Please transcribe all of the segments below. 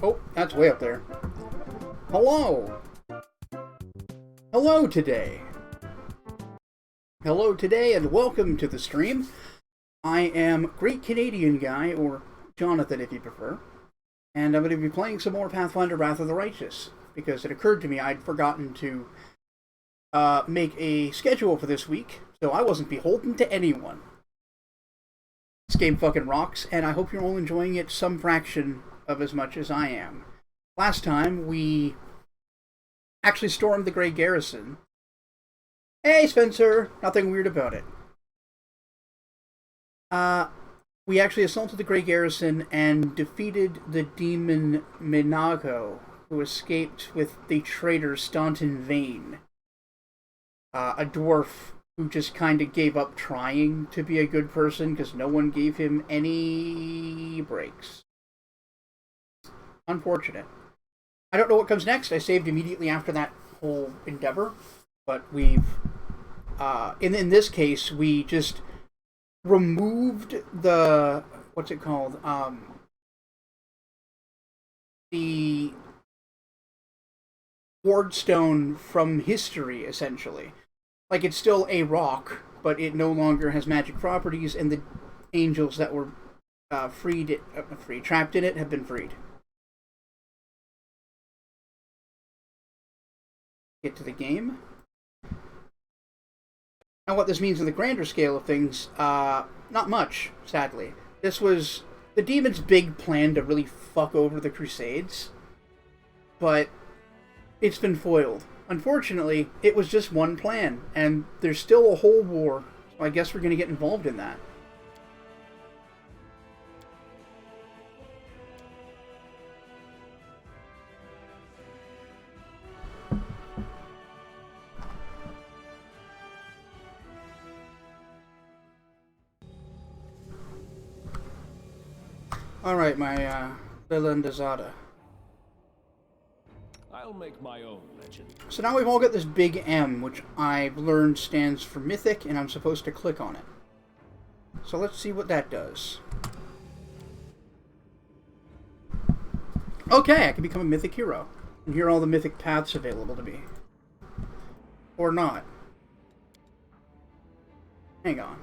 Oh, that's way up there. Hello! Hello today! Hello today and welcome to the stream. I am Great Canadian Guy, or Jonathan if you prefer, and I'm going to be playing some more Pathfinder Wrath of the Righteous, because it occurred to me I'd forgotten to make a schedule for this week, so I wasn't beholden to anyone. This game fucking rocks, and I hope you're all enjoying it some fraction of as much as I am. Last time, we actually stormed the Grey Garrison. Hey, Spencer! Nothing weird about it. We actually assaulted the Grey Garrison and defeated the demon Minago, who escaped with the traitor Staunton Vane. A dwarf who just kind of gave up trying to be a good person because no one gave him any breaks. Unfortunate. I don't know what comes next. I saved immediately after that whole endeavor, but we've in this case we just removed the what's it called the wardstone from history, essentially. Like, it's still a rock, but it no longer has magic properties, and the angels that were trapped in it have been freed. Get to the game. Now, what this means in the grander scale of things, not much, sadly. This was the demon's big plan to really fuck over the Crusades, but it's been foiled. Unfortunately, it was just one plan, and there's still a whole war, so I guess we're going to get involved in that. Alright, my Lilandazada. I'll make my own legend. So now we've all got this big M, which I've learned stands for mythic, and I'm supposed to click on it. So let's see what that does. Okay, I can become a mythic hero. And here are all the mythic paths available to me. Or not. Hang on.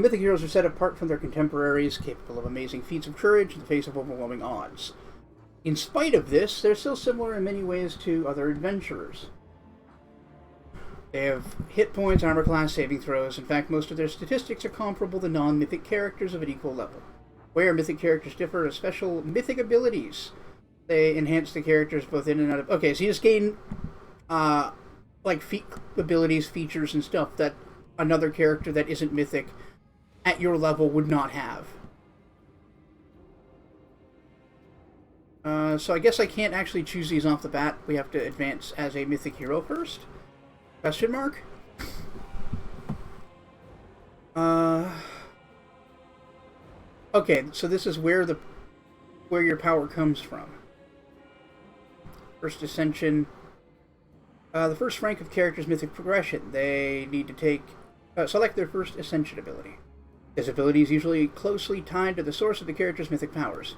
Mythic heroes are set apart from their contemporaries, capable of amazing feats of courage in the face of overwhelming odds. In spite of this, they're still similar in many ways to other adventurers. They have hit points, armor class, saving throws. In fact, most of their statistics are comparable to non-mythic characters of an equal level. Where mythic characters differ are special mythic abilities. They enhance the characters both in and out of... Okay, so you just gain, like, abilities, features, and stuff that another character that isn't mythic at your level would not have. So I guess I can't actually choose these off the bat. We have to advance as a mythic hero first? Question mark? Okay, so this is where your power comes from. First Ascension. The first rank of character's mythic progression. They need to take... select their first Ascension ability. This ability is usually closely tied to the source of the character's mythic powers.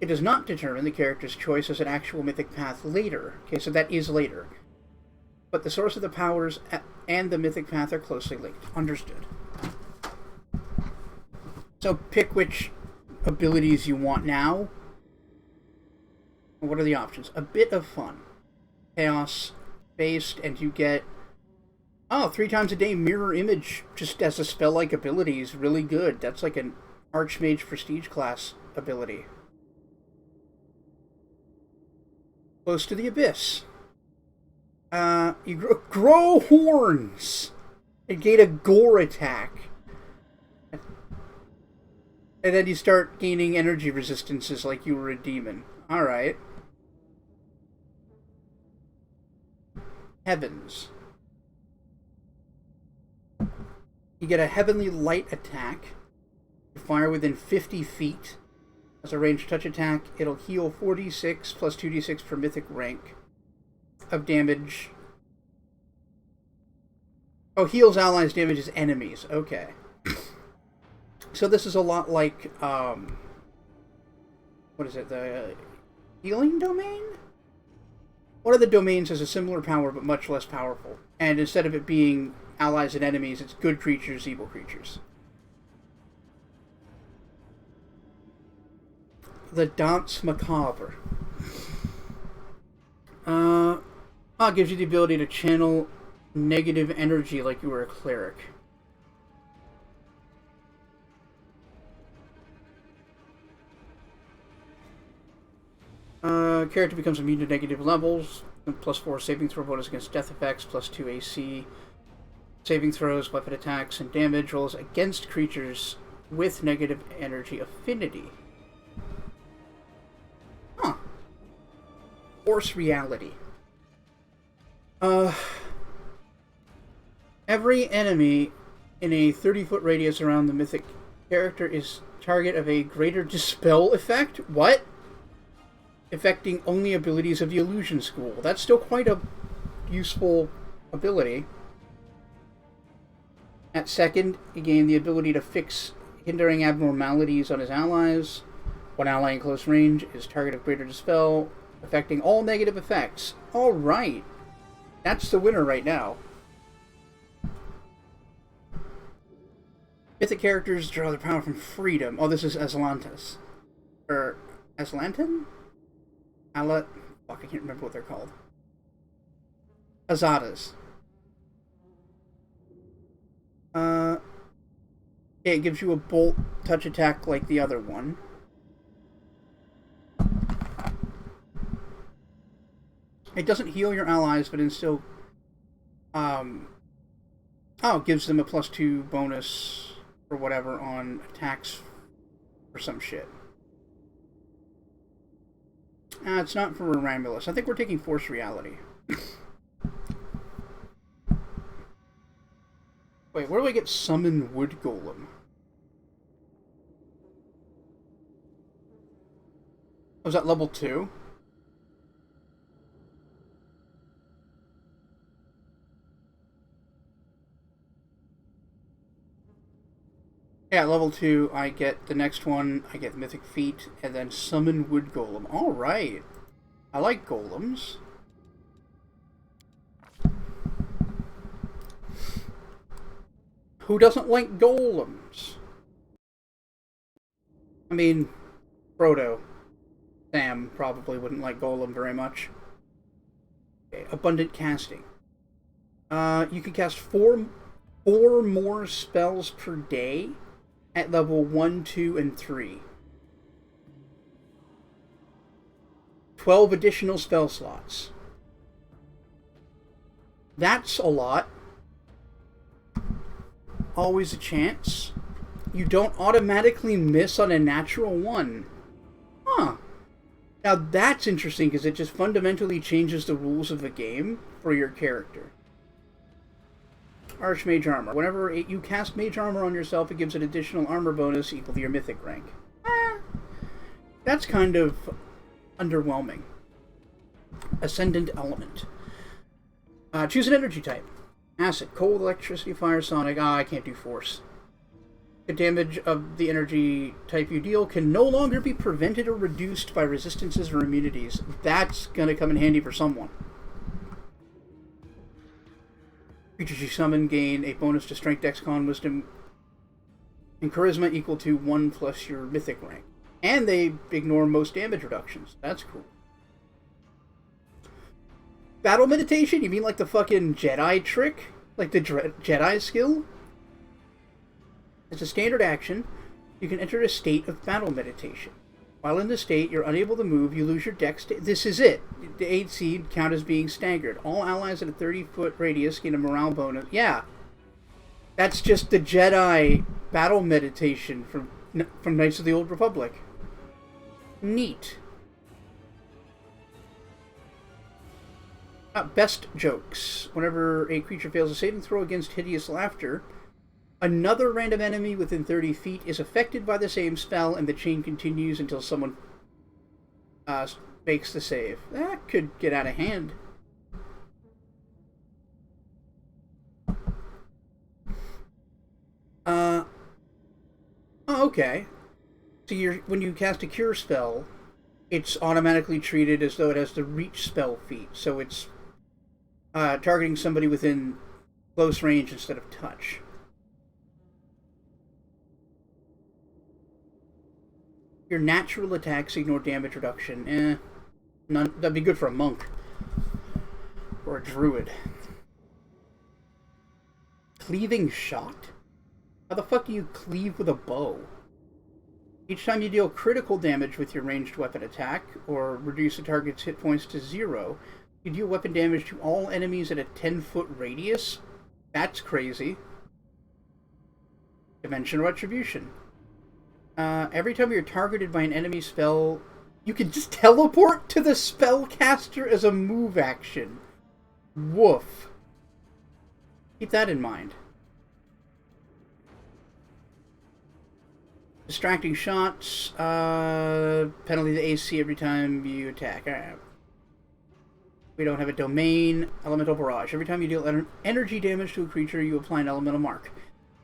It does not determine the character's choice as an actual mythic path later. Okay, so that is later. But the source of the powers and the mythic path are closely linked. Understood. So pick which abilities you want now. What are the options? A bit of fun. Chaos-based, and you get... Oh, 3 times a day mirror image just as a spell-like ability is really good. That's like an Archmage Prestige class ability. Close to the Abyss. You grow horns and gain a gore attack. And then you start gaining energy resistances like you were a demon. Alright. Heavens. You get a heavenly light attack. You fire within 50 feet. As a ranged touch attack, it'll heal 4d6 plus 2d6 per mythic rank of damage. Oh, heals allies, damages enemies. Okay. So this is a lot like, what is it, the healing domain? One of the domains has a similar power, but much less powerful. And instead of it being allies and enemies, it's good creatures, evil creatures. The Danse Macabre. Gives you the ability to channel negative energy like you were a cleric. Character becomes immune to negative levels. +4 saving throw bonus against death effects. +2 AC. Saving throws, weapon attacks, and damage rolls against creatures with negative energy affinity. Huh. Force reality. Every enemy in a 30-foot radius around the mythic character is target of a greater dispel effect. What? Affecting only abilities of the illusion school. That's still quite a useful ability. At second, you gain the ability to fix hindering abnormalities on his allies. One ally in close range is target of greater dispel, affecting all negative effects. Alright. That's the winner right now. Mythic characters draw their power from freedom. Oh, this is Aslantis. Or Aslanton? Fuck, I can't remember what they're called. Azadas. It gives you a bolt touch attack like the other one. It doesn't heal your allies, but it still gives them a +2 bonus or whatever on attacks or some shit. It's not for Ramulus. I think we're taking Force Reality. Wait, where do I get Summon Wood Golem? Was that level 2? Yeah, level 2, I get the next one, I get Mythic Feat, and then Summon Wood Golem. Alright. I like golems. Who doesn't like golems? I mean, Frodo. Sam probably wouldn't like golem very much. Okay, abundant casting. You can cast four more spells per day at level 1, 2, and 3. 12 additional spell slots. That's a lot. Always a chance. You don't automatically miss on a natural one. Huh. Now that's interesting because it just fundamentally changes the rules of the game for your character. Archmage Armor. Whenever you cast Mage Armor on yourself, it gives an additional armor bonus equal to your mythic rank. That's kind of underwhelming. Ascendant Element. Choose an energy type. Acid, cold, electricity, fire, sonic. I can't do force. The damage of the energy type you deal can no longer be prevented or reduced by resistances or immunities. That's gonna come in handy for someone. Creatures you summon gain a bonus to Strength, Dex, Con, Wisdom, and Charisma equal to 1 plus your mythic rank. And they ignore most damage reductions. That's cool. Battle Meditation? You mean like the fucking Jedi trick? Like the Jedi skill? It's a standard action. You can enter a state of battle meditation. While in the state, you're unable to move, you lose your dex. This is it. The 8 seed count as being staggered. All allies at a 30-foot radius gain a morale bonus. Yeah. That's just the Jedi battle meditation from from Knights of the Old Republic. Neat. Best jokes. Whenever a creature fails a saving throw against hideous laughter, another random enemy within 30 feet is affected by the same spell, and the chain continues until someone makes the save. That could get out of hand. Oh, okay. So when you cast a cure spell, it's automatically treated as though it has the reach spell feat. So it's targeting somebody within close range instead of touch. Your natural attacks ignore damage reduction. None. That'd be good for a monk. Or a druid. Cleaving shot? How the fuck do you cleave with a bow? Each time you deal critical damage with your ranged weapon attack, or reduce the target's hit points to 0, you deal weapon damage to all enemies at a 10-foot radius? That's crazy. Dimensional Retribution. Every time you're targeted by an enemy spell, you can just teleport to the spellcaster as a move action. Woof. Keep that in mind. Distracting shots, penalty to AC every time you attack. Alright. We don't have a domain. Elemental Barrage. Every time you deal energy damage to a creature, you apply an elemental mark.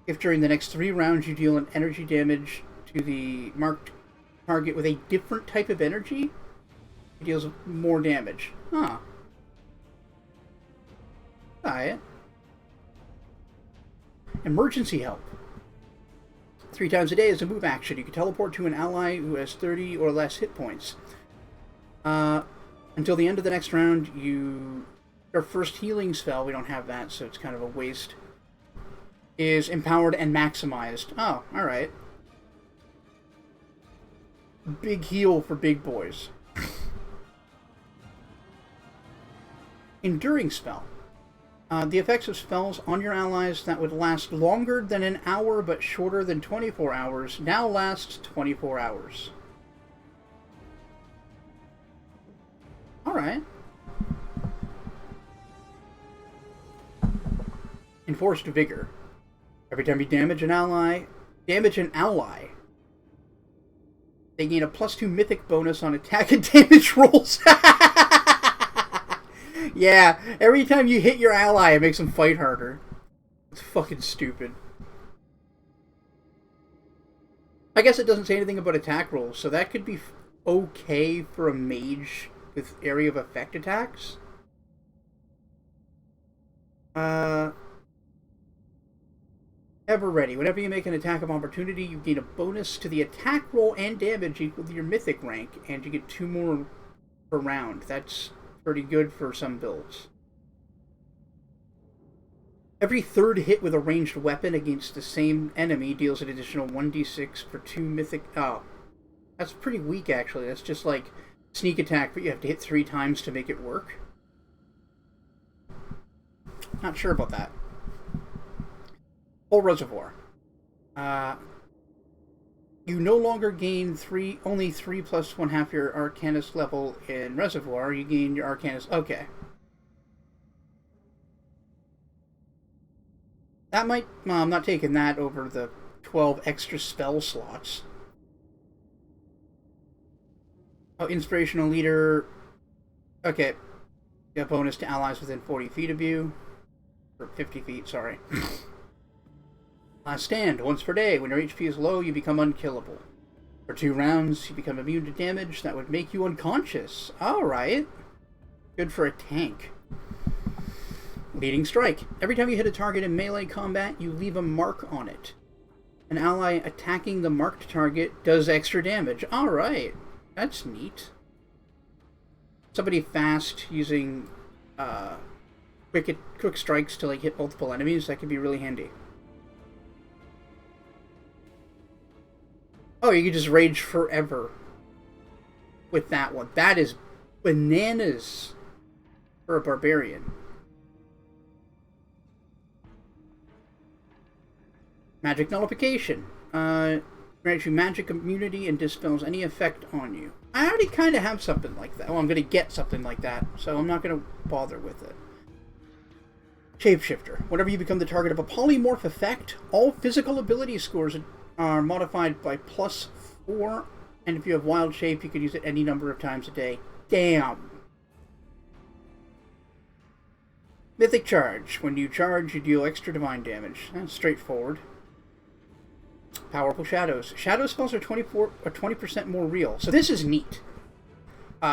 If during the next 3 rounds you deal an energy damage to the marked target with a different type of energy, it deals more damage. Huh. Alright. Emergency Help. 3 times a day as a move action. You can teleport to an ally who has 30 or less hit points. Until the end of the next round, your first healing spell, we don't have that, so it's kind of a waste, is empowered and maximized. Oh, alright. Big heal for big boys. Enduring Spell. The effects of spells on your allies that would last longer than an hour but shorter than 24 hours now last 24 hours. Alright. Enforced Vigor. Every time you damage an ally, they gain a +2 mythic bonus on attack and damage rolls. Yeah, every time you hit your ally, it makes them fight harder. It's fucking stupid. I guess it doesn't say anything about attack rolls, so that could be okay for a mage with area of effect attacks. Ever ready. Whenever you make an attack of opportunity, you gain a bonus to the attack roll and damage equal to your mythic rank, and you get 2 more per round. That's pretty good for some builds. Every 3rd hit with a ranged weapon against the same enemy deals an additional 1d6 for 2 mythic... Oh. That's pretty weak, actually. That's just like sneak attack, but you have to hit 3 times to make it work. Not sure about that. Full Reservoir. You no longer gain only 3 plus 1/2 your Arcanist level in Reservoir. You gain your Arcanist... Okay. That might... Well, I'm not taking that over the 12 extra spell slots. Oh, Inspirational Leader. Okay. You have bonus to allies within 40 feet of you. Or 50 feet, sorry. Last Stand. Once per day. When your HP is low, you become unkillable. For 2 rounds, you become immune to damage that would make you unconscious. Alright. Good for a tank. Leading Strike. Every time you hit a target in melee combat, you leave a mark on it. An ally attacking the marked target does extra damage. Alright. That's neat. Somebody fast using quick strikes to like hit multiple enemies, that could be really handy. Oh, you can just rage forever with that one. That is bananas for a barbarian. Magic Nullification. Grants you magic immunity and dispels any effect on you. I already kind of have something like that. Well, I'm going to get something like that, so I'm not going to bother with it. Shapeshifter. Whenever you become the target of a polymorph effect, all physical ability scores are modified by +4, and if you have wild shape, you can use it any number of times a day. Damn! Mythic Charge. When you charge, you deal extra divine damage. That's straightforward. Powerful Shadows. Shadow spells are 20% more real, so this is neat.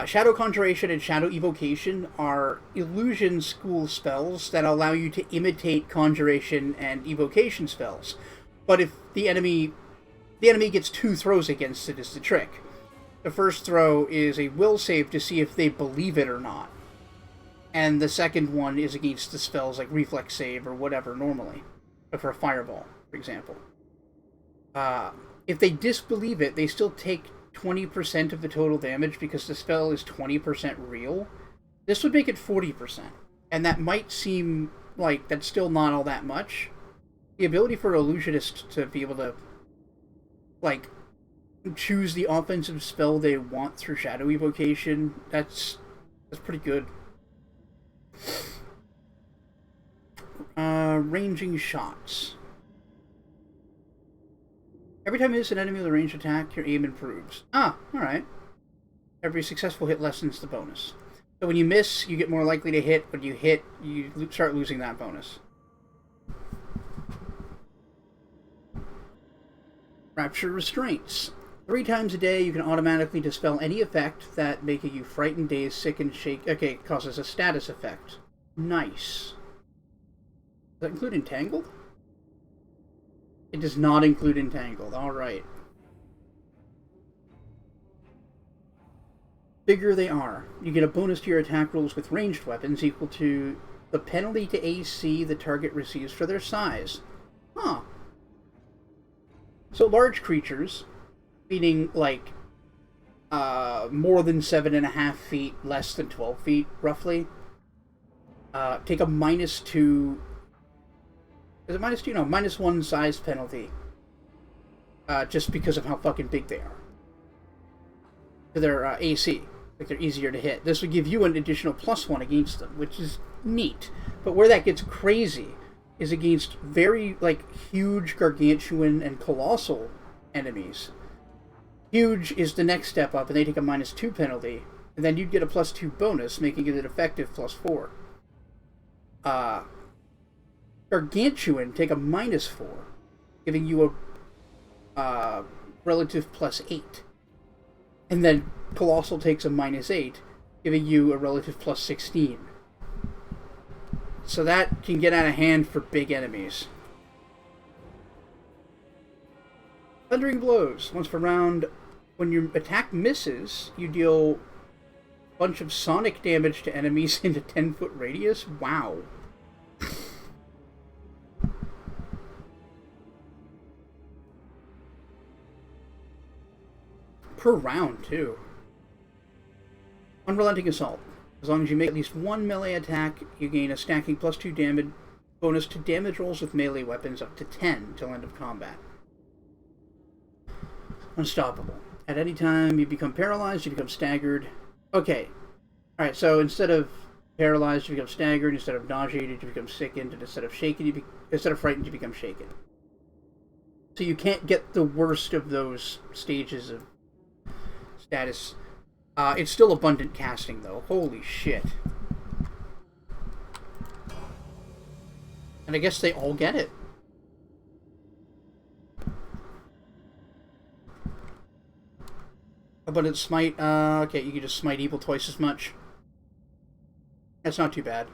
Shadow Conjuration and Shadow Evocation are illusion school spells that allow you to imitate Conjuration and Evocation spells. But if the enemy gets 2 throws against it is the trick. The first throw is a will save to see if they believe it or not. And the second one is against the spells like Reflex Save or whatever normally. But for a Fireball, for example. If they disbelieve it, they still take 20% of the total damage because the spell is 20% real. This would make it 40%. And that might seem like that's still not all that much. The ability for an illusionist to be able to, like, choose the offensive spell they want through Shadow Evocation, that's pretty good. Ranging shots. Every time you miss an enemy with a ranged attack, your aim improves. Ah, alright. Every successful hit lessens the bonus. So when you miss, you get more likely to hit. When you hit, you start losing that bonus. Rapture Restraints. 3 times a day, you can automatically dispel any effect that making you frightened, dazed, sick, and shake. Okay, it causes a status effect. Nice. Does that include Entangled? It does not include Entangled. Alright. Bigger they are. You get a bonus to your attack rolls with ranged weapons equal to the penalty to AC the target receives for their size. Huh. So large creatures, meaning like more than 7.5 feet, less than 12 feet, roughly, take a -2... Is it -2? No, -1 size penalty. Just because of how fucking big they are. To their AC. Like, they're easier to hit. This would give you an additional +1 against them, which is neat. But where that gets crazy is against very, like, huge gargantuan and colossal enemies. Huge is the next step up, and they take a -2 penalty. And then you'd get a +2 bonus, making it an effective +4. Gargantuan take a -4, giving you a relative +8. And then Colossal takes a -8, giving you a relative +16. So that can get out of hand for big enemies. Thundering Blows. Once per round, when your attack misses, you deal a bunch of sonic damage to enemies in a 10-foot radius. Wow. Per round, too. Unrelenting Assault. As long as you make at least 1 melee attack, you gain a stacking +2 damage bonus to damage rolls with melee weapons up to 10 till end of combat. Unstoppable. At any time you become paralyzed, you become staggered. Okay. Alright, so instead of paralyzed, you become staggered. Instead of nauseated, you become sickened. And instead of shaken, instead of frightened, you become shaken. So you can't get the worst of those stages of status. It's still abundant casting, though. Holy shit. And I guess they all get it. Abundant Smite. Okay, you can just smite evil twice as much. That's not too bad.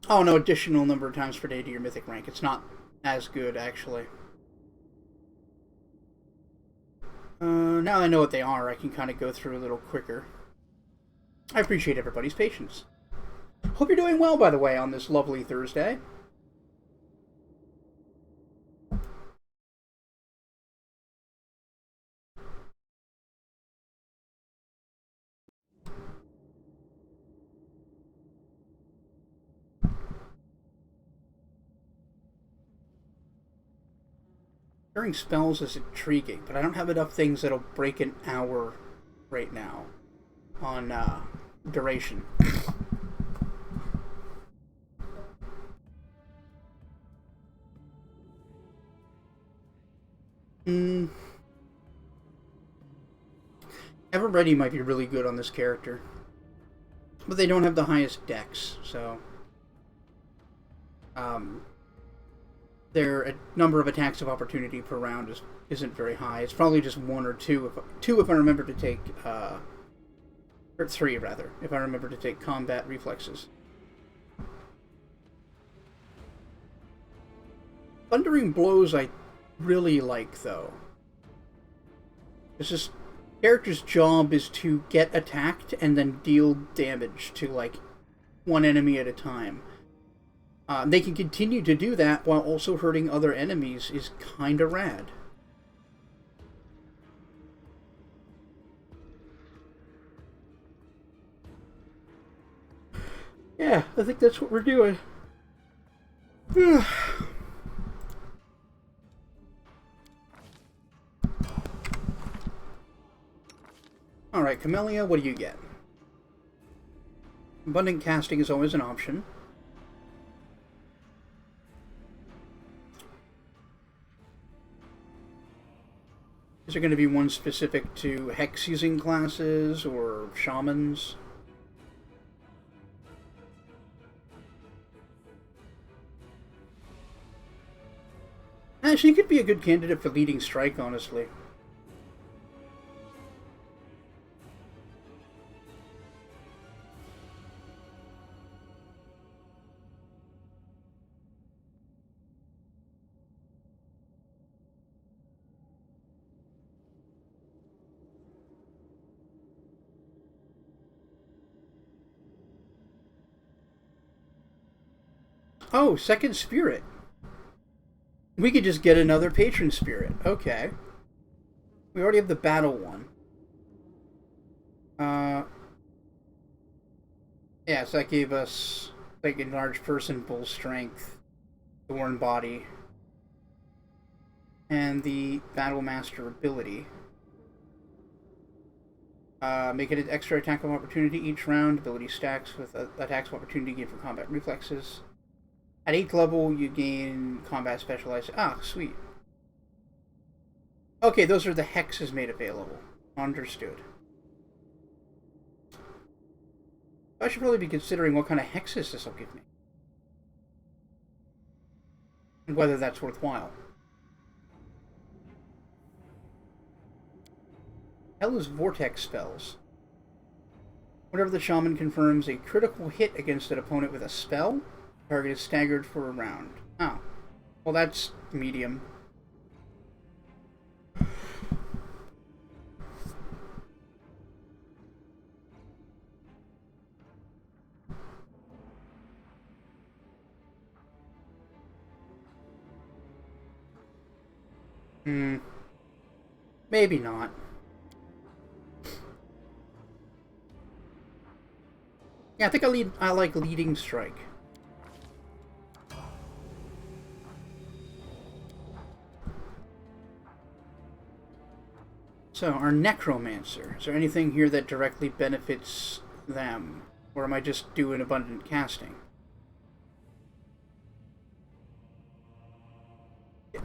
Oh, no, additional number of times per day to your mythic rank. It's not as good, actually. Now that I know what they are, I can kind of go through a little quicker. I appreciate everybody's patience. Hope you're doing well, by the way, on this lovely Thursday. During spells is intriguing, but I don't have enough things that'll break an hour right now on duration. Ever Ready might be really good on this character, but they don't have the highest dex, so their number of attacks of opportunity per round isn't very high. It's probably just one or two if I remember to take or three rather, if I remember to take combat reflexes. Thundering Blows I really like though. It's just character's job is to get attacked and then deal damage to like one enemy at a time. They can continue to do that while also hurting other enemies is kinda rad. Yeah, I think that's what we're doing. Alright, Camellia, what do you get? Abundant casting is always an option. Is there going to be one specific to hex using classes or shamans? Actually, you could be a good candidate for leading strike, honestly. Oh, second spirit. We could just get another patron spirit. Okay. We already have the battle one. Yeah, so that gave us like enlarged person, bull strength, thorn body, and the battle master ability. Make it an extra attack of opportunity each round. Ability stacks with attacks of opportunity gained for combat reflexes. At 8th level, you gain combat specialized. Ah, sweet. Okay, those are the hexes made available. Understood. I should probably be considering what kind of hexes this will give me. And whether that's worthwhile. Hellish Vortex spells. Whenever the shaman confirms a critical hit against an opponent with a spell, the target is staggered for a round. Oh. Well, that's medium. Maybe not. Yeah, I think I like leading strike. So, our Necromancer. Is there anything here that directly benefits them? Or am I just doing abundant casting?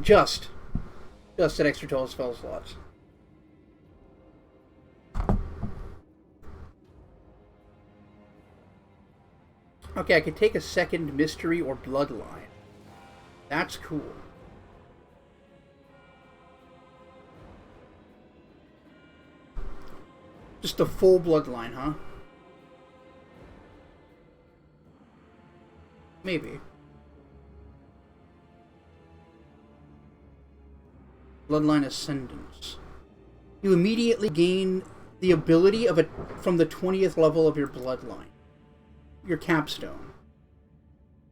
Just an extra 12 spell slots. Okay, I could take a second mystery or bloodline. That's cool. Just a full bloodline, huh? Maybe. Bloodline Ascendance. You immediately gain the ability of from the 20th level of your bloodline. Your capstone.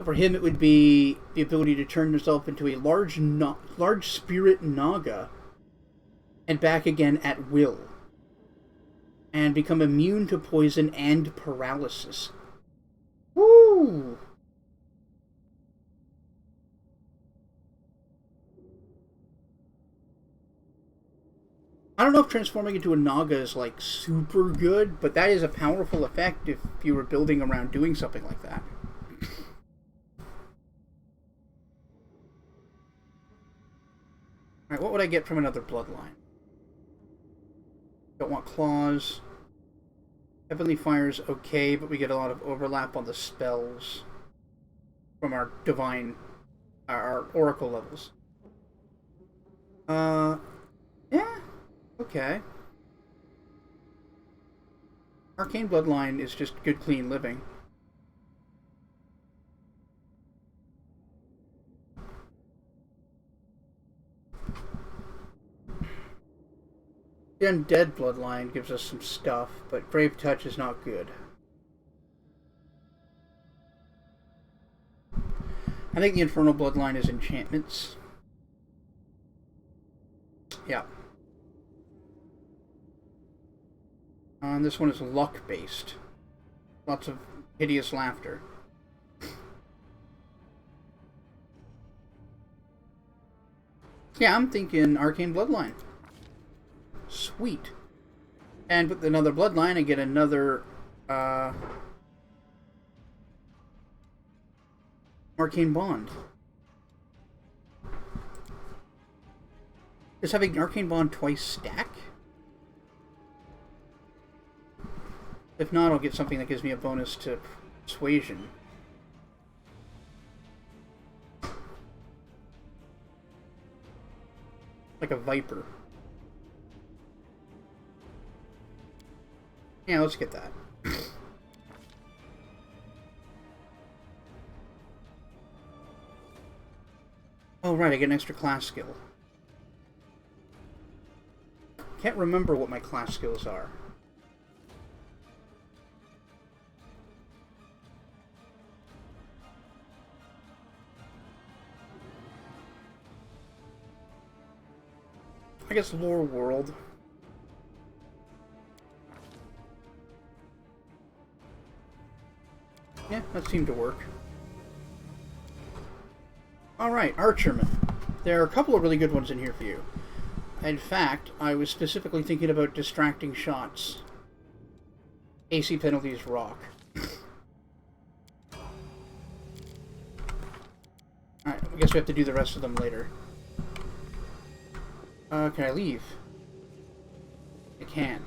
For him, it would be the ability to turn yourself into a large spirit naga and back again at will. And become immune to poison and paralysis. Woo! I don't know if transforming into a Naga is, like, super good, but that is a powerful effect if you were building around doing something like that. Alright, what would I get from another bloodline? Don't want claws. Heavenly Fire's okay, but we get a lot of overlap on the spells from our divine, our oracle levels. Yeah, okay. Arcane Bloodline is just good, clean living. The Undead Bloodline gives us some stuff, but Brave Touch is not good. I think the Infernal Bloodline is enchantments. Yeah. And this one is luck-based. Lots of hideous laughter. Yeah, I'm thinking Arcane Bloodline. Sweet. And with another bloodline, I get another Arcane Bond. Does having Arcane Bond twice stack? If not, I'll get something that gives me a bonus to Persuasion. Like a Viper. Yeah, let's get that. Oh, right, I get an extra class skill. Can't remember what my class skills are. I guess Lore World. Yeah, that seemed to work. Alright, Archerman. There are a couple of really good ones in here for you. In fact, I was specifically thinking about distracting shots. AC penalties rock. Alright, I guess we have to do the rest of them later. Can I leave? I can.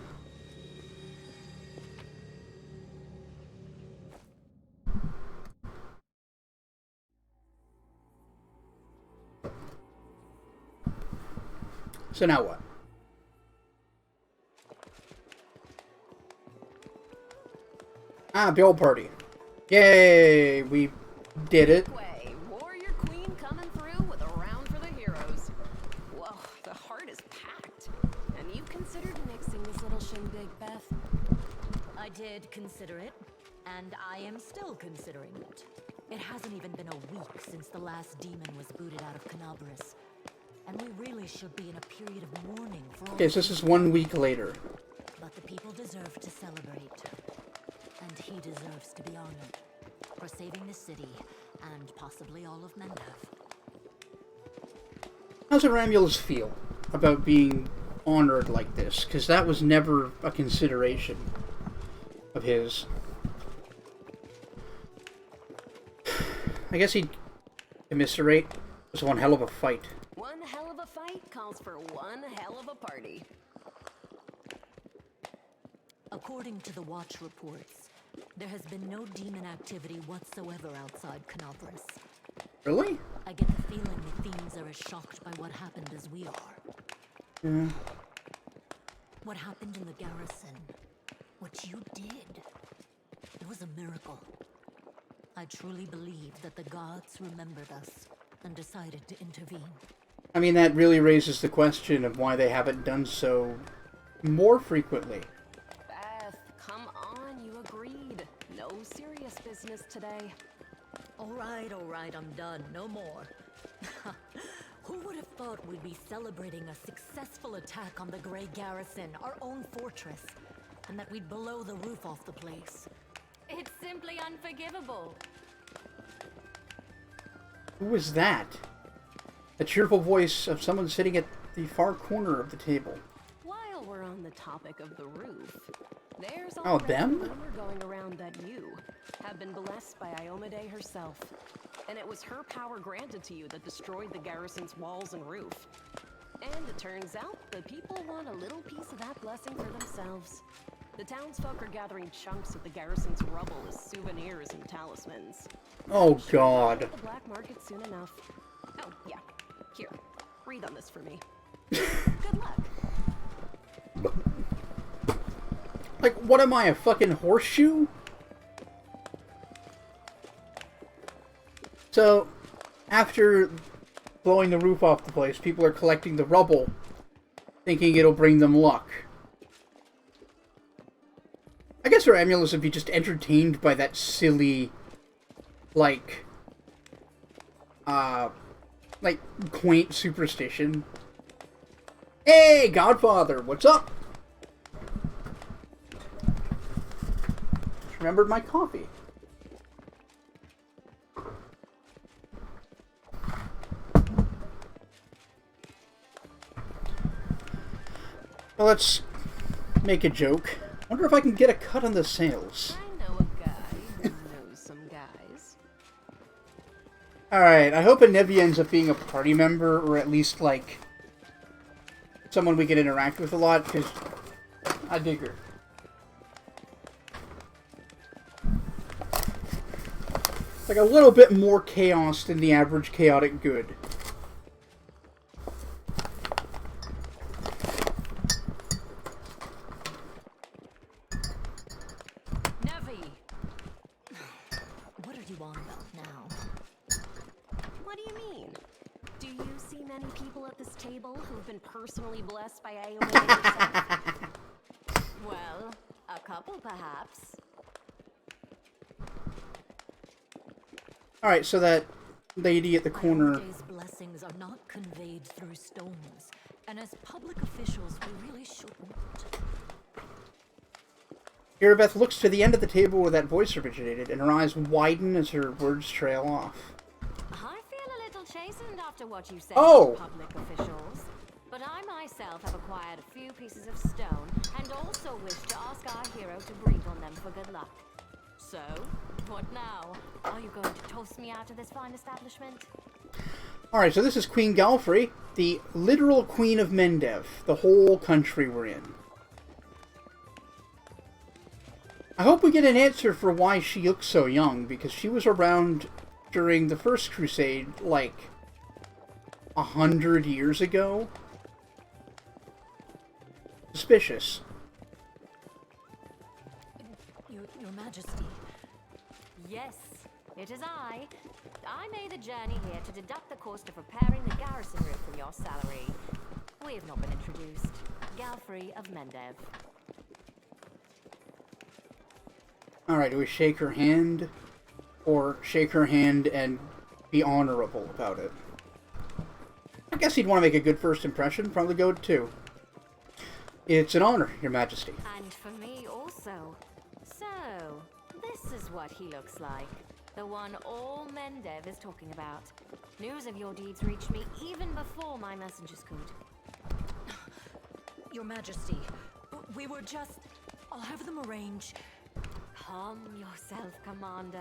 So now what? Ah, Build Party. Yay! We did it. Warrior Queen coming through with a round for the heroes. Whoa, the heart is packed. And you considered mixing this little shindig, Beth? I did consider it, and I am still considering it. It hasn't even been a week since the last demon was booted out of Canabras. And we really should be in a period of mourning for all. Okay, so this is 1 week later. But the people deserve to celebrate. And he deserves to be honored for saving the city and possibly all of Mendav. How's Ramulus feel about being honored like this? Because that was never a consideration of his. I guess he'd commiserate. It was one hell of a fight. One hell of a fight calls for one hell of a party. According to the Watch reports, there has been no demon activity whatsoever outside Canabras. Really? I get the feeling the fiends are as shocked by what happened as we are. Yeah. What happened in the garrison, what you did, it was a miracle. I truly believe that the gods remembered us and decided to intervene. I mean, that really raises the question of why they haven't done so more frequently. Beth, come on, you agreed. No serious business today. All right, I'm done. No more. Who would have thought we'd be celebrating a successful attack on the Grey Garrison, our own fortress, and that we'd blow the roof off the place? It's simply unforgivable. Who was that? The cheerful voice of someone sitting at the far corner of the table. Why the topic of the roof, there's Oh, already them? a rumor going around that you have been blessed by Iomade herself. And it was her power granted to you that destroyed the garrison's walls and roof. And it turns out the people want a little piece of that blessing for themselves. The townsfolk are gathering chunks of the garrison's rubble as souvenirs and talismans. Oh, Should God. hit the black market soon enough. Oh, yeah. Here, read on this for me. Good luck. Like, what am I, a fucking horseshoe? So, after blowing the roof off the place, people are collecting the rubble, thinking it'll bring them luck. I guess our amulets would be just entertained by that silly, like, quaint superstition. Hey, Godfather, what's up? Just remembered my coffee. Well, let's make a joke. Wonder if I can get a cut on the sales. I know a guy who knows some guys. Alright, I hope Anevia ends up being a party member, or at least, like, someone we can interact with a lot, because I dig her. Like, a little bit more chaos than the average chaotic good. What are you on about now? What do you mean? Do you see many people at this table who've been personally blessed by Iomade herself? Well, a couple perhaps. Alright, so that lady at the corner... Iomade's blessings are not conveyed through stones, and as public officials, we really shouldn't. Irabeth looks to the end of the table where that voice originated, and her eyes widen as her words trail off. I feel a little chastened after what you said Oh. to public officials. But I myself have acquired a few pieces of stone, and also wish to ask our hero to breathe on them for good luck. So, what now? Are you going to toss me out of this fine establishment? Alright, so this is Queen Galfrey, the literal Queen of Mendev, the whole country we're in. I hope we get an answer for why she looks so young, because she was around during the first Crusade, like, 100 years ago. Suspicious. Your Majesty. Yes, it is I. I made the journey here to deduct the cost of repairing the garrison roof from your salary. We have not been introduced. Galfrey of Mendev. Alright, do we shake her hand? Or shake her hand and be honorable about it? I guess he'd want to make a good first impression. Probably go with 2. It's an honor, Your Majesty. And for me also. So, this is what he looks like. The one all Mendev is talking about. News of your deeds reached me even before my messengers could. Your Majesty, we were just... I'll have them arrange... Calm yourself, Commander.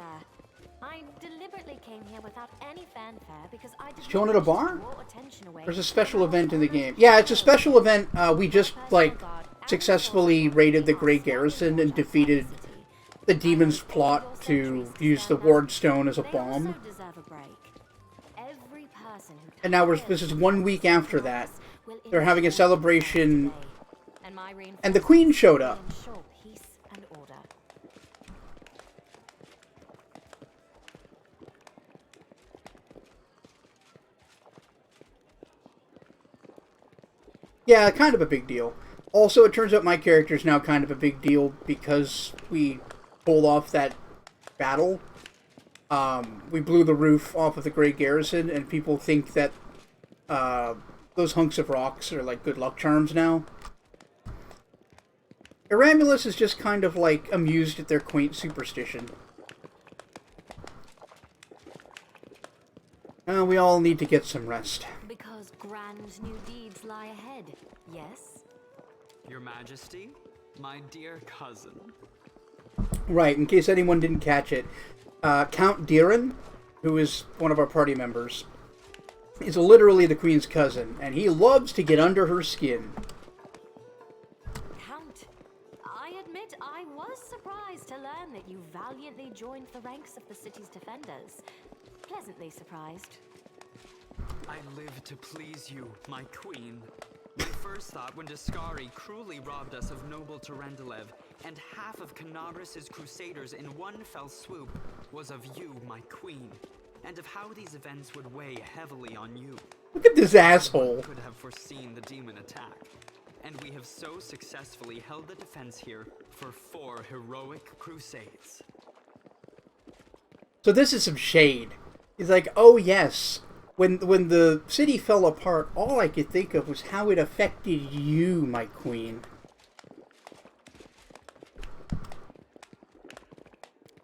I deliberately came here without any fanfare because I did Chilling not at a wish to bar? draw attention away There's a from special the event in the game. honors Yeah, it's a of special the event. We just, like, successfully raided the Grey Garrison and defeated the demon's plot to use the Ward Stone as a They bomb. also deserve a break. Every person who And now comes this is here 1 week after that. will They're having a ensure celebration, success today. And my and the Queen showed will up. ensure peace and order. Yeah, kind of a big deal. Also, it turns out my character's now kind of a big deal because we pulled off that battle. We blew the roof off of the Grey Garrison, and people think that those hunks of rocks are like good luck charms now. Iramulus is just kind of like amused at their quaint superstition. We all need to get some rest. Because grand new deeds lie ahead, yes? Your Majesty, my dear cousin. Right, in case anyone didn't catch it, Count Diran, who is one of our party members, is literally the Queen's cousin, and he loves to get under her skin. Count, I admit I was surprised to learn that you valiantly joined the ranks of the city's defenders. Pleasantly surprised. I live to please you, my queen. My first thought when Daskari cruelly robbed us of noble Tarendalev and half of Canabris' crusaders in one fell swoop was of you, my queen, and of how these events would weigh heavily on you. Look at this asshole. One could have foreseen the demon attack, and we have so successfully held the defense here for 4 heroic crusades. So this is some shade. He's like, oh yes, when the city fell apart, all I could think of was how it affected you, my queen.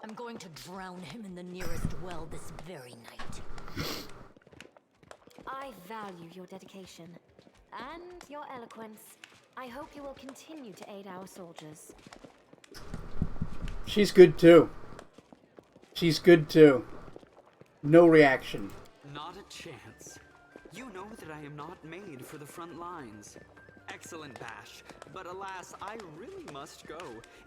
I'm going to drown him in the nearest well this very night. I value your dedication and your eloquence. I hope you will continue to aid our soldiers. She's good too. She's good too. No reaction. Not a chance. You know that I am not made for the front lines. Excellent, Bash, but alas, I really must go.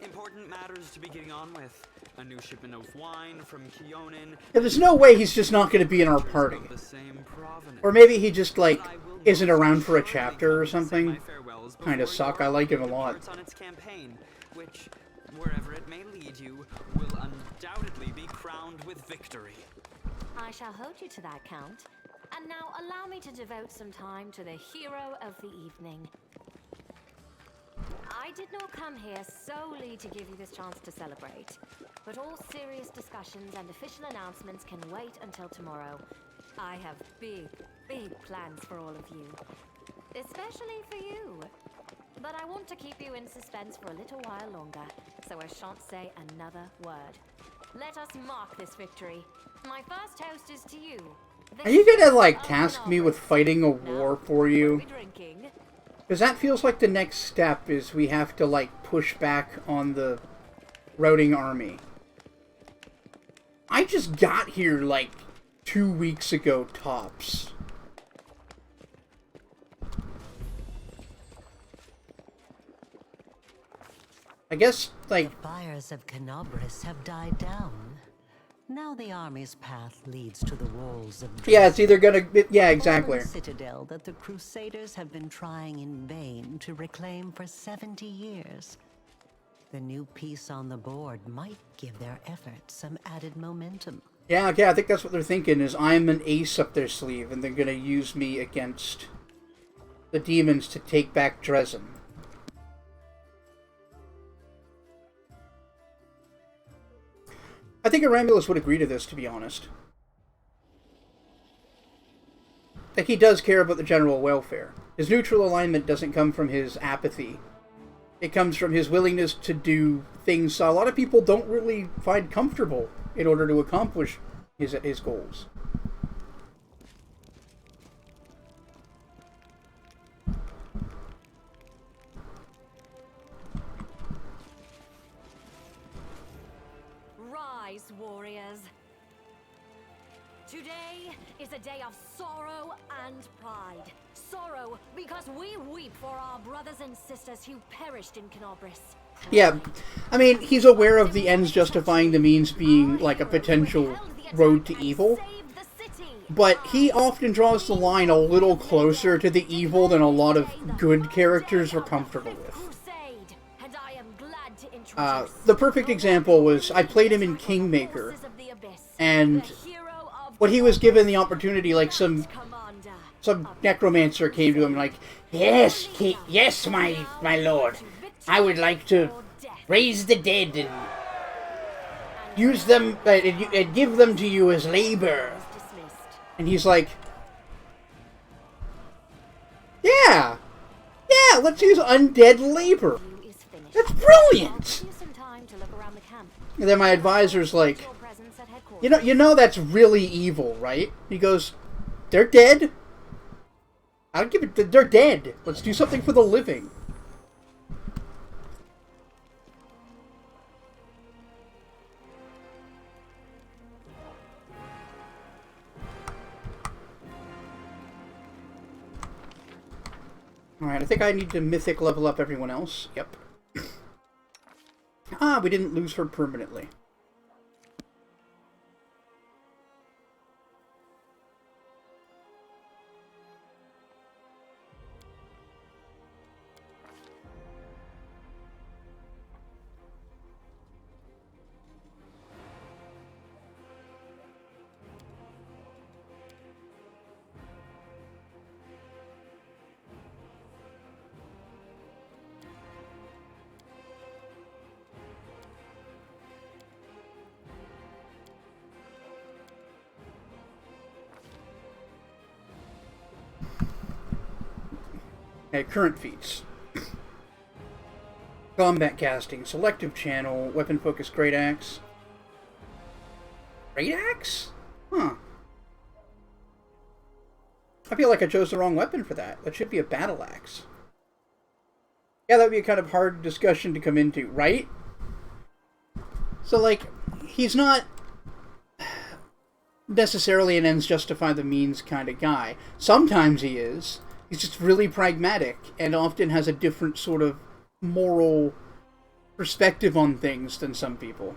Important matters to be getting on with. A new shipment of wine from Keonan. Yeah, there's no way he's just not going to be in our party. The same provenance. Or maybe he just, like, isn't around for a chapter or something. Kinda suck. I like him a lot. On its campaign, which, wherever it may lead you, will undoubtedly be crowned with victory. I shall hold you to that, Count. And now allow me to devote some time to the hero of the evening. I did not come here solely to give you this chance to celebrate, but all serious discussions and official announcements can wait until tomorrow. I have big, big plans for all of you, especially for you. But I want to keep you in suspense for a little while longer, so I shan't say another word. Let us mark this victory. My first toast is to you. Are you gonna, like, task me with fighting a war for you? Because that feels like the next step is we have to, like, push back on the routing army. I just got here, like, 2 weeks ago, tops. I guess, like... The fires of Canabris have died down. Now the army's path leads to the walls of Dresden. Yeah, it's either gonna... Yeah, exactly. A citadel that the Crusaders have been trying in vain to reclaim for 70 years. The new piece on the board might give their efforts some added momentum. Yeah, okay, I think that's what they're thinking, is I'm an ace up their sleeve, and they're gonna use me against the demons to take back Dresden. I think Aramulus would agree to this, to be honest. Like, he does care about the general welfare. His neutral alignment doesn't come from his apathy. It comes from his willingness to do things a lot of people don't really find comfortable in order to accomplish his goals. Warriors. Today is a day of sorrow and pride. Sorrow because we weep for our brothers and sisters who perished in Canabris. Yeah, I mean, he's aware of the ends justifying the means being like a potential road to evil. But he often draws the line a little closer to the evil than a lot of good characters are comfortable with. The perfect example was, I played him in Kingmaker, and when he was given the opportunity, like some necromancer came to him like, yes, my lord, I would like to raise the dead and use them, and give them to you as labor. And he's like, yeah, let's use undead labor. That's brilliant! And then my advisor's like, you know that's really evil, right? He goes, they're dead. I don't give it, they're dead. Let's do something for the living. Alright, I think I need to mythic level up everyone else. Yep. Ah, we didn't lose her permanently. Okay, current feats. Combat casting, selective channel, weapon focus, great axe. Great axe? Huh. I feel like I chose the wrong weapon for that. That should be a battle axe. Yeah, that would be a kind of hard discussion to come into, right? So, like, he's not necessarily an ends justify the means kind of guy. Sometimes he is. He's just really pragmatic and often has a different sort of moral perspective on things than some people.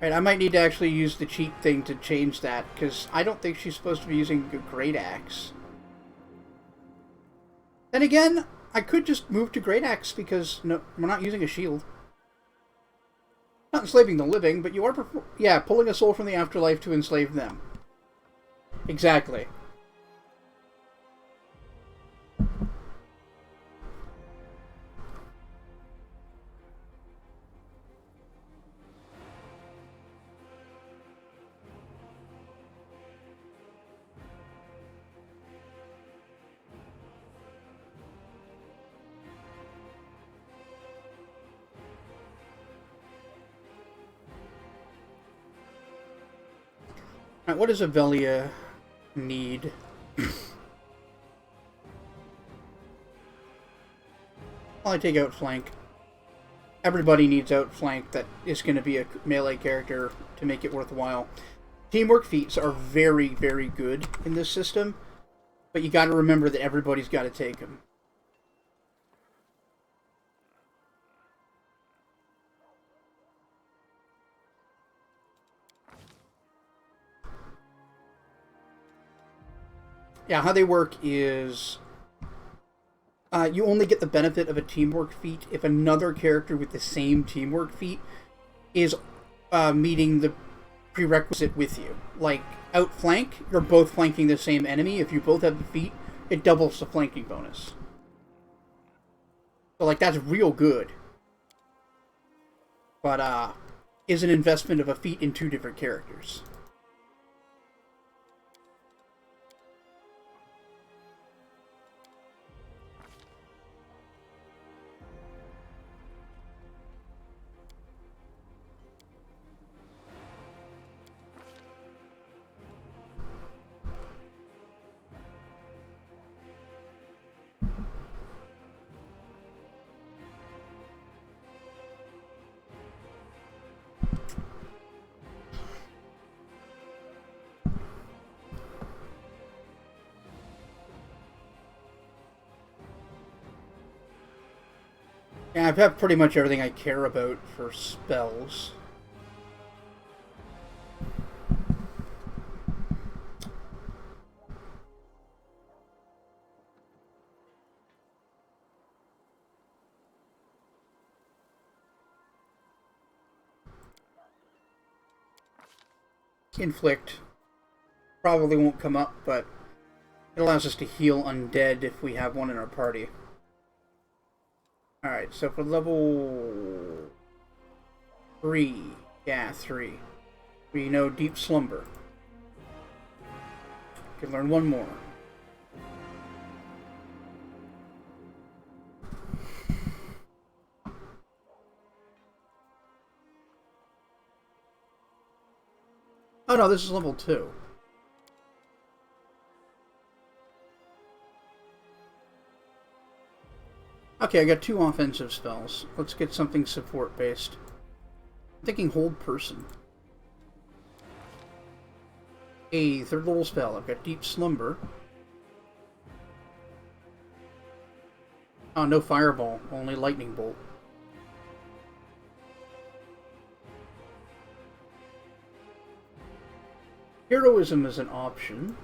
Right, I might need to actually use the cheat thing to change that, because I don't think she's supposed to be using a great axe. Then again, I could just move to great axe because no, we're not using a shield. Not enslaving the living, but you are, pulling a soul from the afterlife to enslave them. Exactly. Alright, what does Avelia need? Well, I take outflank. Everybody needs outflank that is going to be a melee character to make it worthwhile. Teamwork feats are very, very good in this system, but you got to remember that everybody's got to take them. Yeah, how they work is you only get the benefit of a teamwork feat if another character with the same teamwork feat is meeting the prerequisite with you. Like, outflank, you're both flanking the same enemy. If you both have the feat, it doubles the flanking bonus. So, like, that's real good. But, is an investment of a feat in two different characters. Yeah, I've had pretty much everything I care about for spells. Inflict probably won't come up, but it allows us to heal undead if we have one in our party. Alright, so for level 3, yeah, 3, we know Deep Slumber. Can learn one more. Oh no, this is level 2. Okay, I got 2 offensive spells. Let's get something support-based. I'm thinking Hold Person. A 3rd level spell. I've got Deep Slumber. Oh, no fireball, only lightning bolt. Heroism is an option.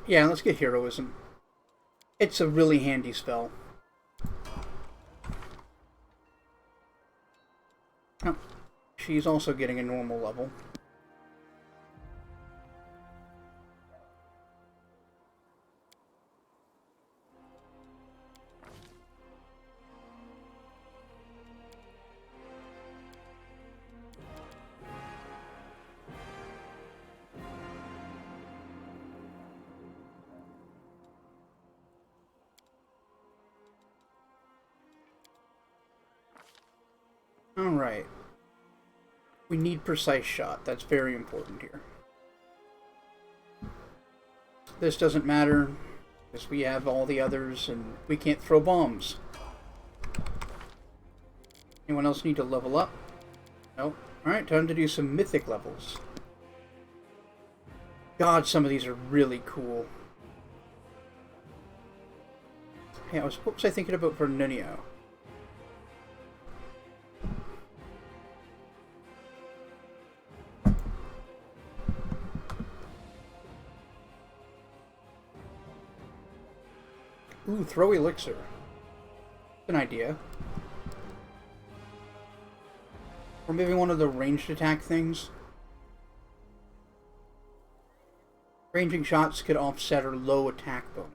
Yeah, let's get Heroism. It's a really handy spell. Oh, she's also getting a normal level. Alright. We need precise shot. That's very important here. This doesn't matter, because we have all the others, and we can't throw bombs. Anyone else need to level up? Nope. Alright, time to do some mythic levels. God, some of these are really cool. Hey, what was I thinking about for Nunio? Ooh, throw elixir. An idea. Or maybe one of the ranged attack things. Ranging shots could offset or low attack bonus.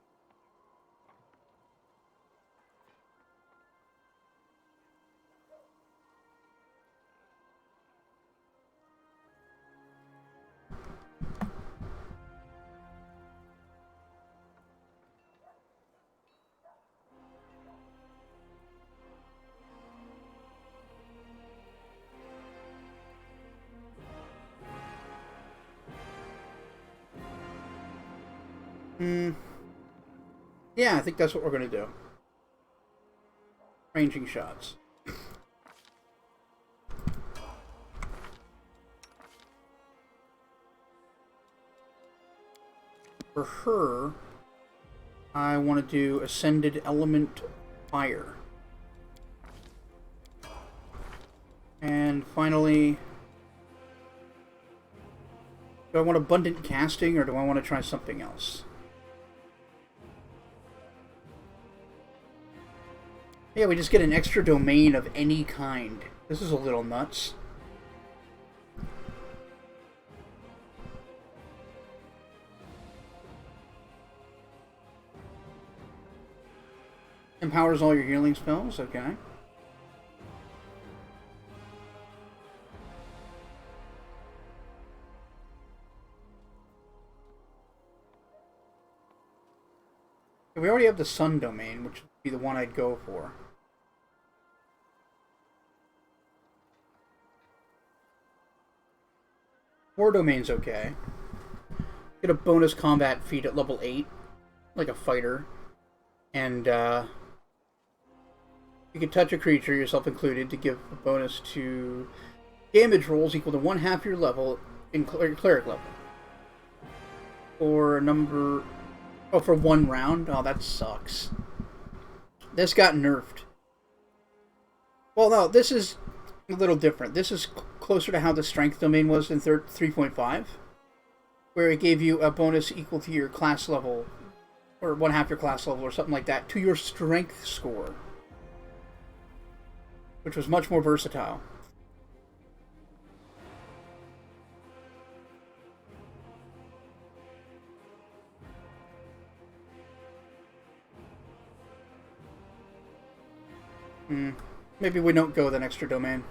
Yeah, I think that's what we're going to do. Ranging shots. For her, I want to do Ascended Element Fire. And finally, do I want Abundant Casting or do I want to try something else? Yeah, we just get an extra domain of any kind. This is a little nuts. Empowers all your healing spells, okay. We already have the Sun domain, which would be the one I'd go for. War domain's okay. Get a bonus combat feat at level 8, like a fighter. And you can touch a creature, yourself included, to give a bonus to damage rolls equal to 1/2 your level in cleric level. For a number... Oh, for 1 round? Oh, that sucks. This got nerfed. Well, no, this is a little different. This is closer to how the strength domain was in 3.5, where it gave you a bonus equal to your class level, or 1/2 your class level, or something like that, to your strength score, which was much more versatile. Maybe we don't go with an extra domain.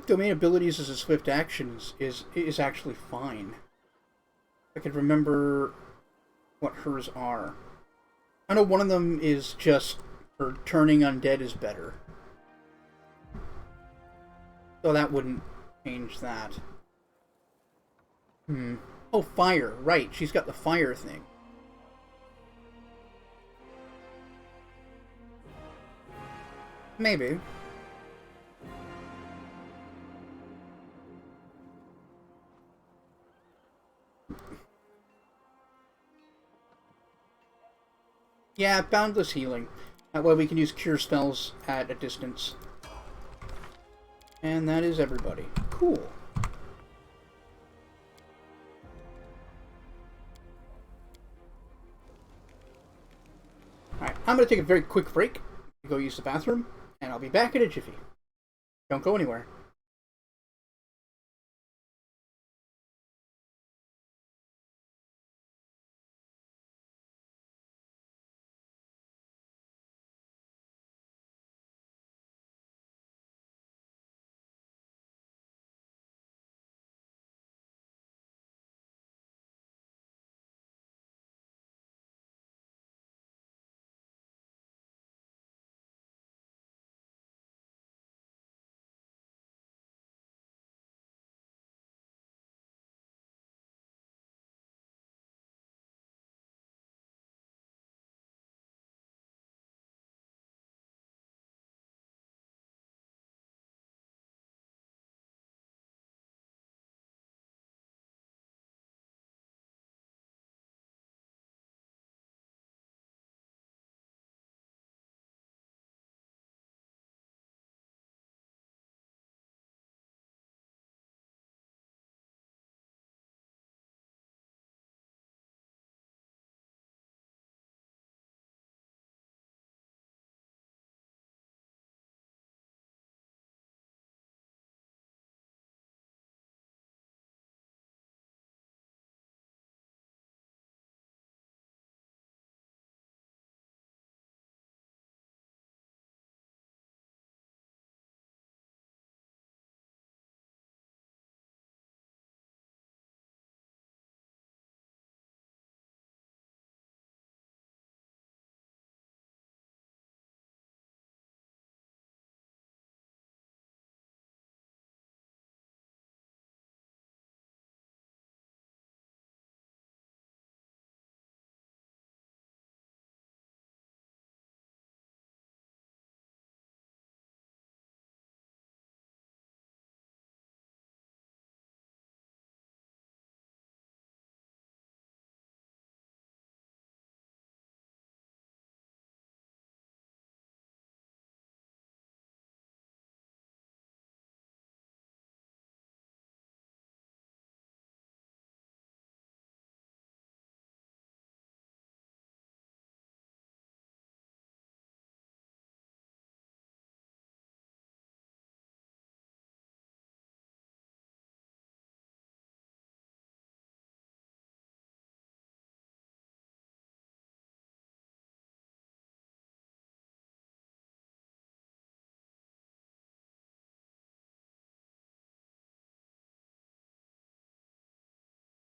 think domain abilities as a swift actions is actually fine. I could remember what hers are. I know one of them is just her turning undead is better. So that wouldn't change that. Oh, fire. Right, she's got the fire thing. Maybe. Yeah, boundless healing. That way we can use cure spells at a distance. And that is everybody. Cool. Alright, I'm going to take a very quick break, go use the bathroom, and I'll be back in a jiffy. Don't go anywhere.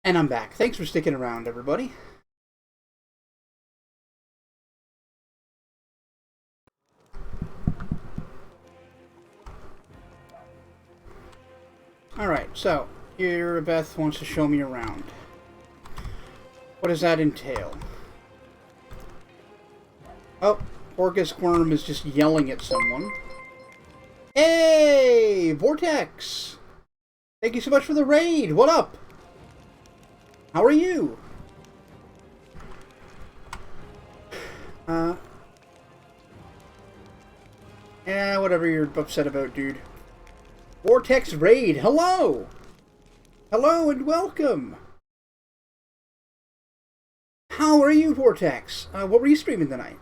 And I'm back. Thanks for sticking around, everybody. Alright, so, here Beth wants to show me around. What does that entail? Oh, Orcus Worm is just yelling at someone. Hey! Vortex! Thank you so much for the raid! What up? How are you? Whatever you're upset about, dude. Vortex raid, hello! Hello and welcome! How are you, Vortex? What were you streaming tonight?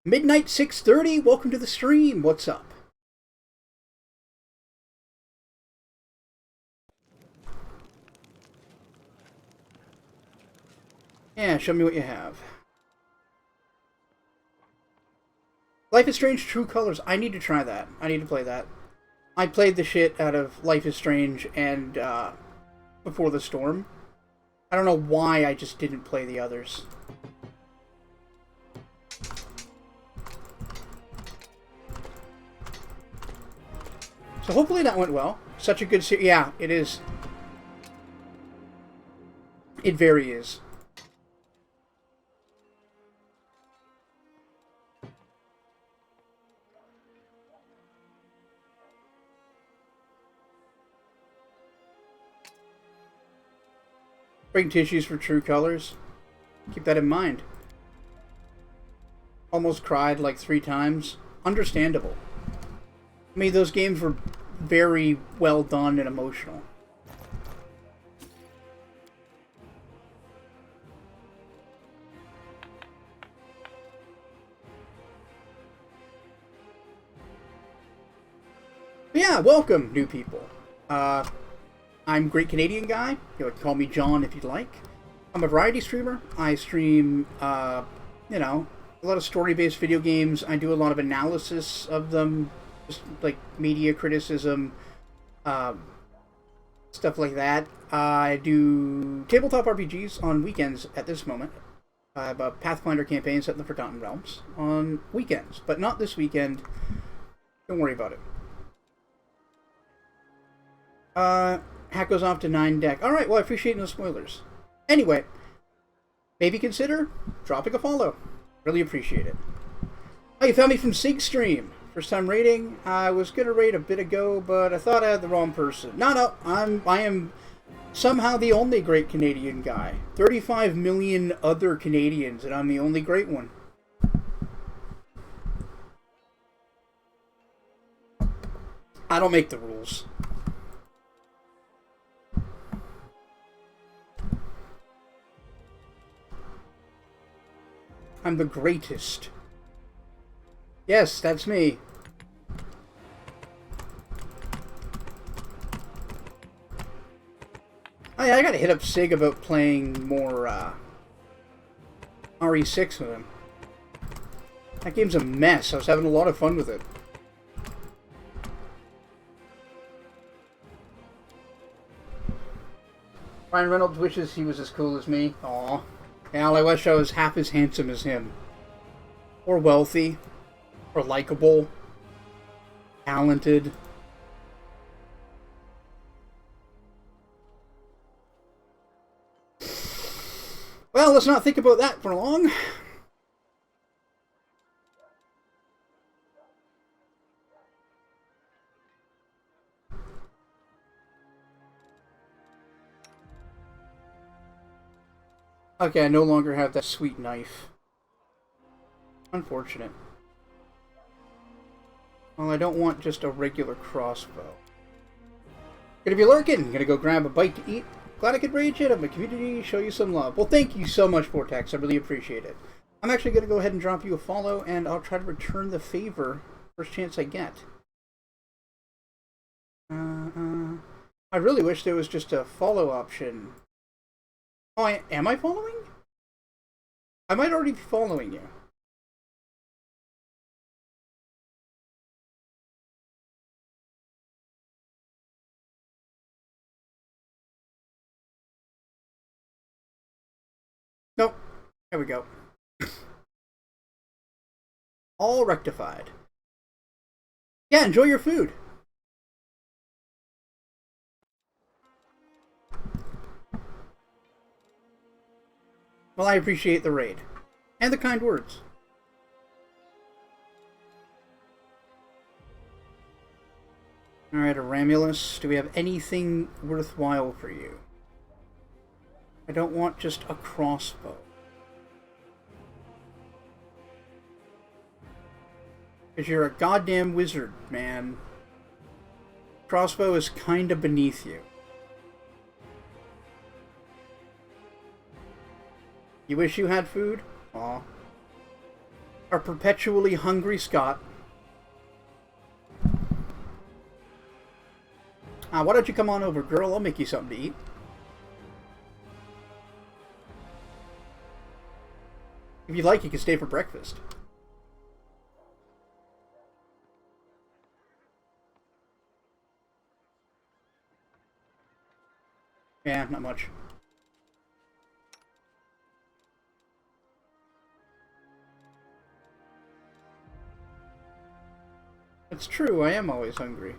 Midnight 6:30, welcome to the stream. What's up? Yeah, show me what you have. Life is Strange True Colors. I need to try that. I need to play that. I played the shit out of Life is Strange and Before the Storm. I don't know why I just didn't play the others. So hopefully that went well. Such a good series. Yeah, it is. It very is. Bring tissues for True Colors. Keep that in mind. Almost cried like 3 times. Understandable. I mean, those games were very well done and emotional. But yeah, welcome, new people. I'm Great Canadian Guy. You can call me John if you'd like. I'm a variety streamer. I stream, you know, a lot of story-based video games. I do a lot of analysis of them, just like media criticism, stuff like that. I do tabletop RPGs on weekends at this moment. I have a Pathfinder campaign set in the Forgotten Realms on weekends, but not this weekend. Don't worry about it. Hat goes off to 9 deck. Alright, well, I appreciate no spoilers. Anyway, maybe consider dropping a follow. Really appreciate it. Oh, you found me from Sigstream. First time raiding. I was gonna raid a bit ago, but I thought I had the wrong person. No, I am somehow the only great Canadian guy. 35 million other Canadians, and I'm the only great one. I don't make the rules. I'm the greatest. Yes, that's me. Oh, yeah, I gotta hit up Sig about playing more RE6 with him. That game's a mess. I was having a lot of fun with it. Ryan Reynolds wishes he was as cool as me. Aww. Al, I wish I was half as handsome as him. Or wealthy. Or likable. Talented. Well, let's not think about that for long. Okay, I no longer have that sweet knife. Unfortunate. Well, I don't want just a regular crossbow. Gonna be lurking. Gonna go grab a bite to eat. Glad I could rage it. I'm a community. Show you some love. Well, thank you so much, Vortex. I really appreciate it. I'm actually gonna go ahead and drop you a follow, and I'll try to return the favor first chance I get. I really wish there was just a follow option. Oh, am I following? I might already be following you. Nope. There we go. All rectified. Yeah, enjoy your food. Well, I appreciate the raid. And the kind words. Alright, Aramulus, do we have anything worthwhile for you? I don't want just a crossbow. Because you're a goddamn wizard, man. Crossbow is kinda beneath you. You wish you had food? Aw. Our perpetually hungry Scott. Why don't you come on over, girl? I'll make you something to eat. If you'd like, you can stay for breakfast. Yeah, not much. It's true, I am always hungry.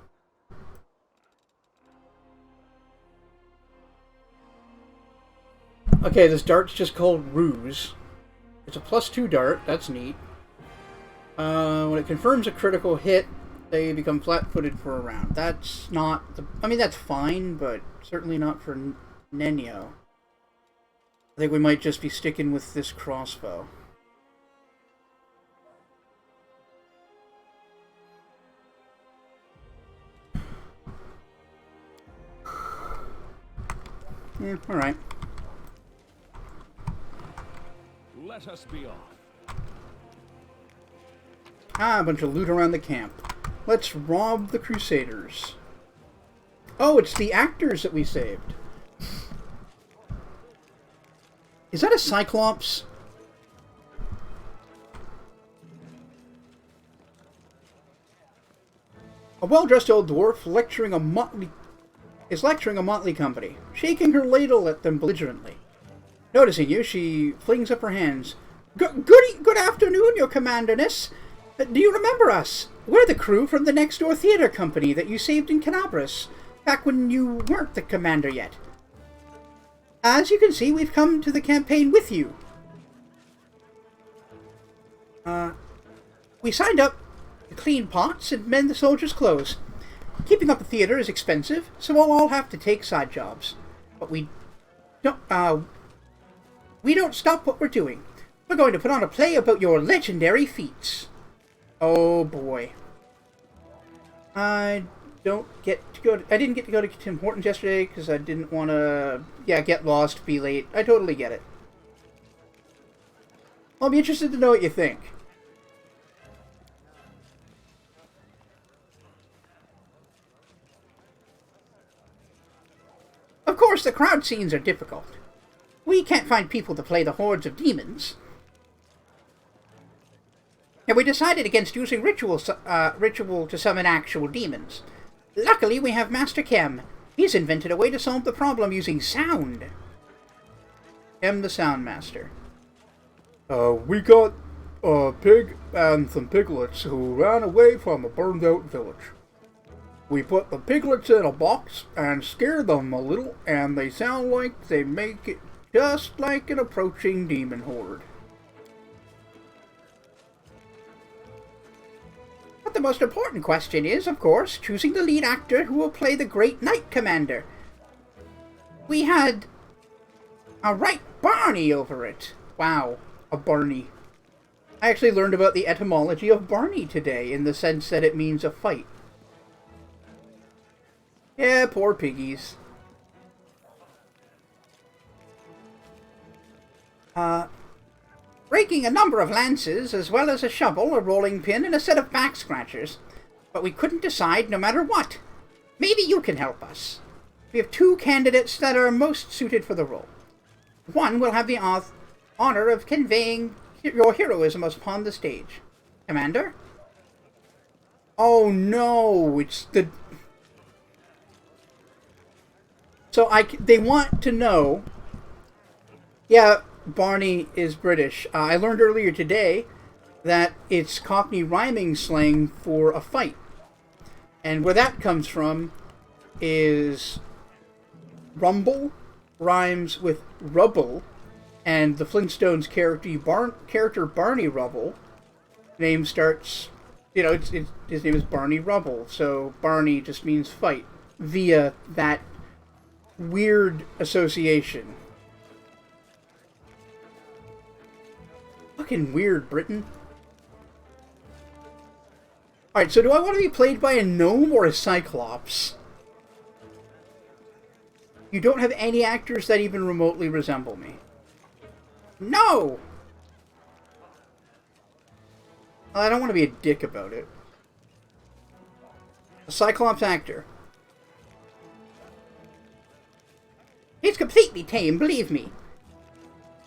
Okay, this dart's just called Ruse. It's a +2 dart, that's neat. When it confirms a critical hit, they become flat-footed for a round. That's not the... I mean, that's fine, but certainly not for Nenyo. I think we might just be sticking with this crossbow. Yeah, alright. Let us be off. Ah, a bunch of loot around the camp. Let's rob the Crusaders. Oh, it's the actors that we saved. Is that a Cyclops? A well-dressed old dwarf is lecturing a motley company, shaking her ladle at them belligerently. Noticing you, she flings up her hands. Good afternoon, your commanderness. Do you remember us? We're the crew from the next door theater company that you saved in Canabras, back when you weren't the commander yet. As you can see, we've come to the campaign with you. We signed up to clean pots and mend the soldiers' clothes. Keeping up the theater is expensive, so we'll all have to take side jobs. But we don't stop what we're doing. We're going to put on a play about your legendary feats. Oh boy. I didn't get to go to Tim Hortons yesterday because I didn't want to, get lost, be late. I totally get it. I'll be interested to know what you think. Of course, the crowd scenes are difficult. We can't find people to play the hordes of demons. And we decided against using ritual to summon actual demons. Luckily, we have Master Kem. He's invented a way to solve the problem using sound. Kem the Sound Master. We got a pig and some piglets who ran away from a burned-out village. We put the piglets in a box and scare them a little, and they sound like they make it just like an approaching demon horde. But the most important question is, of course, choosing the lead actor who will play the Great Knight Commander. We had a right Barney over it. Wow, a Barney. I actually learned about the etymology of Barney today, in the sense that it means a fight. Yeah, poor piggies. Breaking a number of lances, as well as a shovel, a rolling pin, and a set of back scratchers. But we couldn't decide no matter what. Maybe you can help us. We have two candidates that are most suited for the role. One will have the honor of conveying your heroism upon the stage. Commander? Oh no, it's the... So they want to know... Yeah, Barney is British. I learned earlier today that it's Cockney rhyming slang for a fight. And where that comes from is rumble rhymes with rubble, and the Flintstones character Barney Rubble name starts, his name is Barney Rubble, so Barney just means fight via that weird association. Fucking weird, Britain. Alright, so do I want to be played by a gnome or a cyclops? You don't have any actors that even remotely resemble me. No! I don't want to be a dick about it. A cyclops actor. He's completely tame, believe me.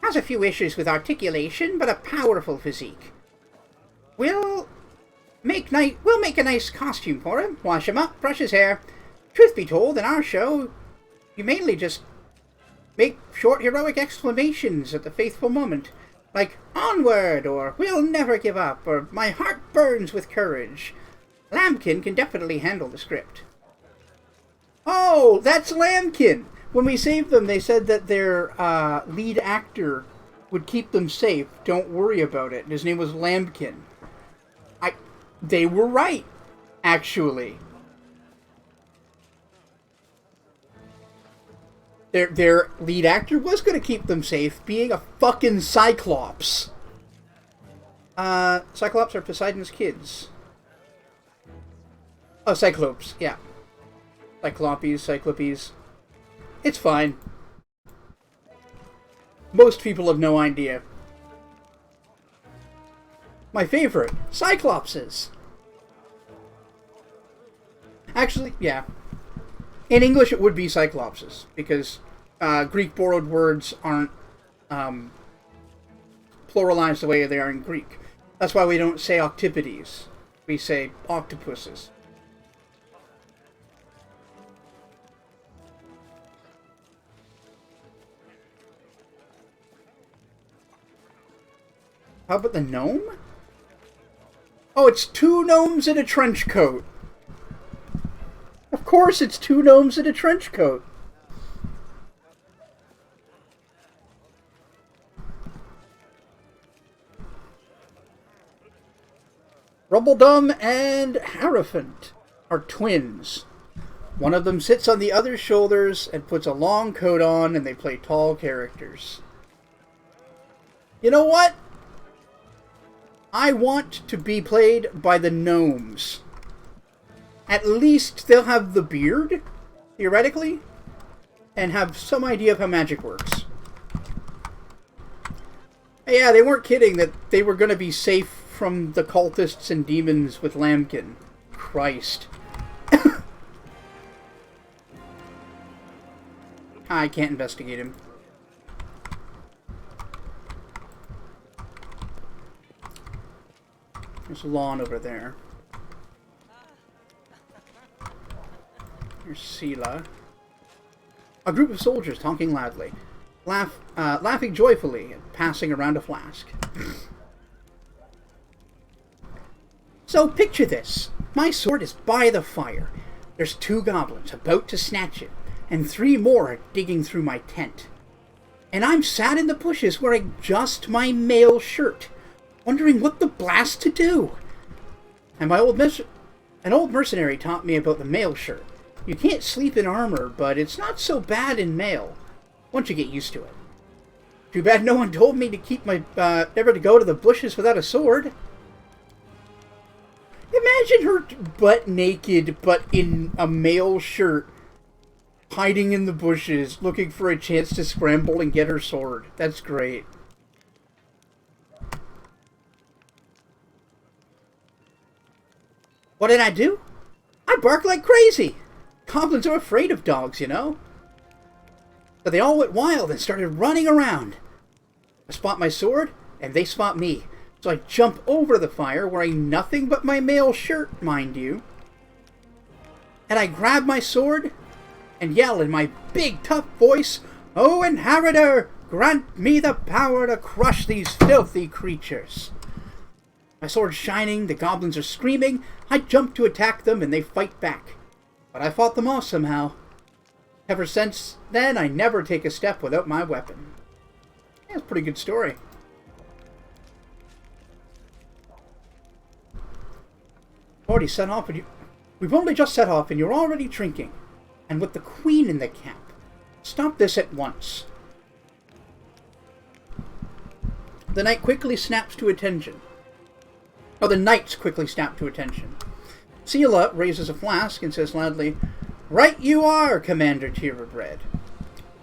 Has a few issues with articulation, but a powerful physique. We'll make a nice costume for him, wash him up, brush his hair. Truth be told, in our show, you mainly just make short heroic exclamations at the faithful moment, like "Onward!" or "We'll never give up!" or "My heart burns with courage." Lambkin can definitely handle the script. Oh, that's Lambkin! When we saved them, they said that their lead actor would keep them safe. Don't worry about it. His name was Lambkin. They were right, actually. Their lead actor was going to keep them safe, being a fucking Cyclops. Cyclops are Poseidon's kids. Oh, Cyclopes, yeah. Cyclopes. It's fine. Most people have no idea. My favorite, Cyclopses. Actually, yeah. In English it would be Cyclopses, because Greek borrowed words aren't pluralized the way they are in Greek. That's why we don't say octopodes. We say octopuses. How about the gnome? Oh, it's two gnomes in a trench coat. Of course it's two gnomes in a trench coat. Rumbledum and Hierophant are twins. One of them sits on the other's shoulders and puts a long coat on, and they play tall characters. You know what? I want to be played by the gnomes. At least they'll have the beard, theoretically, and have some idea of how magic works. Yeah, they weren't kidding that they were going to be safe from the cultists and demons with Lambkin. Christ. I can't investigate him. There's a lawn over there. Here's Sela. A group of soldiers talking loudly, laughing joyfully and passing around a flask. So picture this. My sword is by the fire. There's 2 goblins about to snatch it, and 3 more are digging through my tent. And I'm sat in the bushes wearing just my mail shirt, wondering what the blast to do. And an old mercenary taught me about the mail shirt. You can't sleep in armor, but it's not so bad in mail, once you get used to it. Too bad no one told me to keep my, never to go to the bushes without a sword. Imagine her butt naked, but in a mail shirt, hiding in the bushes, looking for a chance to scramble and get her sword. That's great. What did I do? I bark like crazy. Goblins are afraid of dogs, you know. But they all went wild and started running around. I spot my sword, and they spot me. So I jump over the fire, wearing nothing but my mail shirt, mind you. And I grab my sword and yell in my big, tough voice, "O Inheritor, grant me the power to crush these filthy creatures." My sword shining, the goblins are screaming. I jump to attack them, and they fight back. But I fought them off somehow. Ever since then, I never take a step without my weapon. Yeah, it's a pretty good story. Already set off, and we've only just set off, and you're already drinking. And with the Queen in the camp. Stop this at once. The knight quickly snaps to attention. Oh, the knights quickly snap to attention. Sela raises a flask and says loudly, "Right you are, Commander Tierabred.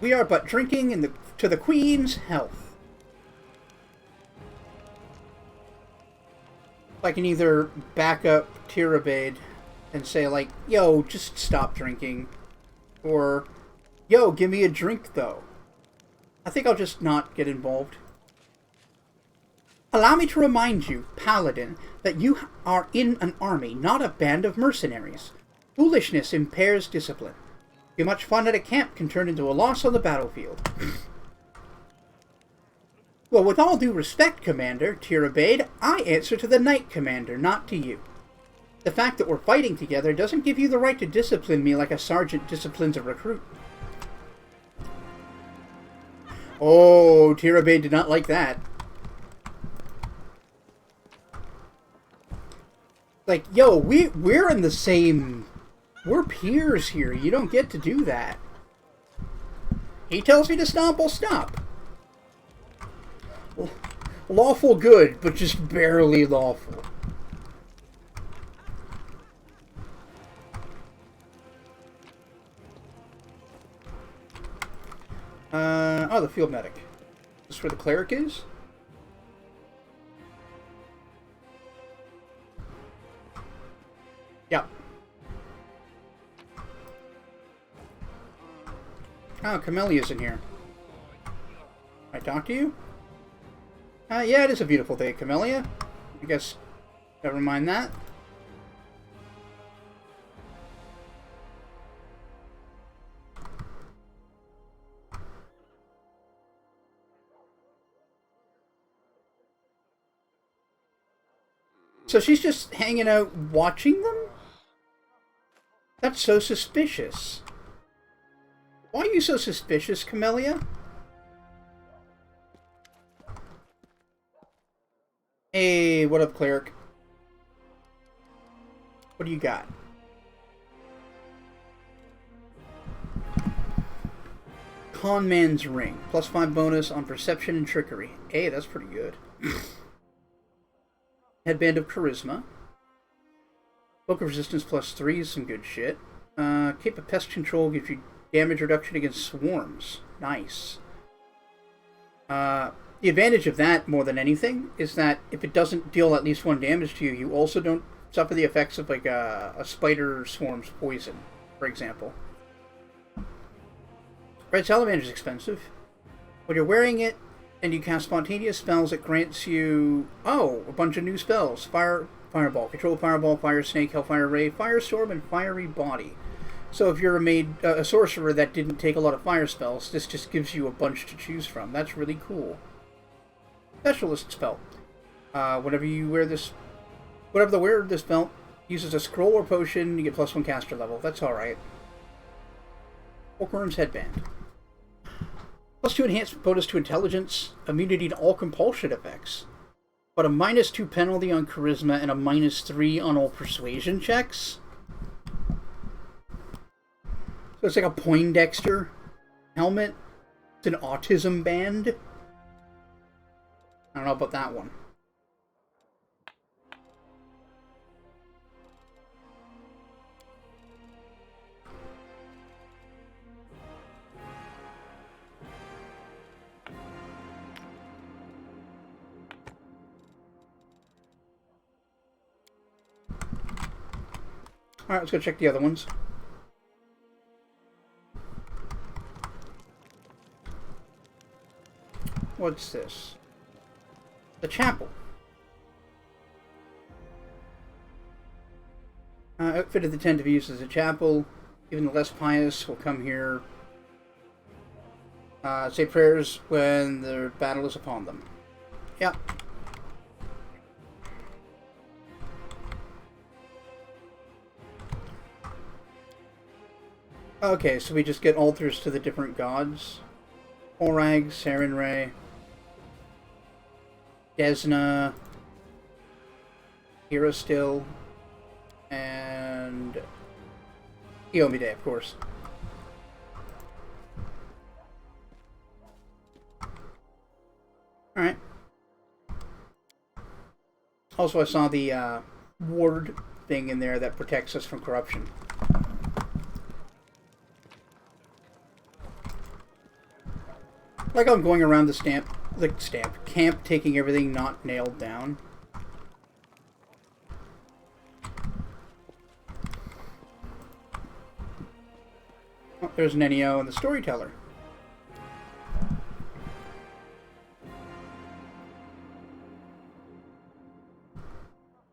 We are but drinking to the Queen's health." I can either back up Tierabred and say, like, "Yo, just stop drinking." Or, "Yo, give me a drink, though." I think I'll just not get involved. Allow me to remind you, Paladin, that you are in an army, not a band of mercenaries. Foolishness impairs discipline. Too much fun at a camp can turn into a loss on the battlefield. Well, with all due respect, Commander, Tirabade, I answer to the Knight Commander, not to you. The fact that we're fighting together doesn't give you the right to discipline me like a sergeant disciplines a recruit. Oh, Tirabade did not like that. Like, yo, we're in the same... We're peers here. You don't get to do that. He tells me to stop, I'll stop. Lawful good, but just barely lawful. Oh, the field medic. Is this where the cleric is? Yep. Oh, Camellia's in here. Can I talk to you? Yeah, it is a beautiful day, Camellia. I guess, never mind that. So she's just hanging out watching them? That's so suspicious. Why are you so suspicious, Camellia? Hey, what up, cleric? What do you got? Con Man's Ring. +5 bonus on perception and trickery. Hey, that's pretty good. Headband of Charisma. Book of Resistance +3 is some good shit. Cape of Pest Control gives you damage reduction against swarms. Nice. The advantage of that, more than anything, is that if it doesn't deal at least 1 damage to you, you also don't suffer the effects of like a spider swarm's poison, for example. Red Salamander is expensive. When you're wearing it and you cast spontaneous spells, it grants you, a bunch of new spells. Fireball, Control Fireball, Fire Snake, Hellfire Ray, Firestorm, and Fiery Body. So if you're a sorcerer that didn't take a lot of fire spells, this just gives you a bunch to choose from. That's really cool. Specialist spell. Whenever the wearer of this belt uses a scroll or potion, you get +1 caster level. That's alright. Hookworm's Headband. +2 enhancement bonus to intelligence, immunity to all compulsion effects, but a -2 penalty on charisma and a -3 on all persuasion checks. So it's like a Poindexter helmet. It's an autism band. I don't know about that one. Alright, let's go check the other ones. What's this? The chapel. Outfitted the tent to be used as a chapel. Even the less pious will come here. Say prayers when the battle is upon them. Yep. Okay, so we just get altars to the different gods. Orag, Sarenrae, Desna, Herastill, and Iomide, of course. Alright. Also, I saw the ward thing in there that protects us from corruption. Like I'm going around the camp, taking everything not nailed down. Oh, there's Nenio and the Storyteller.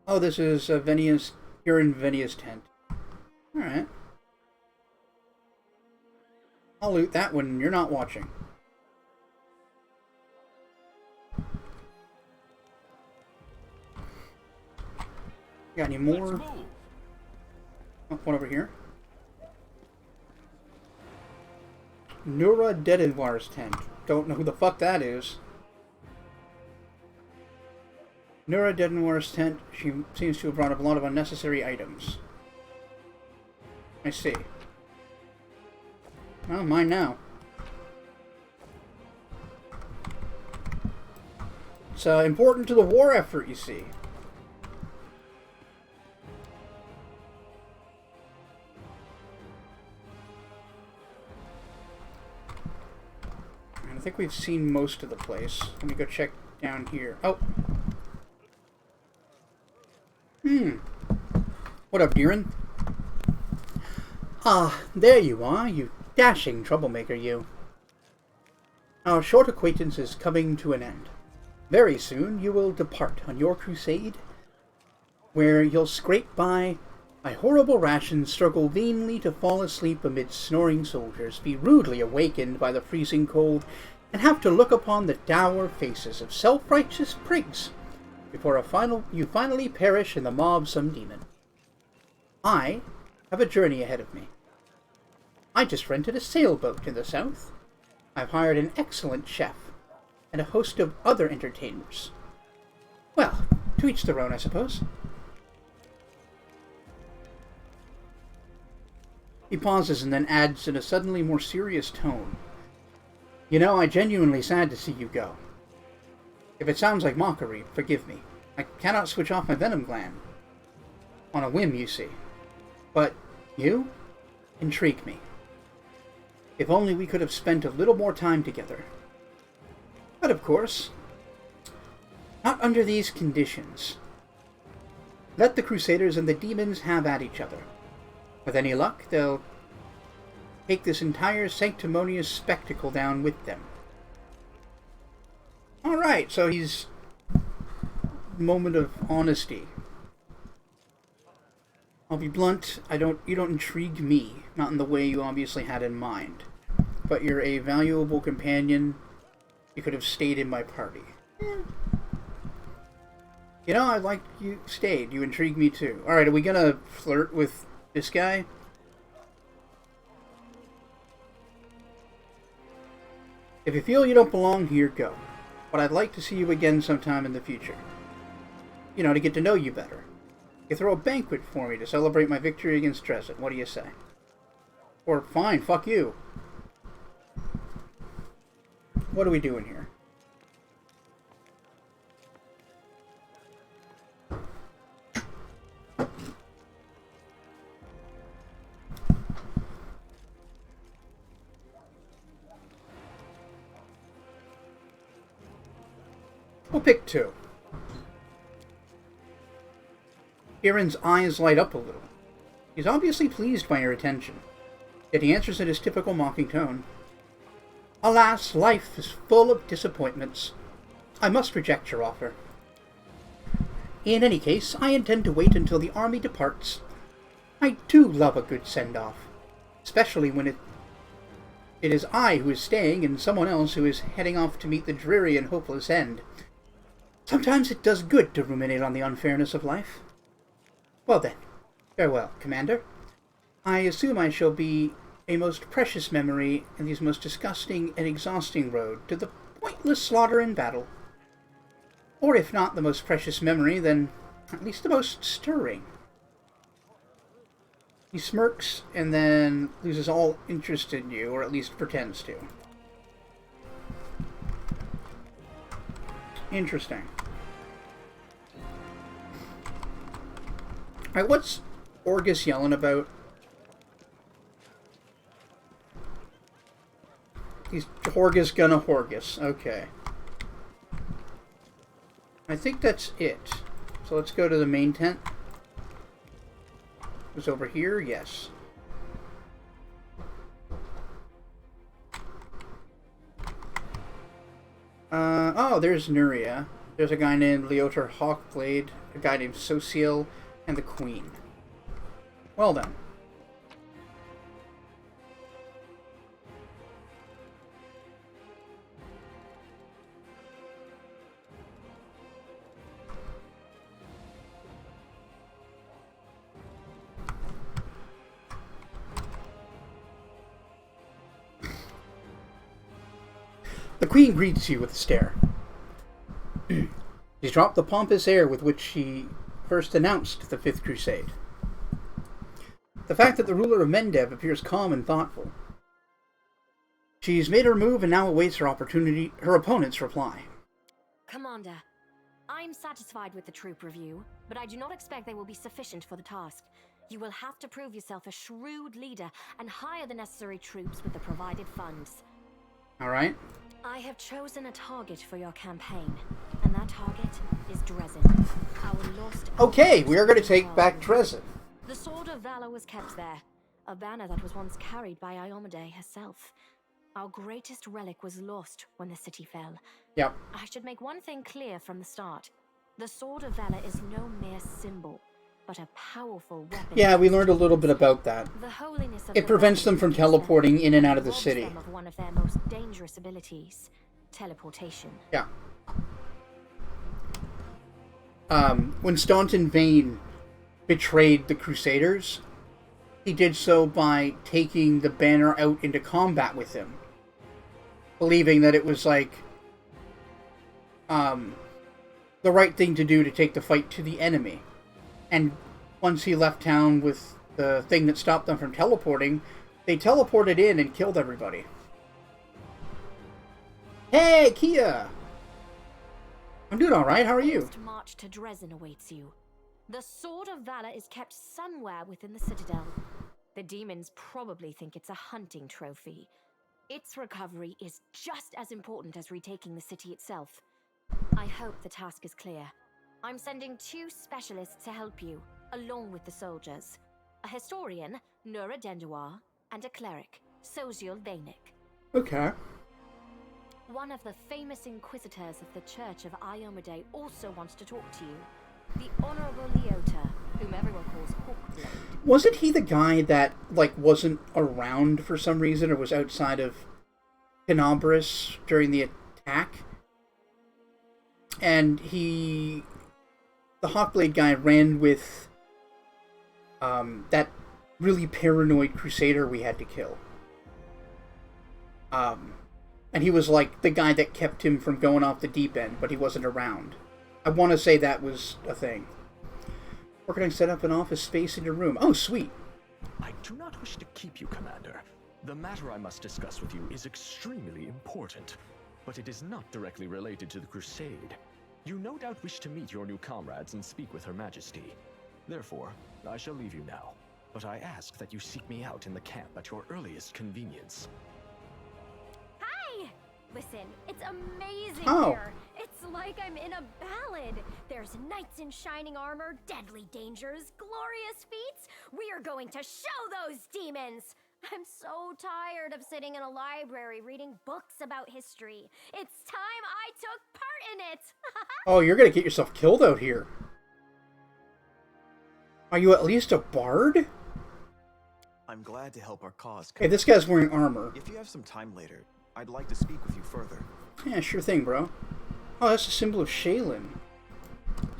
Oh, this is Venia's. You're in Venia's tent. All right. I'll loot that when you're not watching. Got any more? Oh, one over here. Nura Dedinwar's tent. Don't know who the fuck that is. Nura Dedinwar's tent. She seems to have brought up a lot of unnecessary items. I see. Oh, mine now. It's important to the war effort, you see. I think we've seen most of the place. Let me go check down here. Oh! What up, Deeren? Ah, there you are, you dashing troublemaker, you. Our short acquaintance is coming to an end. Very soon you will depart on your crusade, where you'll scrape by horrible rations, struggle vainly to fall asleep amid snoring soldiers, be rudely awakened by the freezing cold, and have to look upon the dour faces of self-righteous prigs before you finally perish in the maw of some demon. I have a journey ahead of me. I just rented a sailboat in the south. I've hired an excellent chef and a host of other entertainers. Well, to each their own, I suppose. He pauses and then adds in a suddenly more serious tone. You know, I'm genuinely sad to see you go. If it sounds like mockery, forgive me. I cannot switch off my venom gland. On a whim, you see. But you intrigue me. If only we could have spent a little more time together. But of course, not under these conditions. Let the Crusaders and the demons have at each other. With any luck, they'll take this entire sanctimonious spectacle down with them. Alright, so he's... moment of honesty. I'll be blunt, you don't intrigue me, not in the way you obviously had in mind. But you're a valuable companion. You could have stayed in my party. You know, I like you stayed. You intrigue me too. Alright, are we gonna flirt with this guy? If you feel you don't belong here, go. But I'd like to see you again sometime in the future. You know, to get to know you better. You throw a banquet for me to celebrate my victory against Dresden. What do you say? Or, fine, fuck you. What are we doing here? We'll pick two. Kieran's eyes light up a little. He's obviously pleased by your attention, yet he answers in his typical mocking tone. Alas, life is full of disappointments. I must reject your offer. In any case, I intend to wait until the army departs. I do love a good send-off, especially when it is I who is staying and someone else who is heading off to meet the dreary and hopeless end. Sometimes it does good to ruminate on the unfairness of life. Well then, farewell, Commander. I assume I shall be a most precious memory in this most disgusting and exhausting road to the pointless slaughter in battle. Or if not the most precious memory, then at least the most stirring. He smirks and then loses all interest in you, or at least pretends to. Interesting. Alright, what's Orgus yelling about? He's Horgus gonna Horgus. Okay. I think that's it. So let's go to the main tent. It was over here? Yes. Oh, there's Nuria. There's a guy named WotR Hawkblade, a guy named Sociel, and the Queen. Well then. The Queen greets you with a stare. She's dropped the pompous air with which she first announced the Fifth Crusade. The fact that the ruler of Mendev appears calm and thoughtful. She's made her move and now awaits her opponent's reply. Commander, I'm satisfied with the troop review, but I do not expect they will be sufficient for the task. You will have to prove yourself a shrewd leader and hire the necessary troops with the provided funds. Alright. I have chosen a target for your campaign, and that target is Dresden, our lost... Okay, we are going to take back Dresden. The Sword of Valor was kept there, a banner that was once carried by Iomade herself. Our greatest relic was lost when the city fell. Yep. I should make one thing clear from the start. The Sword of Valor is no mere symbol, but a powerful weapon. Yeah, we learned a little bit about that. The holiness of It prevents them from teleporting in and out of the robs city. them of one of their most dangerous abilities, teleportation. Yeah. When Staunton Vane betrayed the Crusaders, he did so by taking the banner out into combat with him, believing that it was like the right thing to do to take the fight to the enemy. And once he left town with the thing that stopped them from teleporting, they teleported in and killed everybody. Hey, Kia! I'm doing alright, how are you? Forced march to Dresden awaits you. The Sword of Valor is kept somewhere within the Citadel. The demons probably think it's a hunting trophy. Its recovery is just as important as retaking the city itself. I hope the task is clear. I'm sending 2 specialists to help you, along with the soldiers. A historian, Nura Denduar, and a cleric, Soziel Vainik. Okay. One of the famous inquisitors of the Church of Iomade also wants to talk to you. The Honorable Leota, whom everyone calls Hawkblade. Wasn't he the guy that, like, wasn't around for some reason, or was outside of Canabris during the attack? And the Hawkblade guy ran with, that really paranoid crusader we had to kill. And he was, like, the guy that kept him from going off the deep end, but he wasn't around. I want to say that was a thing. Where can I set up an office space in your room? Oh, sweet. I do not wish to keep you, Commander. The matter I must discuss with you is extremely important, but it is not directly related to the Crusade. You no doubt wish to meet your new comrades and speak with Her Majesty. Therefore, I shall leave you now, but I ask that you seek me out in the camp at your earliest convenience. Hi! Listen, it's amazing Oh. here. It's like I'm in a ballad. There's knights in shining armor, deadly dangers, glorious feats. We are going to show those demons! I'm so tired of sitting in a library reading books about history. It's time I took part in it! Oh, you're gonna get yourself killed out here. Are you at least a bard? I'm glad to help our cause. Hey, this guy's wearing armor. If you have some time later, I'd like to speak with you further. Yeah, sure thing, bro. Oh, that's a symbol of Shaylin.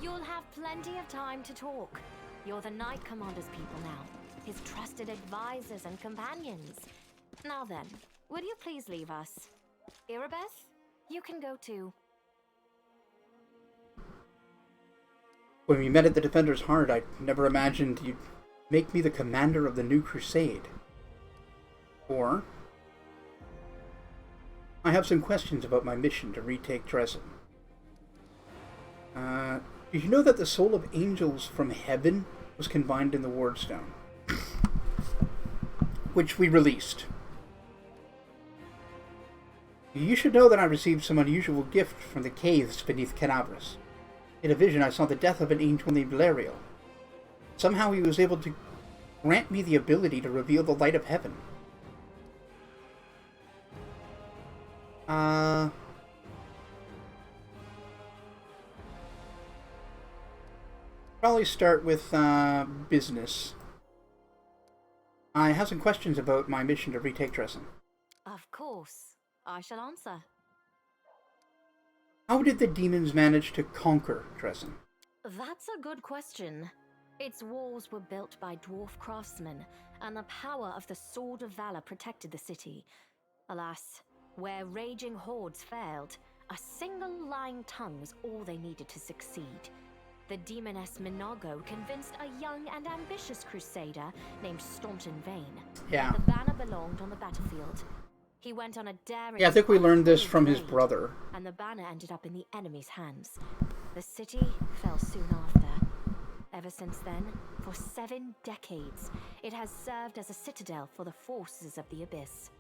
You'll have plenty of time to talk. You're the Knight Commander's people now, his trusted advisors and companions. Now then, would you please leave us? Irabeth, you can go too. When we met at the Defender's Heart, I never imagined you'd make me the commander of the new crusade. Or, I have some questions about my mission to retake Dresden. Did you know that the soul of angels from heaven was confined in the Wardstone? Which we released. You should know that I received some unusual gift from the caves beneath Canabris. In a vision, I saw the death of an angel named Lariel. Somehow he was able to grant me the ability to reveal the light of heaven. Probably start with business. I have some questions about my mission to retake Dresden. Of course, I shall answer. How did the demons manage to conquer Dresden? That's a good question. Its walls were built by dwarf craftsmen, and the power of the Sword of Valor protected the city. Alas, Where raging hordes failed, a single lying tongue was all they needed to succeed. The demoness Minago convinced a young and ambitious crusader named Staunton Vane that the banner belonged on the battlefield. He went on a daring... Yeah, I think we learned this from his brother. And the banner ended up in the enemy's hands. The city fell soon after. Ever since then, for 7 decades, it has served as a citadel for the forces of the Abyss.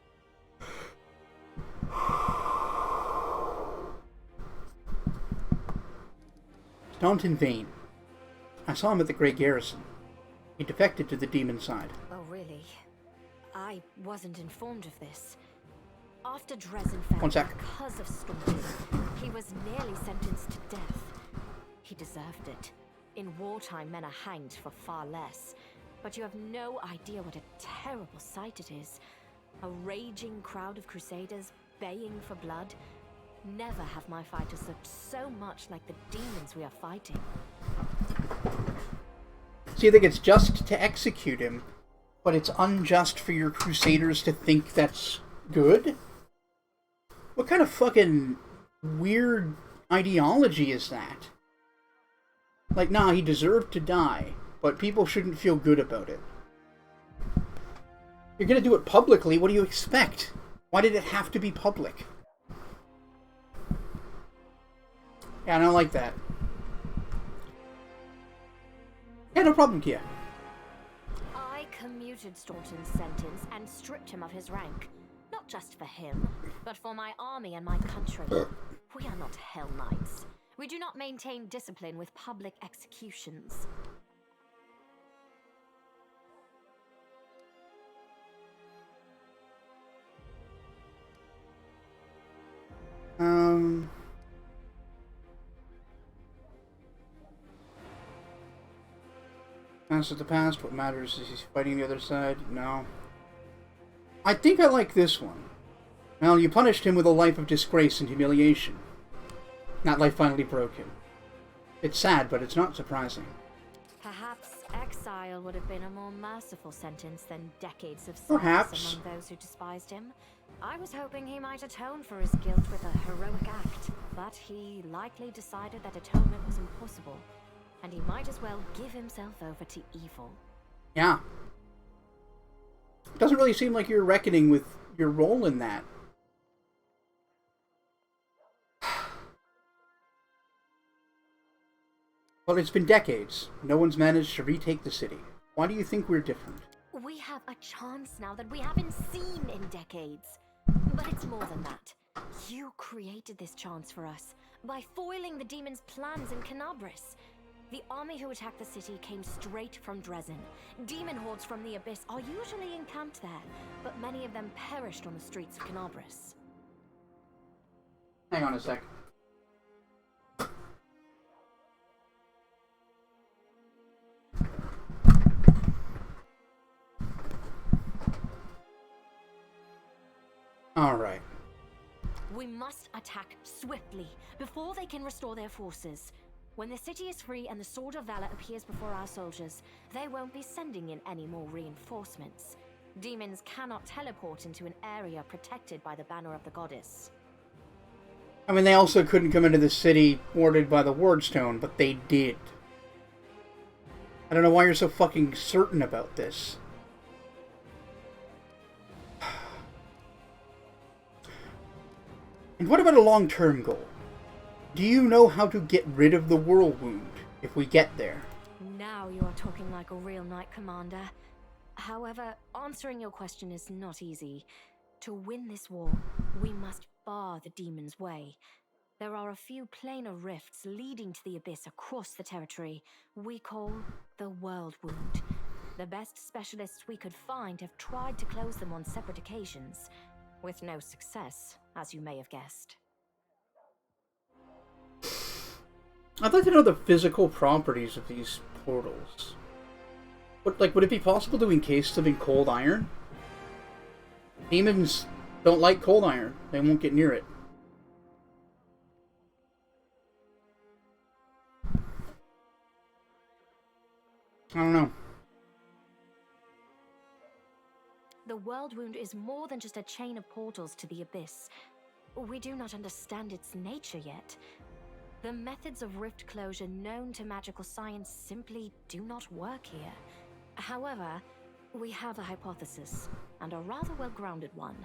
Staunton Vane. I saw him at the Grey Garrison. He defected to the demon side. Oh, really? I wasn't informed of this. After Dresden fell because of Staunton, he was nearly sentenced to death. He deserved it. In wartime, men are hanged for far less. But you have no idea what a terrible sight it is. A raging crowd of crusaders baying for blood. Never have my fighters looked so much like the demons we are fighting. So you think it's just to execute him, but it's unjust for your crusaders to think that's good? What kind of fucking weird ideology is that? Like, nah, he deserved to die, but people shouldn't feel good about it. You're gonna do it publicly, what do you expect? Why did it have to be public? Yeah, I don't like that. Yeah, no problem, Kia. I commuted Staunton's sentence and stripped him of his rank. Not just for him, but for my army and my country. We are not Hell Knights. We do not maintain discipline with public executions. Past is the past. What matters is he's fighting the other side. No. I think I like this one. Well, you punished him with a life of disgrace and humiliation. That life finally broke him. It's sad, but it's not surprising. Perhaps exile would have been a more merciful sentence than decades of Perhaps. silence among those who despised him. I was hoping he might atone for his guilt with a heroic act, but he likely decided that atonement was impossible, and he might as well give himself over to evil. Yeah. It doesn't really seem like you're reckoning with your role in that. Well, it's been decades. No one's managed to retake the city. Why do you think we're different? We have a chance now that we haven't seen in decades. But it's more than that. You created this chance for us by foiling the demon's plans in Canabris. The army who attacked the city came straight from Dresden. Demon hordes from the Abyss are usually encamped there, but many of them perished on the streets of Canabris. Hang on a sec. Alright. We must attack swiftly, before they can restore their forces. When the city is free and the Sword of Valor appears before our soldiers, they won't be sending in any more reinforcements. Demons cannot teleport into an area protected by the banner of the goddess. I mean, they also couldn't come into the city warded by the Wardstone, but they did. I don't know why you're so fucking certain about this. And what about a long-term goal? Do you know how to get rid of the Whirlwound, if we get there? Now you are talking like a real Knight Commander. However, answering your question is not easy. To win this war, we must bar the demon's way. There are a few planar rifts leading to the Abyss across the territory we call the Whirlwound. The best specialists we could find have tried to close them on separate occasions, with no success, as you may have guessed. I'd like to know the physical properties of these portals. Would it be possible to encase them in cold iron? Demons don't like cold iron. They won't get near it. I don't know. The world wound is more than just a chain of portals to the abyss. We do not understand its nature yet. The methods of rift closure known to magical science simply do not work here. However, we have a hypothesis, and a rather well-grounded one,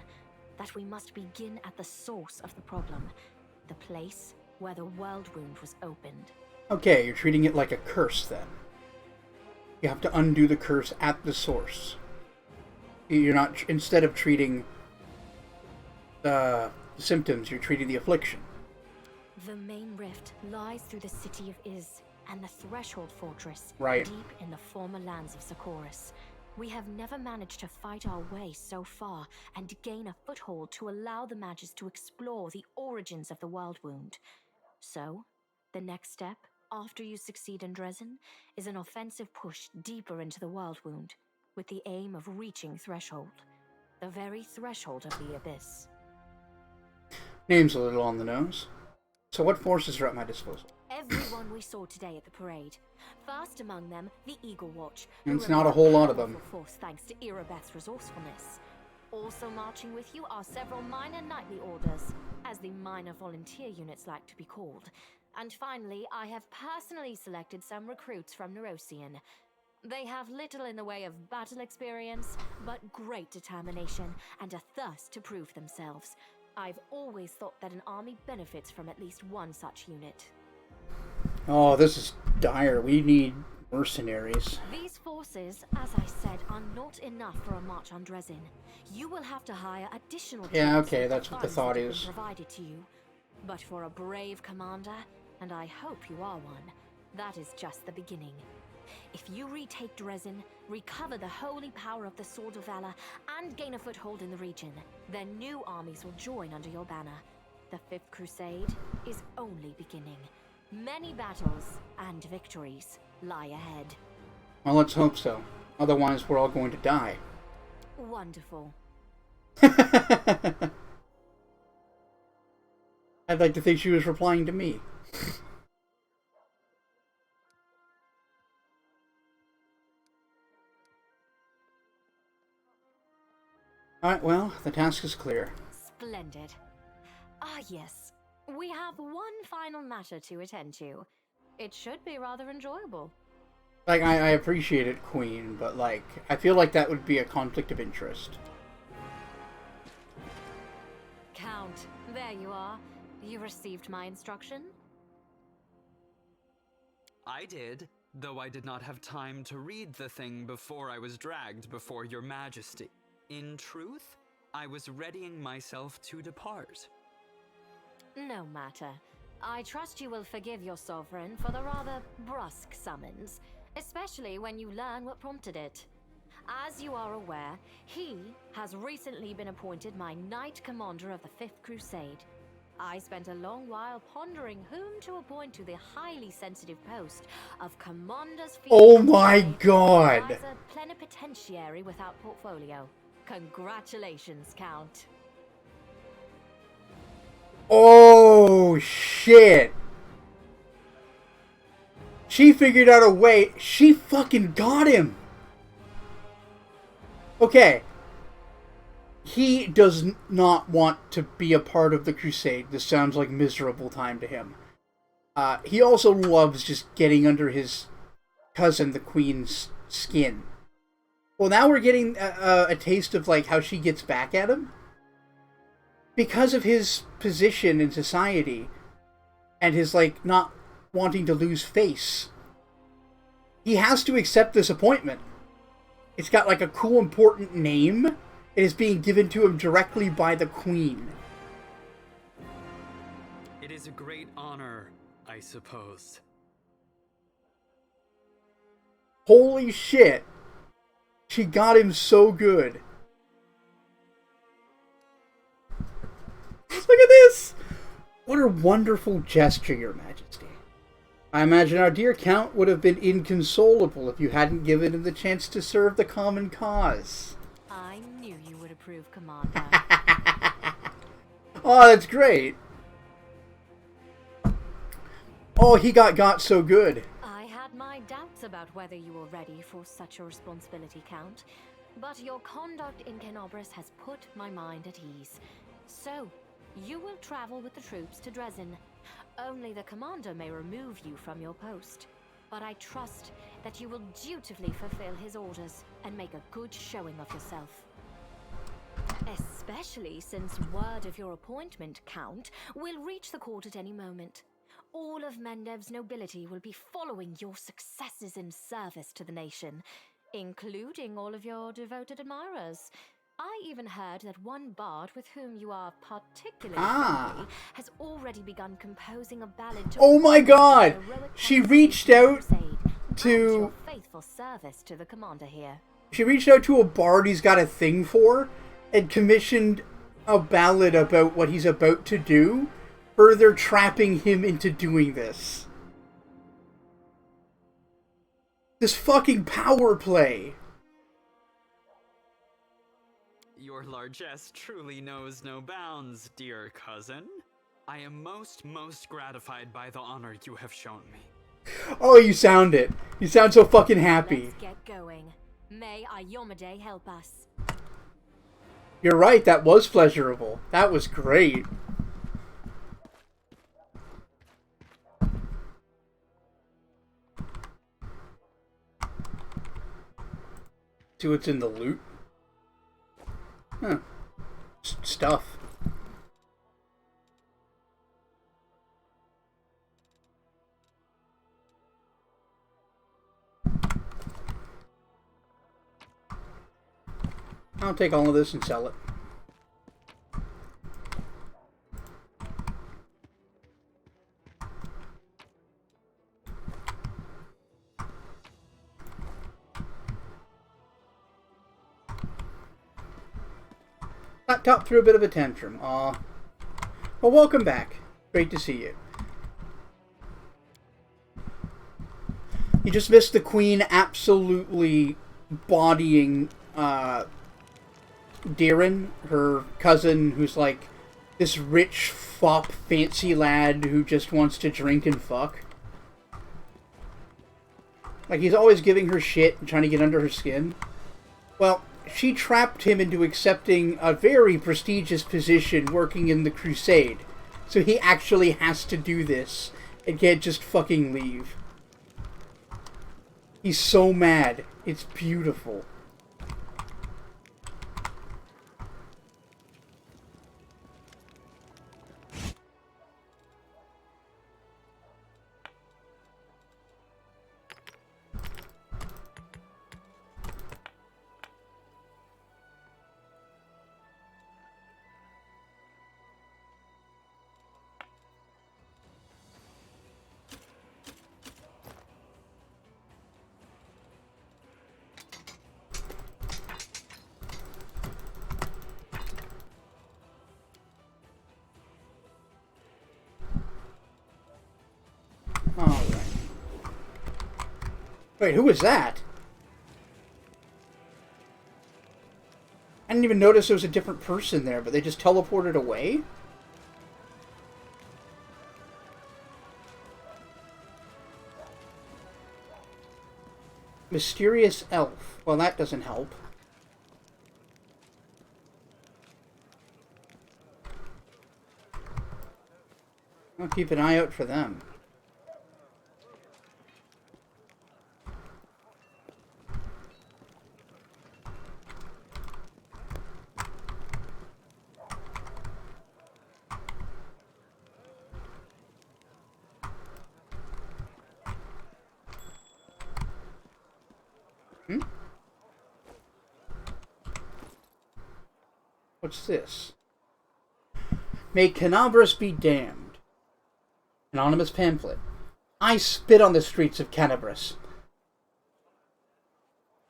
that we must begin at the source of the problem, the place where the world wound was opened. Okay, you're treating it like a curse then. You have to undo the curse at the source. You're not, instead of treating the symptoms, you're treating the affliction. The main rift lies through the city of Iz and the Threshold Fortress, Right. deep in the former lands of Socorus. We have never managed to fight our way so far and gain a foothold to allow the mages to explore the origins of the world wound. So, the next step, after you succeed in Dresden, is an offensive push deeper into the world wound, with the aim of reaching Threshold, the very threshold of the abyss. Name's a little on the nose. So what forces are at my disposal? Everyone we saw today at the parade. First among them, the Eagle Watch. It's not a whole lot of them. Powerful force thanks to Irabeth's resourcefulness. Also marching with you are several minor knightly orders, as the minor volunteer units like to be called. And finally, I have personally selected some recruits from Neurosian. They have little in the way of battle experience, but great determination and a thirst to prove themselves. I've always thought that an army benefits from at least one such unit. Oh, this is dire. We need mercenaries. These forces, as I said, are not enough for a march on Dresden. You will have to hire additional Yeah, troops okay, with that's what the funds thought that have is. been provided to you. But for a brave commander, and I hope you are one, that is just the beginning. If you retake Dresden, recover the holy power of the Sword of Valor, and gain a foothold in the region, then new armies will join under your banner. The Fifth Crusade is only beginning. Many battles and victories lie ahead. Well, let's hope so. Otherwise, we're all going to die. Wonderful. I'd like to think she was replying to me. Alright, well, the task is clear. Splendid. Ah, yes. We have one final matter to attend to. It should be rather enjoyable. Like, I appreciate it, Queen, but, like, I feel like that would be a conflict of interest. Count, there you are. You received my instruction? I did, though I did not have time to read the thing before I was dragged before your majesty. In truth, I was readying myself to depart. No matter. I trust you will forgive your sovereign for the rather brusque summons, especially when you learn what prompted it. As you are aware, he has recently been appointed my Knight Commander of the Fifth Crusade. I spent a long while pondering whom to appoint to the highly sensitive post of Commander's Field. Oh my god! As a plenipotentiary without portfolio. Congratulations, Count. Oh, shit! She figured out a way. She fucking got him! Okay. He does not want to be a part of the Crusade. This sounds like miserable time to him. He also loves just getting under his cousin, the Queen's, skin. Well, now we're getting a taste of, like, how she gets back at him. Because of his position in society, and his, like, not wanting to lose face, he has to accept this appointment. It's got, like, a cool, important name. It is being given to him directly by the Queen. It is a great honor, I suppose. Holy shit! She got him so good. Look at this! What a wonderful gesture, Your Majesty. I imagine our dear Count would have been inconsolable if you hadn't given him the chance to serve the common cause. I knew you would approve, Commander. Oh, that's great! Oh, he got so good. I had my doubts about whether you were ready for such a responsibility, Count. But your conduct in Kenobris has put my mind at ease. So, you will travel with the troops to Dresden. Only the commander may remove you from your post. But I trust that you will dutifully fulfill his orders and make a good showing of yourself. Especially since word of your appointment, Count, will reach the court at any moment. All of Mendev's nobility will be following your successes in service to the nation, including all of your devoted admirers. I even heard that one bard with whom you are particularly friendly has already begun composing a ballad to Oh my god! the heroic She reached out Crusade and to... your faithful service to the commander here. She reached out to a bard he's got a thing for and commissioned a ballad about what he's about to do, further trapping him into doing this. This fucking power play. Your largesse truly knows no bounds, dear cousin. I am most gratified by the honor you have shown me. Oh, you sound it. You sound so fucking happy. Let's get going. May Ayomade help us. You're right, that was pleasurable. That was great. See what's in the loot? Huh. Stuff. I'll take all of this and sell it. Laptop threw a bit of a tantrum. Aw. Well, welcome back. Great to see you. You just missed the Queen absolutely bodying Darren, her cousin, who's like this rich, fop, fancy lad who just wants to drink and fuck. Like, he's always giving her shit and trying to get under her skin. Well, she trapped him into accepting a very prestigious position working in the Crusade. So he actually has to do this and can't just fucking leave. He's so mad. It's beautiful. Wait, who was that? I didn't even notice there was a different person there, but they just teleported away? Mysterious elf. Well, that doesn't help. I'll keep an eye out for them. What's this? May Kenobris be damned. Anonymous pamphlet. I spit on the streets of Kenobris.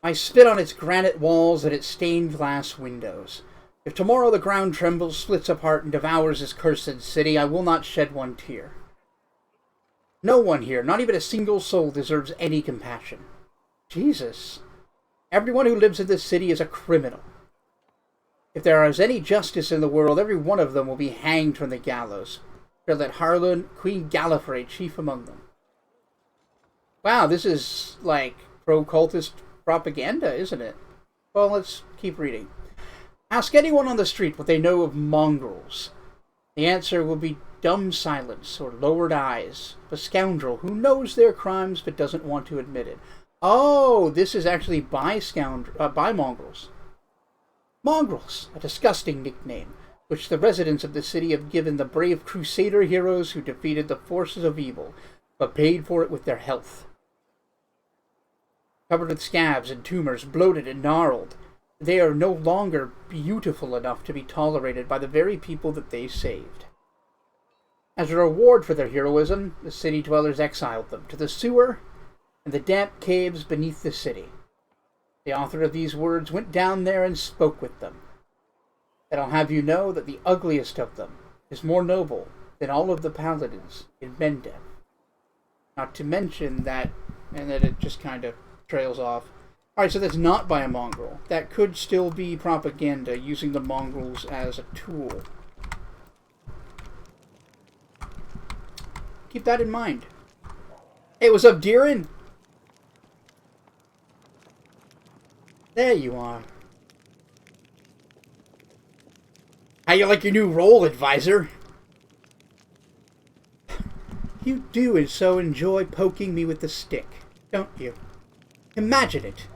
I spit on its granite walls and its stained glass windows. If tomorrow the ground trembles, splits apart, and devours this cursed city, I will not shed one tear. No one here, not even a single soul, deserves any compassion. Jesus. Everyone who lives in this city is a criminal. If there is any justice in the world, every one of them will be hanged from the gallows. Here let Harlan, Queen Gallifrey, chief among them. Wow, this is like pro-cultist propaganda, isn't it? Well, let's keep reading. Ask anyone on the street what they know of mongrels. The answer will be dumb silence or lowered eyes. A scoundrel who knows their crimes but doesn't want to admit it. Oh, this is actually by mongrels. Mongrels, a disgusting nickname, which the residents of the city have given the brave Crusader heroes who defeated the forces of evil, but paid for it with their health. Covered with scabs and tumors, bloated and gnarled, they are no longer beautiful enough to be tolerated by the very people that they saved. As a reward for their heroism, the city dwellers exiled them to the sewer and the damp caves beneath the city. The author of these words went down there and spoke with them. And I'll have you know that the ugliest of them is more noble than all of the paladins in Mendev. Not to mention that, and then it just kind of trails off. Alright, so that's not by a mongrel. That could still be propaganda, using the mongrels as a tool. Keep that in mind. Hey, what's up, Deerin? There you are. How you like your new role, advisor? You do so enjoy poking me with the stick, don't you? Imagine it.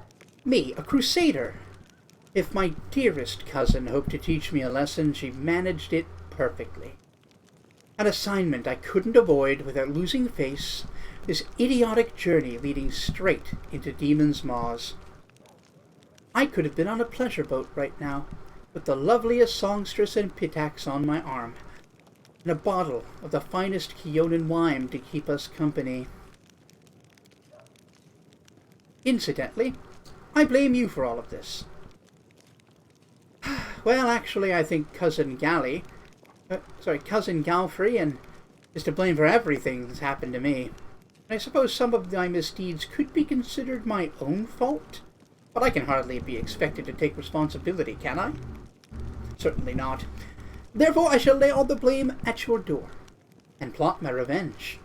Me, a crusader. If my dearest cousin hoped to teach me a lesson, she managed it perfectly. An assignment I couldn't avoid without losing face, this idiotic journey leading straight into Demon's Maws. I could have been on a pleasure boat right now, with the loveliest songstress and pitax on my arm, and a bottle of the finest Keonan wine to keep us company. Incidentally, I blame you for all of this. Well, actually, I think Cousin Galfrey is to blame for everything that's happened to me. I suppose some of my misdeeds could be considered my own fault, but I can hardly be expected to take responsibility, can I? Certainly not. Therefore, I shall lay all the blame at your door, and plot my revenge.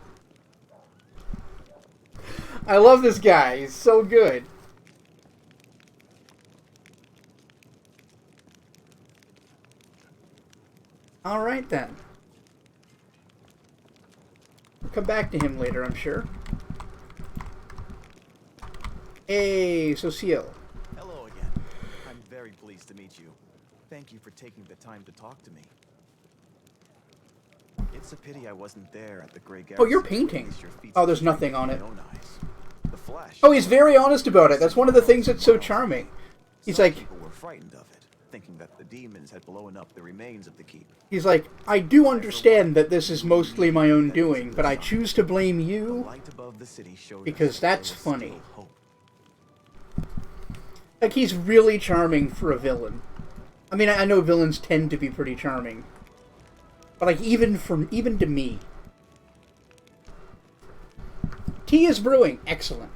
I love this guy. He's so good. Alright then. We'll come back to him later, I'm sure. Hey, Sociel. Hello again. I'm very pleased to meet you. Thank you for taking the time to talk to me. It's a pity I wasn't there at the Grey Garrison. Oh, you're painting. Oh, there's nothing on it. The Flash. Oh, he's very honest about it. That's one of the things that's so charming. He's like, people were frightened of it, thinking that the demons had blown up the remains of the keep. He's like, I do understand that this is mostly my own doing, but I choose to blame you because that's funny. Like, he's really charming for a villain. I mean, I know villains tend to be pretty charming, but like even to me. Tea is brewing. Excellent.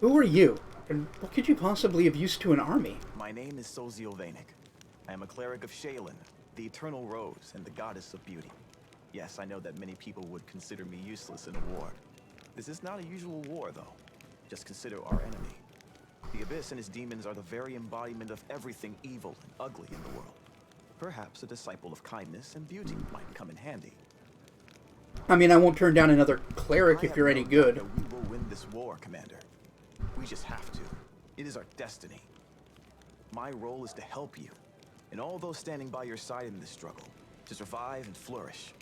Who are you? And what could you possibly have used to an army? My name is Sozio Vanek. I am a cleric of Shaylin, the Eternal Rose and the Goddess of Beauty. Yes, I know that many people would consider me useless in a war. This is not a usual war, though. Just consider our enemy. The Abyss and his demons are the very embodiment of everything evil and ugly in the world. Perhaps a disciple of kindness and beauty might come in handy. I mean, I won't turn down another cleric if you're any good. We will win this war, Commander. We just have to. It is our destiny. My role is to help you, and all those standing by your side in this struggle, to survive and flourish.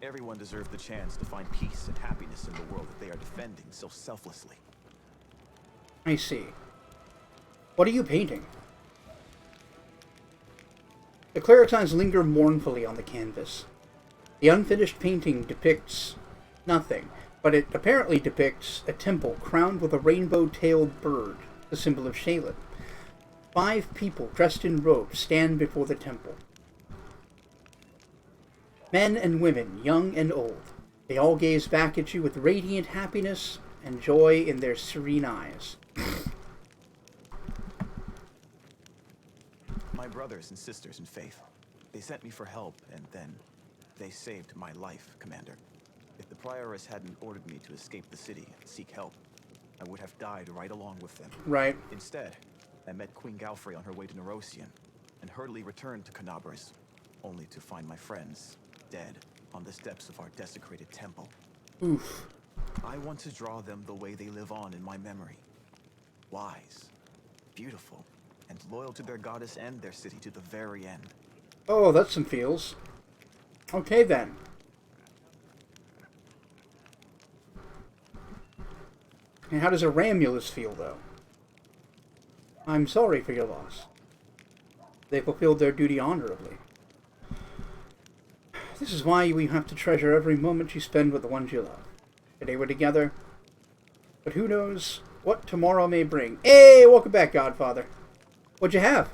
Everyone deserves the chance to find peace and happiness in the world that they are defending so selflessly. I see. What are you painting? The cleric's eyes linger mournfully on the canvas. The unfinished painting depicts nothing, but it apparently depicts a temple crowned with a rainbow-tailed bird, the symbol of Shaylin. 5 people dressed in robes stand before the temple. Men and women, young and old. They all gaze back at you with radiant happiness and joy in their serene eyes. My brothers and sisters in faith. They sent me for help, and then they saved my life, Commander. If the Prioress hadn't ordered me to escape the city and seek help, I would have died right along with them. Right. Instead, I met Queen Galfrey on her way to Nerosian, and hurriedly returned to Canabris, only to find my friends dead on the steps of our desecrated temple. Oof. I want to draw them the way they live on in my memory. Wise, beautiful, and loyal to their goddess and their city to the very end. Oh, that's some feels. Okay, then. And how does a Ramulus feel, though? I'm sorry for your loss. They fulfilled their duty honorably. This is why we have to treasure every moment you spend with the ones you love. Today we're together, but who knows what tomorrow may bring. Hey, welcome back, Godfather. What'd you have?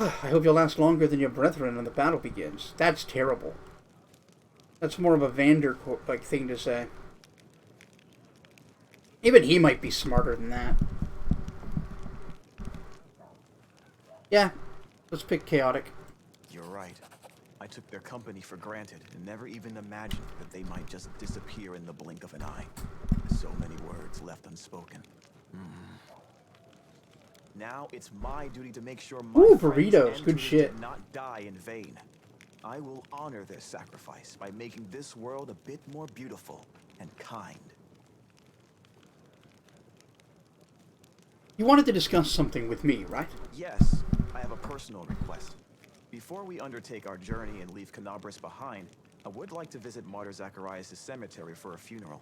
I hope you'll last longer than your brethren when the battle begins. That's terrible. That's more of a Vander-like thing to say. Even he might be smarter than that. Yeah, let's pick chaotic. You're right. I took their company for granted and never even imagined that they might just disappear in the blink of an eye. So many words left unspoken. Now it's my duty to make sure my burritos, good shit. did not die in vain. I will honor their sacrifice by making this world a bit more beautiful and kind. You wanted to discuss something with me, right? Yes, I have a personal request. Before we undertake our journey and leave Canabris behind, I would like to visit Martyr Zacharias' cemetery for a funeral.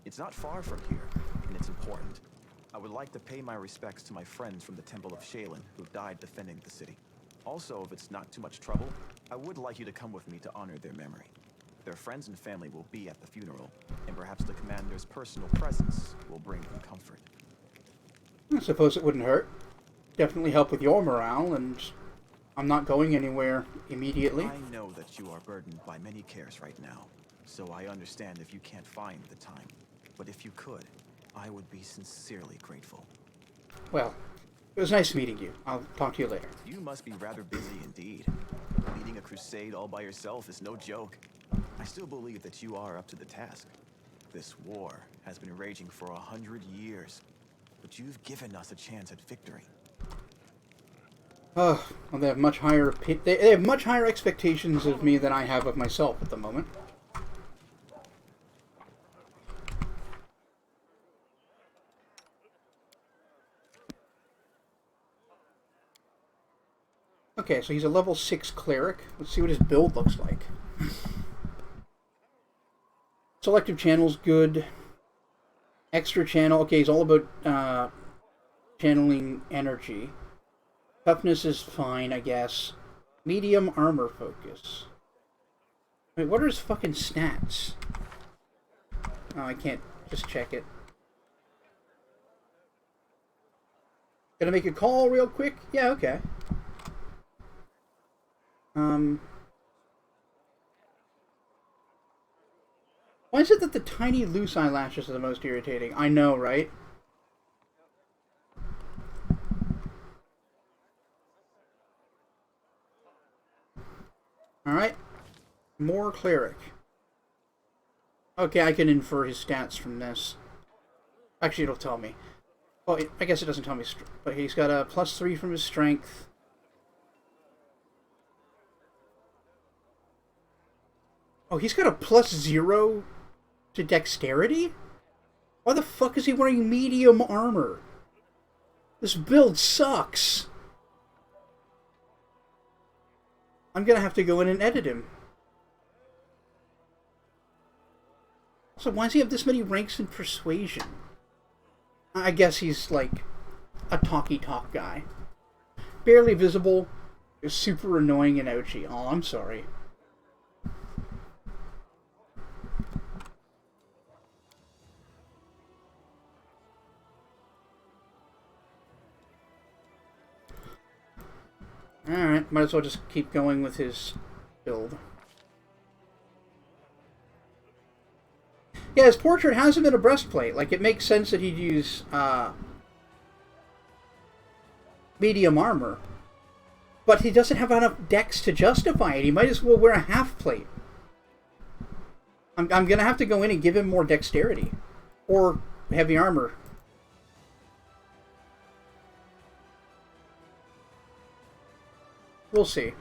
It's not far from here, and it's important. I would like to pay my respects to my friends from the Temple of Shaylin who died defending the city. Also, if it's not too much trouble, I would like you to come with me to honor their memory. Their friends and family will be at the funeral, and perhaps the commander's personal presence will bring them comfort. I suppose it wouldn't hurt. Definitely help with your morale, and I'm not going anywhere immediately. I know that you are burdened by many cares right now, so I understand if you can't find the time. But if you could, I would be sincerely grateful. Well, it was nice meeting you. I'll talk to you later. You must be rather busy indeed. Leading a crusade all by yourself is no joke. I still believe that you are up to the task. This war has been raging for 100 years, but you've given us a chance at victory. Well, they have much higher they have much higher expectations of me than I have of myself at the moment. Okay, so he's a level 6 cleric. Let's see what his build looks like. Selective channel's good. Extra channel. Okay, he's all about channeling energy. Toughness is fine, I guess. Medium armor focus. Wait, what are his fucking stats? Oh, I can't just check it. Gonna make a call real quick? Yeah, okay. Why is it that the tiny loose eyelashes are the most irritating? I know, right? Alright. More cleric. Okay, I can infer his stats from this. Actually, it'll tell me. Well, I guess it doesn't tell me, but he's got a +3 from his strength. Oh, he's got a +0 to dexterity? Why the fuck is he wearing medium armor? This build sucks. I'm gonna have to go in and edit him. So why does he have this many ranks in persuasion? I guess he's like a talky-talk guy. Barely visible, is super annoying and ouchy. Oh, I'm sorry. Alright, might as well just keep going with his build. Yeah, his portrait has him in a breastplate. Like, it makes sense that he'd use medium armor. But he doesn't have enough dex to justify it. He might as well wear a half plate. I'm going to have to go in and give him more dexterity. Or heavy armor. We'll see.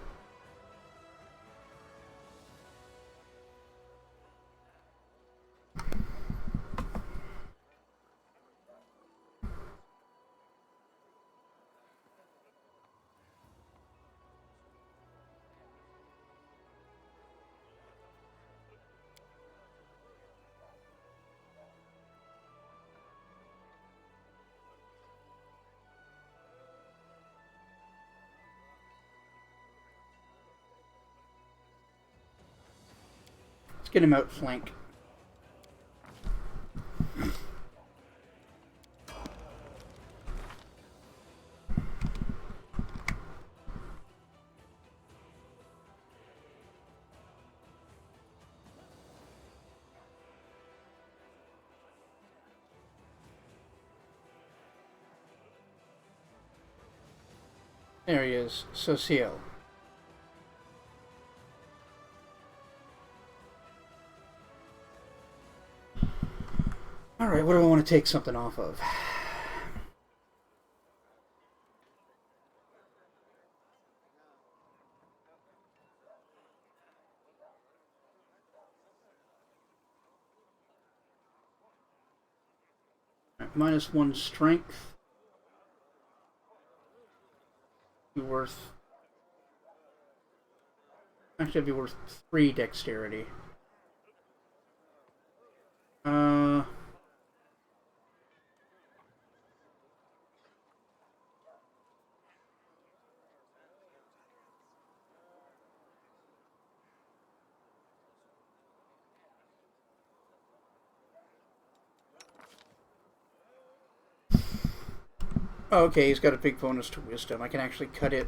Let's get him outflank. There he is, Socio. Alright, what do I want to take something off of? Right, -1 strength. Be worth... Actually, it'd be worth 3 dexterity. Oh, okay, he's got a big bonus to wisdom. I can actually cut it.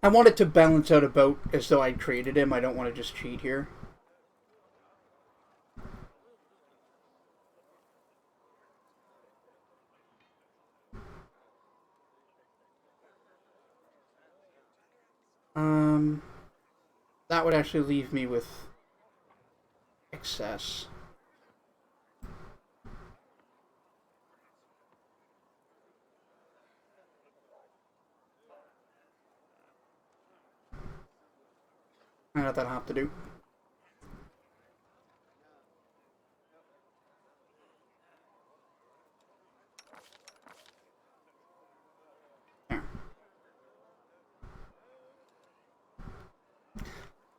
I want it to balance out about as though I created him. I don't want to just cheat here. That would actually leave me with excess. I got that I have to do. There.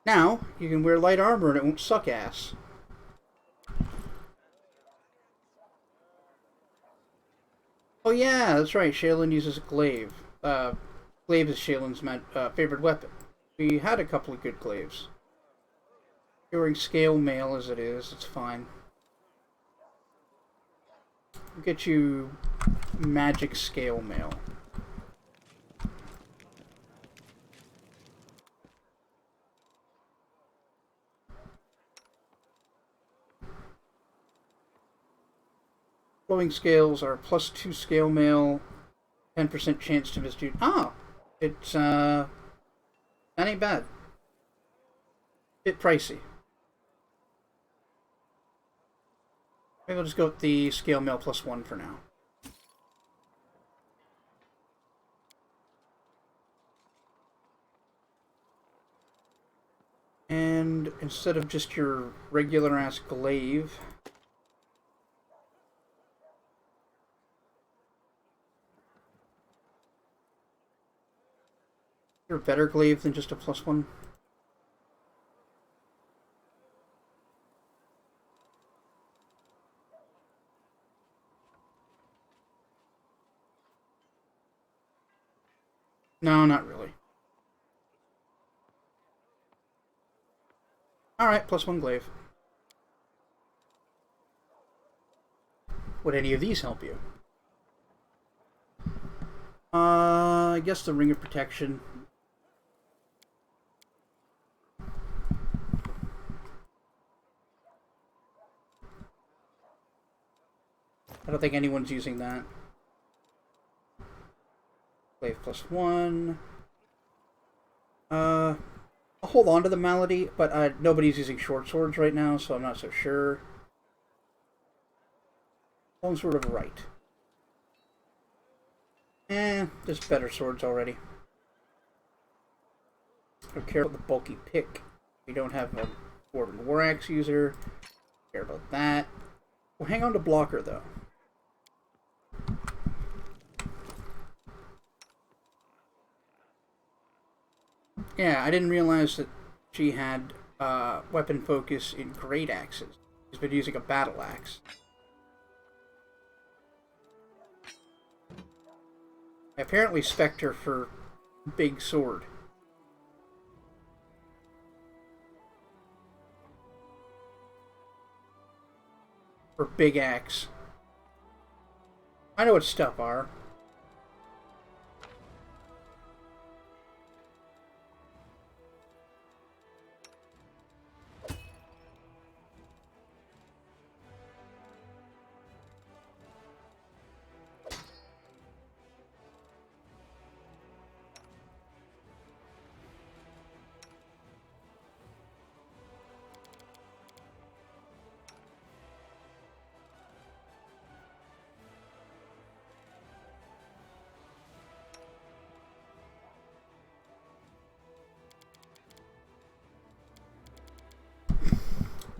Now, you can wear light armor and it won't suck ass. Oh yeah, that's right, Shaylin uses a glaive. Glaive is Shaylin's favorite weapon. We had a couple of good glaives. You're wearing scale mail as it is, it's fine. We'll get you magic scale mail. Flowing scales are +2 scale mail, 10% chance to miss you. Ah! It's, that ain't bad. Bit pricey. Maybe we'll just go with the scale mail +1 for now. And instead of just your regular ass glaive, you're a better glaive than just a +1. No, not really. Alright, +1 glaive. Would any of these help you? I guess the Ring of Protection. I don't think anyone's using that. Glaive +1. I'll hold on to the malady, but nobody's using short swords right now, so I'm not so sure. Longsword of Right. There's better swords already. Don't care about the bulky pick. We don't have a Dwarven War Axe user. Don't care about that. We'll hang on to Blocker, though. Yeah, I didn't realize that she had weapon focus in great axes. She's been using a battle axe. I apparently spec'd her for big sword. Or big axe. I know what stuff are.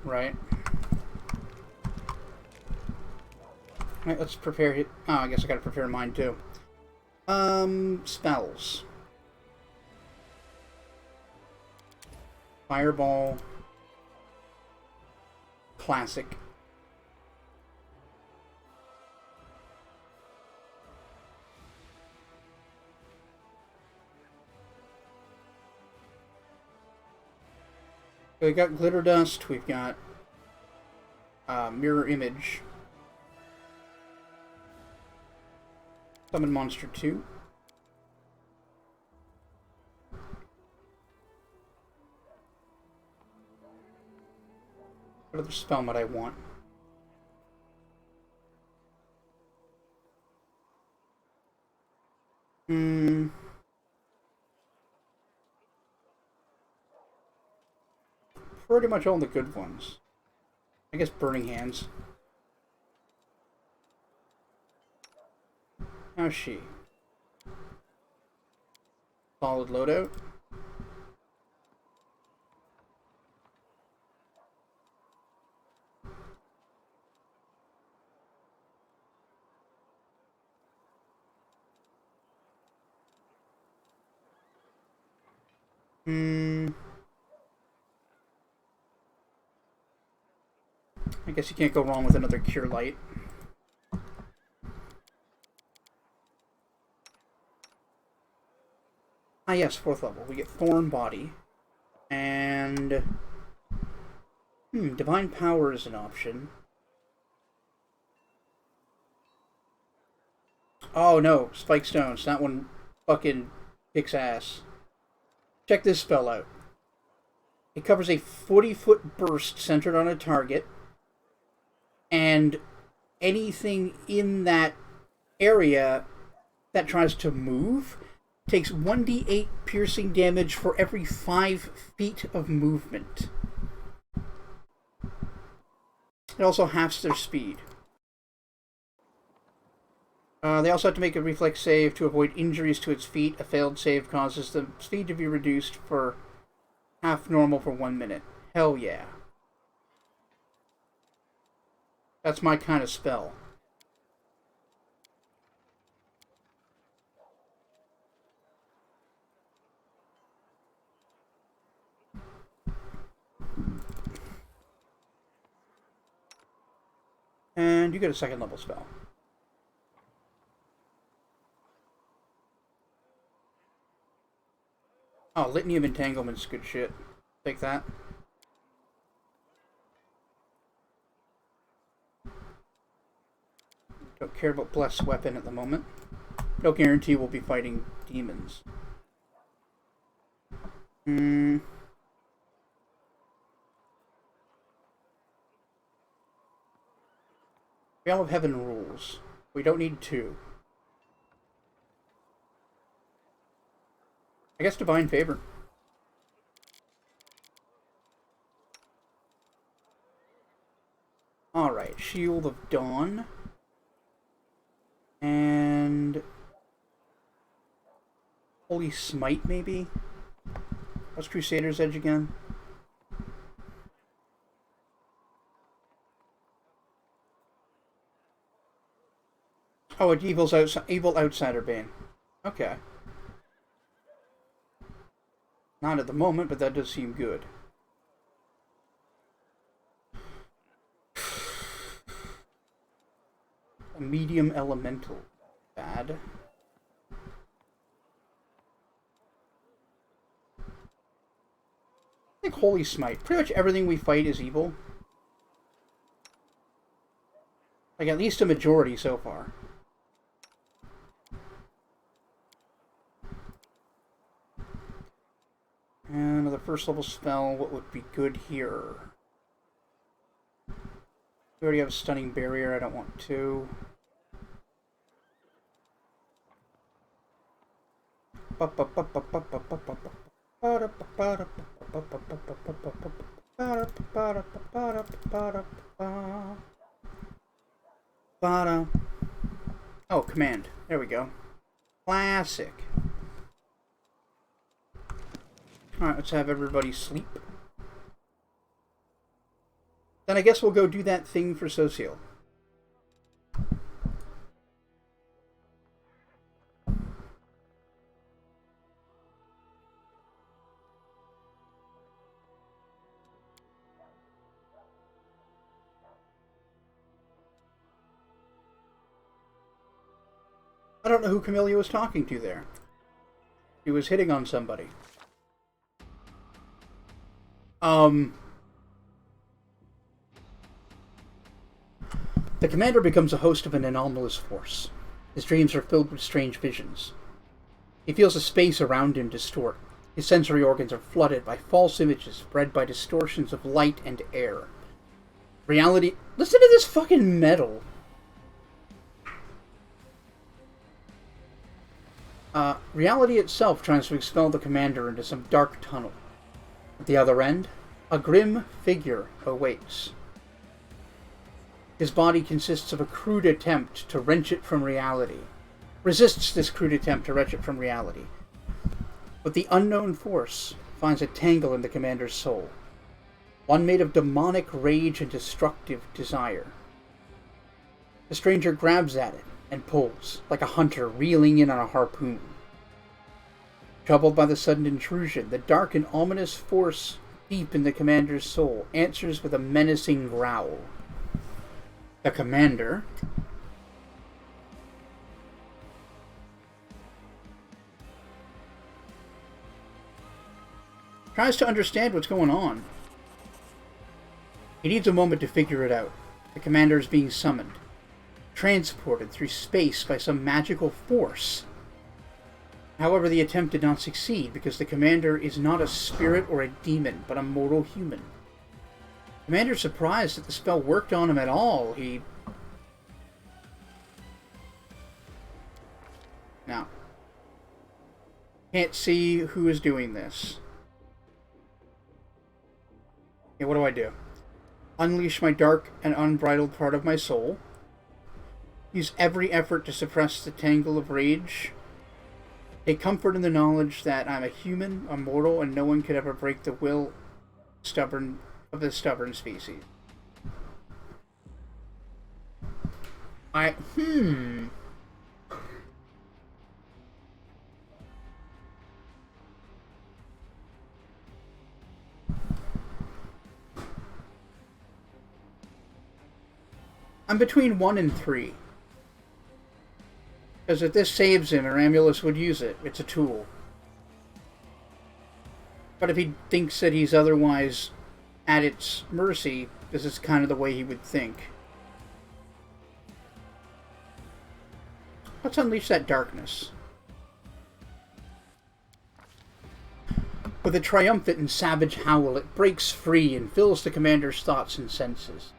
Right. Alright, let's prepare it. Oh, I guess I gotta prepare mine too. Spells. Fireball. Classic. We got Glitter Dust, we've got Mirror Image. Summon Monster 2. What other spell might I want? Pretty much all the good ones. I guess Burning Hands. How's she? Solid loadout. I guess you can't go wrong with another Cure Light. Ah yes, 4th level. We get Thorn Body. And... Divine Power is an option. Oh no, Spike Stones. That one fucking kicks ass. Check this spell out. It covers a 40-foot burst centered on a target. And anything in that area that tries to move takes 1d8 piercing damage for every 5 feet of movement. It also halves their speed. They also have to make a reflex save to avoid injuries to its feet. A failed save causes the speed to be reduced for half normal for 1 minute. Hell yeah. That's my kind of spell. And you get a 2nd level spell. Oh, Litany of Entanglement's good shit. Take that. Don't care about Blessed Weapon at the moment. No guarantee we'll be fighting demons. Realm of Heaven rules. We don't need 2. I guess Divine Favor. Alright, Shield of Dawn. And Holy Smite, maybe? What's Crusader's Edge again? Oh, it evil outsider bane. Okay. Not at the moment, but that does seem good. A medium elemental. Bad. I think Holy Smite. Pretty much everything we fight is evil. Like, at least a majority so far. And another first level spell, what would be good here? We already have a stunning barrier, I don't want to. Oh, command. There we go. Classic. Alright, let's have everybody sleep. Then I guess we'll go do that thing for Social. I don't know who Camellia was talking to there. He was hitting on somebody. The commander becomes a host of an anomalous force. His dreams are filled with strange visions. He feels the space around him distort. His sensory organs are flooded by false images bred by distortions of light and air. Reality... Listen to this fucking metal! Reality itself tries to expel the commander into some dark tunnel. At the other end, a grim figure awaits. His body consists of a crude attempt to wrench it from reality. Resists this crude attempt to wrench it from reality. But the unknown force finds a tangle in the commander's soul. One made of demonic rage and destructive desire. The stranger grabs at it and pulls, like a hunter reeling in on a harpoon. Troubled by the sudden intrusion, the dark and ominous force deep in the commander's soul answers with a menacing growl. The commander tries to understand what's going on. He needs a moment to figure it out. The commander is being summoned, transported through space by some magical force. However, the attempt did not succeed because the commander is not a spirit or a demon, but a mortal human. The commander is surprised that the spell worked on him at all. Now, can't see who is doing this. Okay, what do I do? Unleash my dark and unbridled part of my soul. Use every effort to suppress the tangle of rage. Take comfort in the knowledge that I'm a human, a mortal, and no one could ever break the will of the stubborn species. I'm between 1 and 3. Because if this saves him, Ramulus would use it. It's a tool. But if he thinks that he's otherwise at its mercy, this is kind of the way he would think. Let's unleash that darkness. With a triumphant and savage howl, it breaks free and fills the commander's thoughts and senses.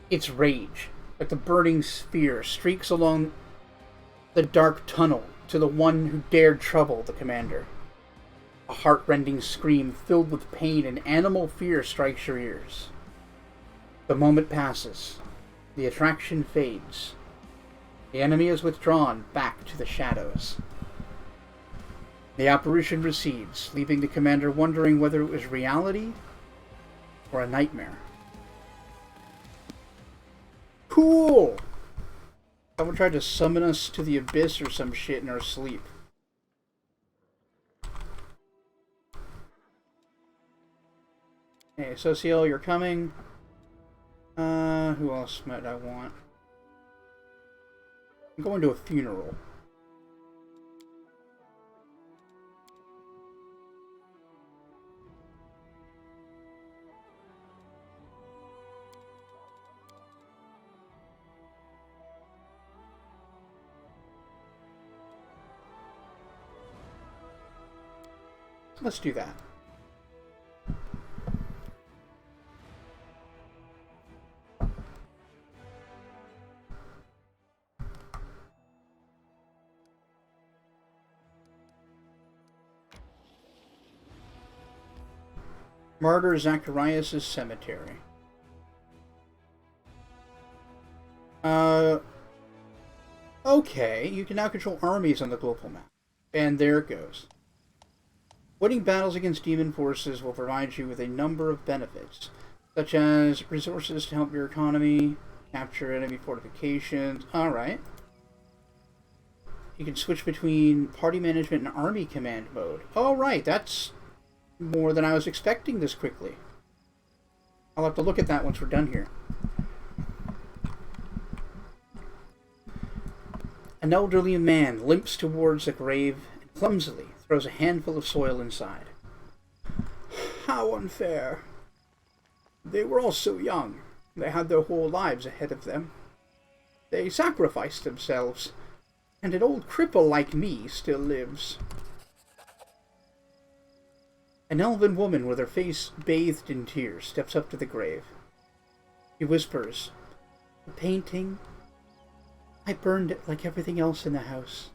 Its rage, like the burning spear, streaks along the dark tunnel to the one who dared trouble the commander. A heart-rending scream filled with pain and animal fear strikes your ears. The moment passes. The attraction fades. The enemy is withdrawn back to the shadows. The apparition recedes, leaving the commander wondering whether it was reality or a nightmare. Cool! Someone tried to summon us to the abyss or some shit in our sleep. Hey, Sociel, you're coming. Who else might I want? I'm going to a funeral. Let's do that. Martyr Zacharias' cemetery. Okay, you can now control armies on the global map. And there it goes. Winning battles against demon forces will provide you with a number of benefits, such as resources to help your economy, capture enemy fortifications. Alright. You can switch between party management and army command mode. Alright, that's more than I was expecting this quickly. I'll have to look at that once we're done here. An elderly man limps towards a grave and clumsily throws a handful of soil inside. How unfair. They were all so young. They had their whole lives ahead of them. They sacrificed themselves, and an old cripple like me still lives. An elven woman with her face bathed in tears steps up to the grave. She whispers, "The painting, I burned it like everything else in the house.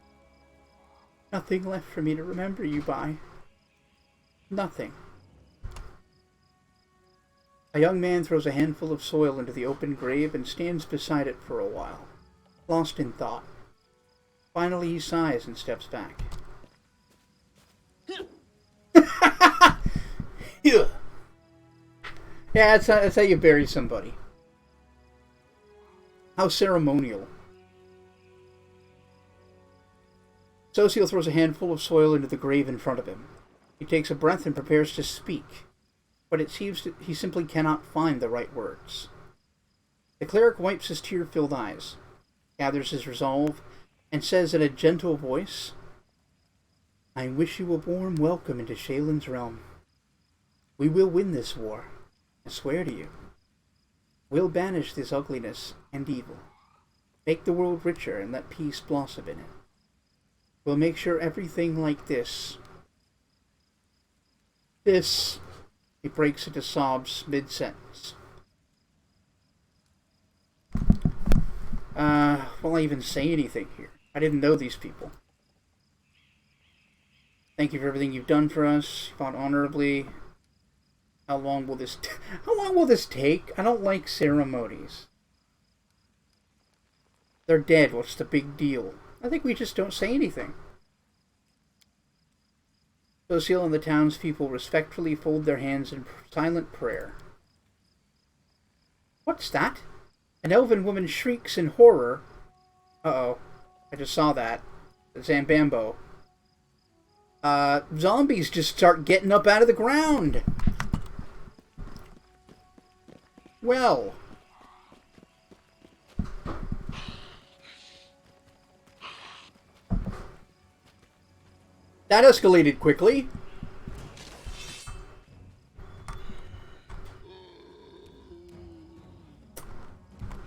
Nothing left for me to remember you by. Nothing." A young man throws a handful of soil into the open grave and stands beside it for a while, lost in thought. Finally he sighs and steps back. Yeah, that's how you bury somebody. How ceremonial. Sociel throws a handful of soil into the grave in front of him. He takes a breath and prepares to speak, but it seems that he simply cannot find the right words. The cleric wipes his tear-filled eyes, gathers his resolve, and says in a gentle voice, "I wish you a warm welcome into Shaylin's realm. We will win this war, I swear to you. We'll banish this ugliness and evil, make the world richer and let peace blossom in it. We'll make sure everything like this..." He breaks into sobs mid-sentence. Will I even say anything here? I didn't know these people. Thank you for everything you've done for us. You fought honorably. How long will this take? I don't like ceremonies. They're dead. What's the big deal? I think we just don't say anything. Sociel and the townspeople respectfully fold their hands in silent prayer. What's that? An elven woman shrieks in horror. Uh-oh. I just saw that. Zambambo. Zombies just start getting up out of the ground. Well. That escalated quickly.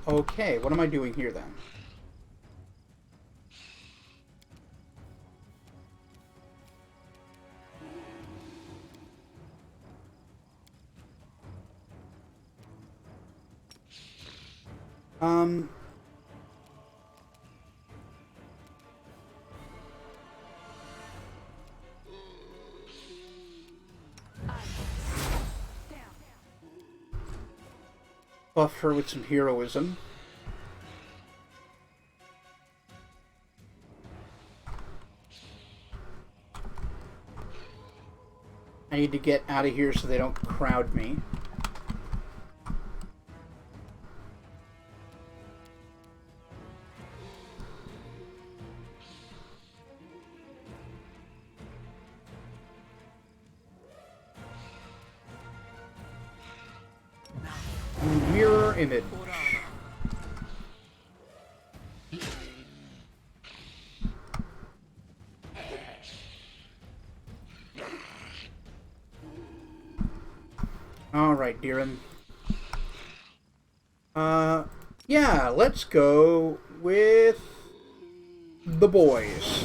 Okay, what am I doing here then? Buff her with some heroism. I need to get out of here so they don't crowd me. Mirror image. Alright, Deeren. Yeah, let's go with the boys.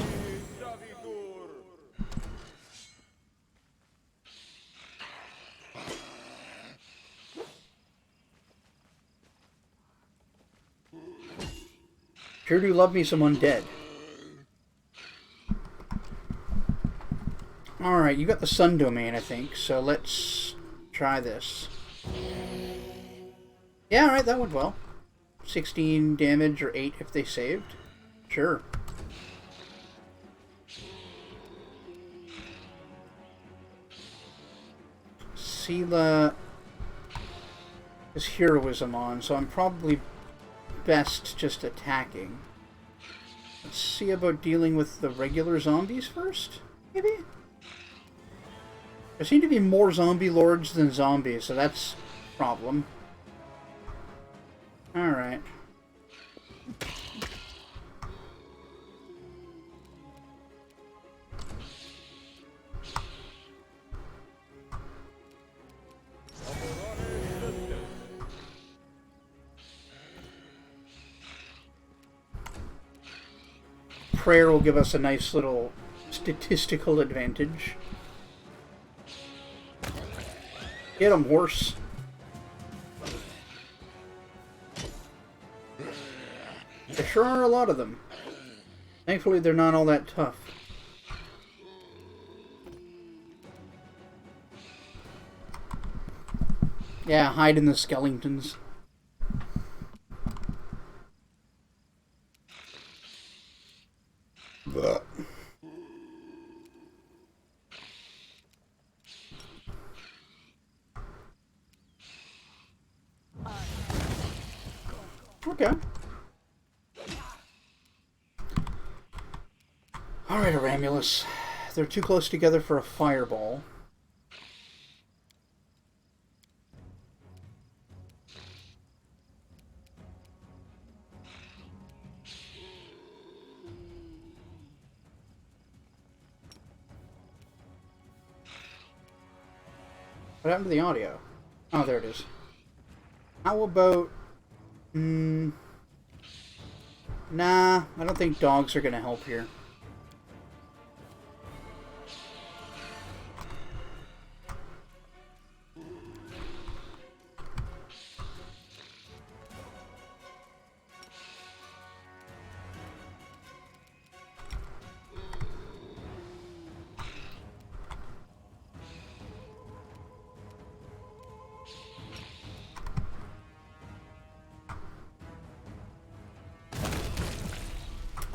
Sure do love me some undead. Alright, you got the sun domain, I think, so let's try this. Yeah, alright, that went well. 16 damage or 8 if they saved. Sure. Sela is heroism on, so I'm probably best just attacking. Let's see about dealing with the regular zombies first, maybe? There seem to be more zombie lords than zombies, so that's a problem. Alright. Prayer will give us a nice little statistical advantage. Get him, horse. There sure are a lot of them. Thankfully, they're not all that tough. Yeah, hide in the skeletons. Okay. Alright, Aramulus. They're too close together for a fireball. What happened to the audio? Oh, there it is. How about... Nah, I don't think dogs are gonna help here.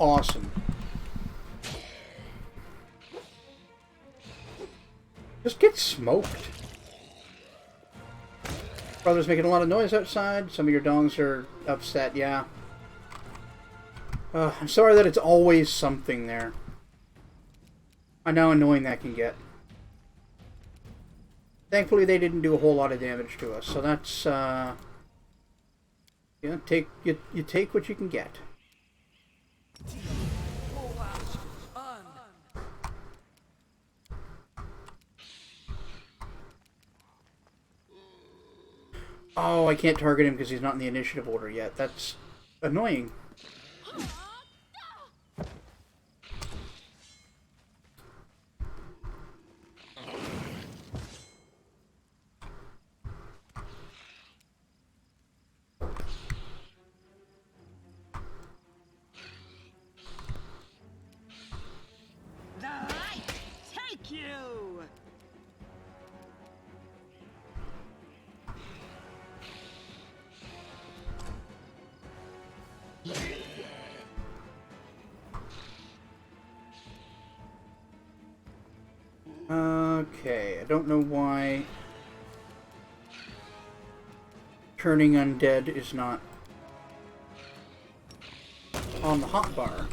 Awesome. Just get smoked. Brother's making a lot of noise outside. Some of your dogs are upset, yeah. I'm sorry that it's always something there. I know how annoying that can get. Thankfully, they didn't do a whole lot of damage to us, so that's, yeah, you take what you can get. Oh, I can't target him because he's not in the initiative order yet. That's annoying. Okay, I don't know why turning undead is not on the hotbar.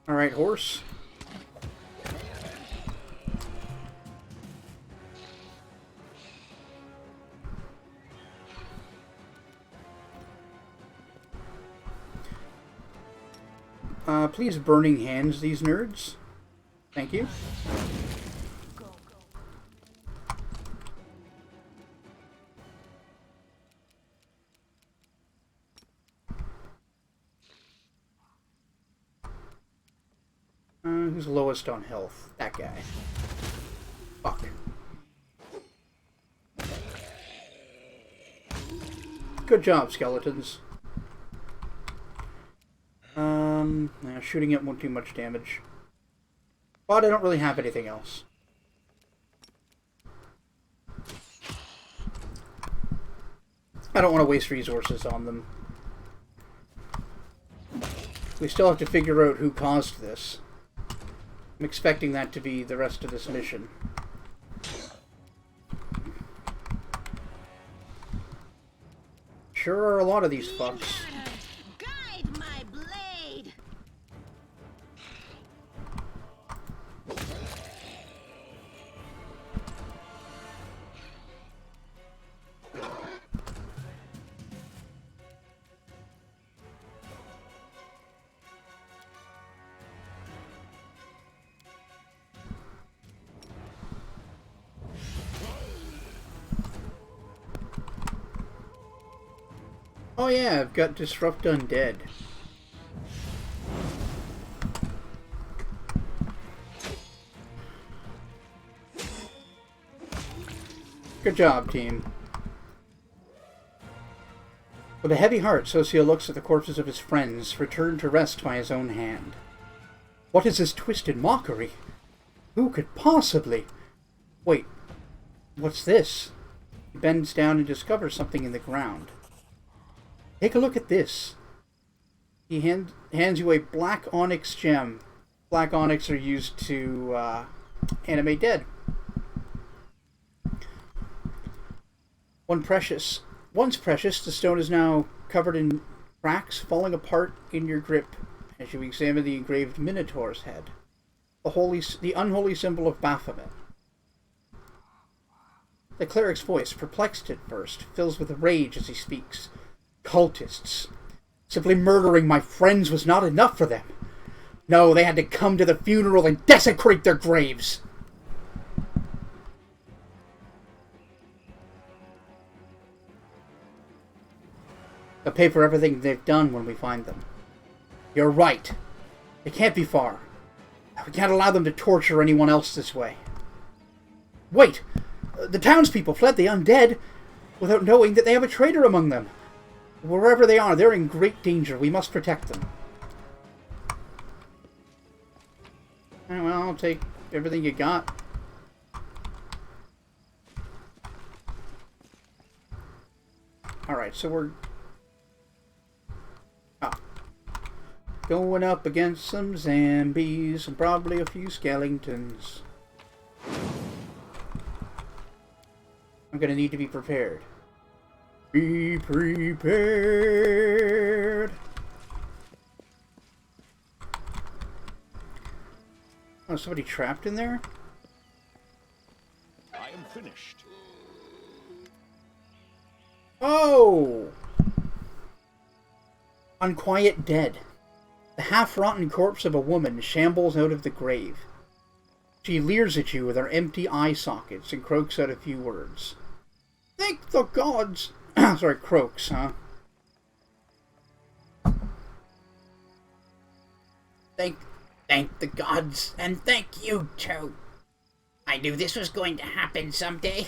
Alright, horse. Please burning hands these nerds. Thank you. Who's lowest on health? That guy. Fuck. Good job, skeletons. Yeah, shooting it won't do much damage. But I don't really have anything else. I don't want to waste resources on them. We still have to figure out who caused this. I'm expecting that to be the rest of this mission. Sure are a lot of these fucks. Guide my blade. Oh yeah, I've got Disrupt Undead. Good job, team. With a heavy heart, Socio looks at the corpses of his friends, returned to rest by his own hand. What is this twisted mockery? Who could possibly... Wait, what's this? He bends down and discovers something in the ground. Take a look at this. He hands you a black onyx gem. Black onyx are used to animate dead. Once precious, the stone is now covered in cracks, falling apart in your grip as you examine the engraved Minotaur's head, the unholy symbol of Baphomet. The cleric's voice, perplexed at first, fills with rage as he speaks. Cultists. Simply murdering my friends was not enough for them. No, they had to come to the funeral and desecrate their graves. They'll pay for everything they've done when we find them. You're right. They can't be far. We can't allow them to torture anyone else this way. Wait! The townspeople fled the undead without knowing that they have a traitor among them. Wherever they are, they're in great danger. We must protect them. Alright, well, I'll take everything you got. Alright, so we're... going up against some zombies and probably a few skeletons. I'm gonna need to be prepared. Be prepared. Oh, somebody trapped in there? I am finished. Oh! Unquiet dead. The half-rotten corpse of a woman shambles out of the grave. She leers at you with her empty eye sockets and croaks out a few words. Thank the gods! Sorry, croaks, huh? Thank the gods, and thank you too. I knew this was going to happen someday.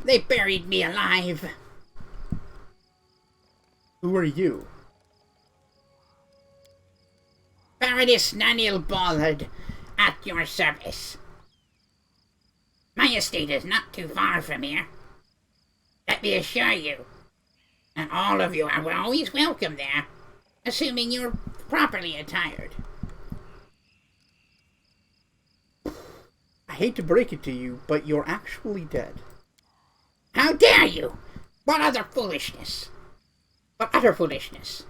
They buried me alive. Who are you? Baroness Nanil Ballard, at your service. My estate is not too far from here. Let me assure you. And all of you are always welcome there, assuming you're properly attired. I hate to break it to you, but you're actually dead. How dare you? What other foolishness? What utter foolishness?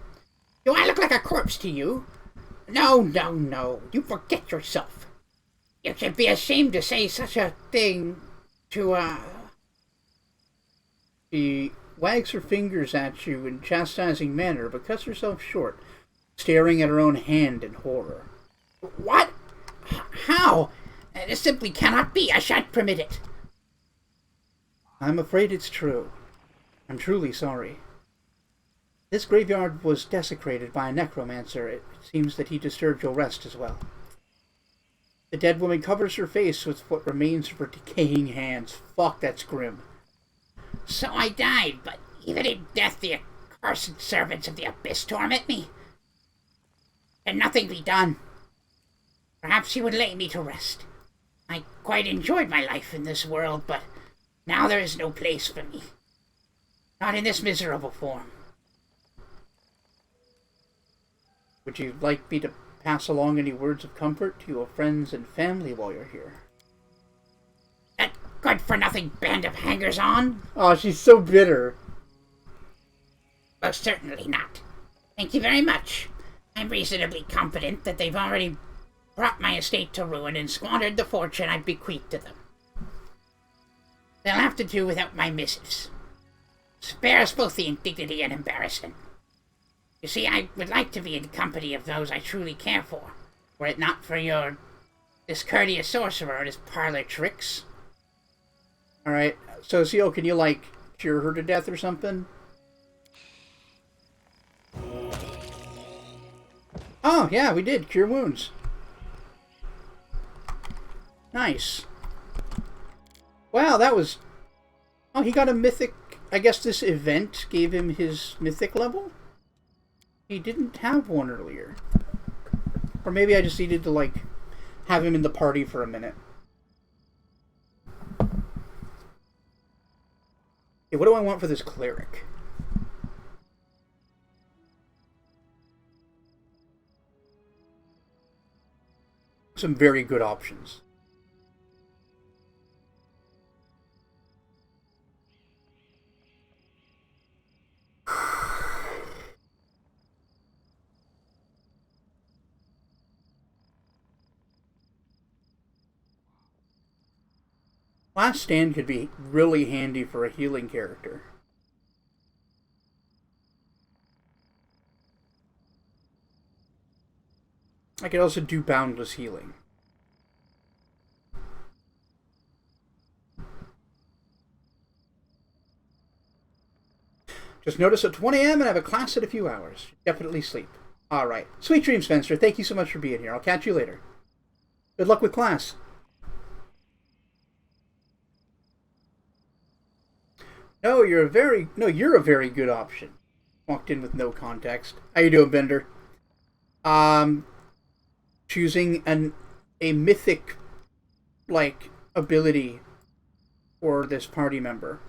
Do I look like a corpse to you? No, no, no. You forget yourself. You should be ashamed to say such a thing to, She wags her fingers at you in chastising manner, but cuts herself short, staring at her own hand in horror. What? How? This simply cannot be. I shan't permit it. I'm afraid it's true. I'm truly sorry. This graveyard was desecrated by a necromancer. It seems that he disturbed your rest as well. The dead woman covers her face with what remains of her decaying hands. Fuck, that's grim. So I died, but even in death the accursed servants of the Abyss torment me. Can nothing be done? Perhaps you would lay me to rest. I quite enjoyed my life in this world, but now there is no place for me. Not in this miserable form. Would you like me to pass along any words of comfort to your friends and family while you're here? That good-for-nothing band of hangers-on? Oh, she's so bitter. Most certainly not. Thank you very much. I'm reasonably confident that they've already brought my estate to ruin and squandered the fortune I've bequeathed to them. They'll have to do without my missives. Spare us both the indignity and embarrassment. You see, I would like to be in the company of those I truly care for, were it not for your discourteous sorcerer and his parlor tricks. Alright, so Seal, can you, like, cure her to death or something? Oh, yeah, we did. Cure wounds. Nice. Wow, that was... Oh, he got a mythic... I guess this event gave him his mythic level? He didn't have one earlier. Or maybe I just needed to, like, have him in the party for a minute. Okay, what do I want for this cleric? Some very good options. Last Stand could be really handy for a healing character. I could also do Boundless Healing. Just notice it's 1 a.m. and I have a class in a few hours. Definitely sleep. Alright. Sweet dreams, Spencer. Thank you so much for being here. I'll catch you later. Good luck with class. No, you're a very good option. Walked in with no context. How you doing, Bender? Choosing a mythic, like, ability for this party member.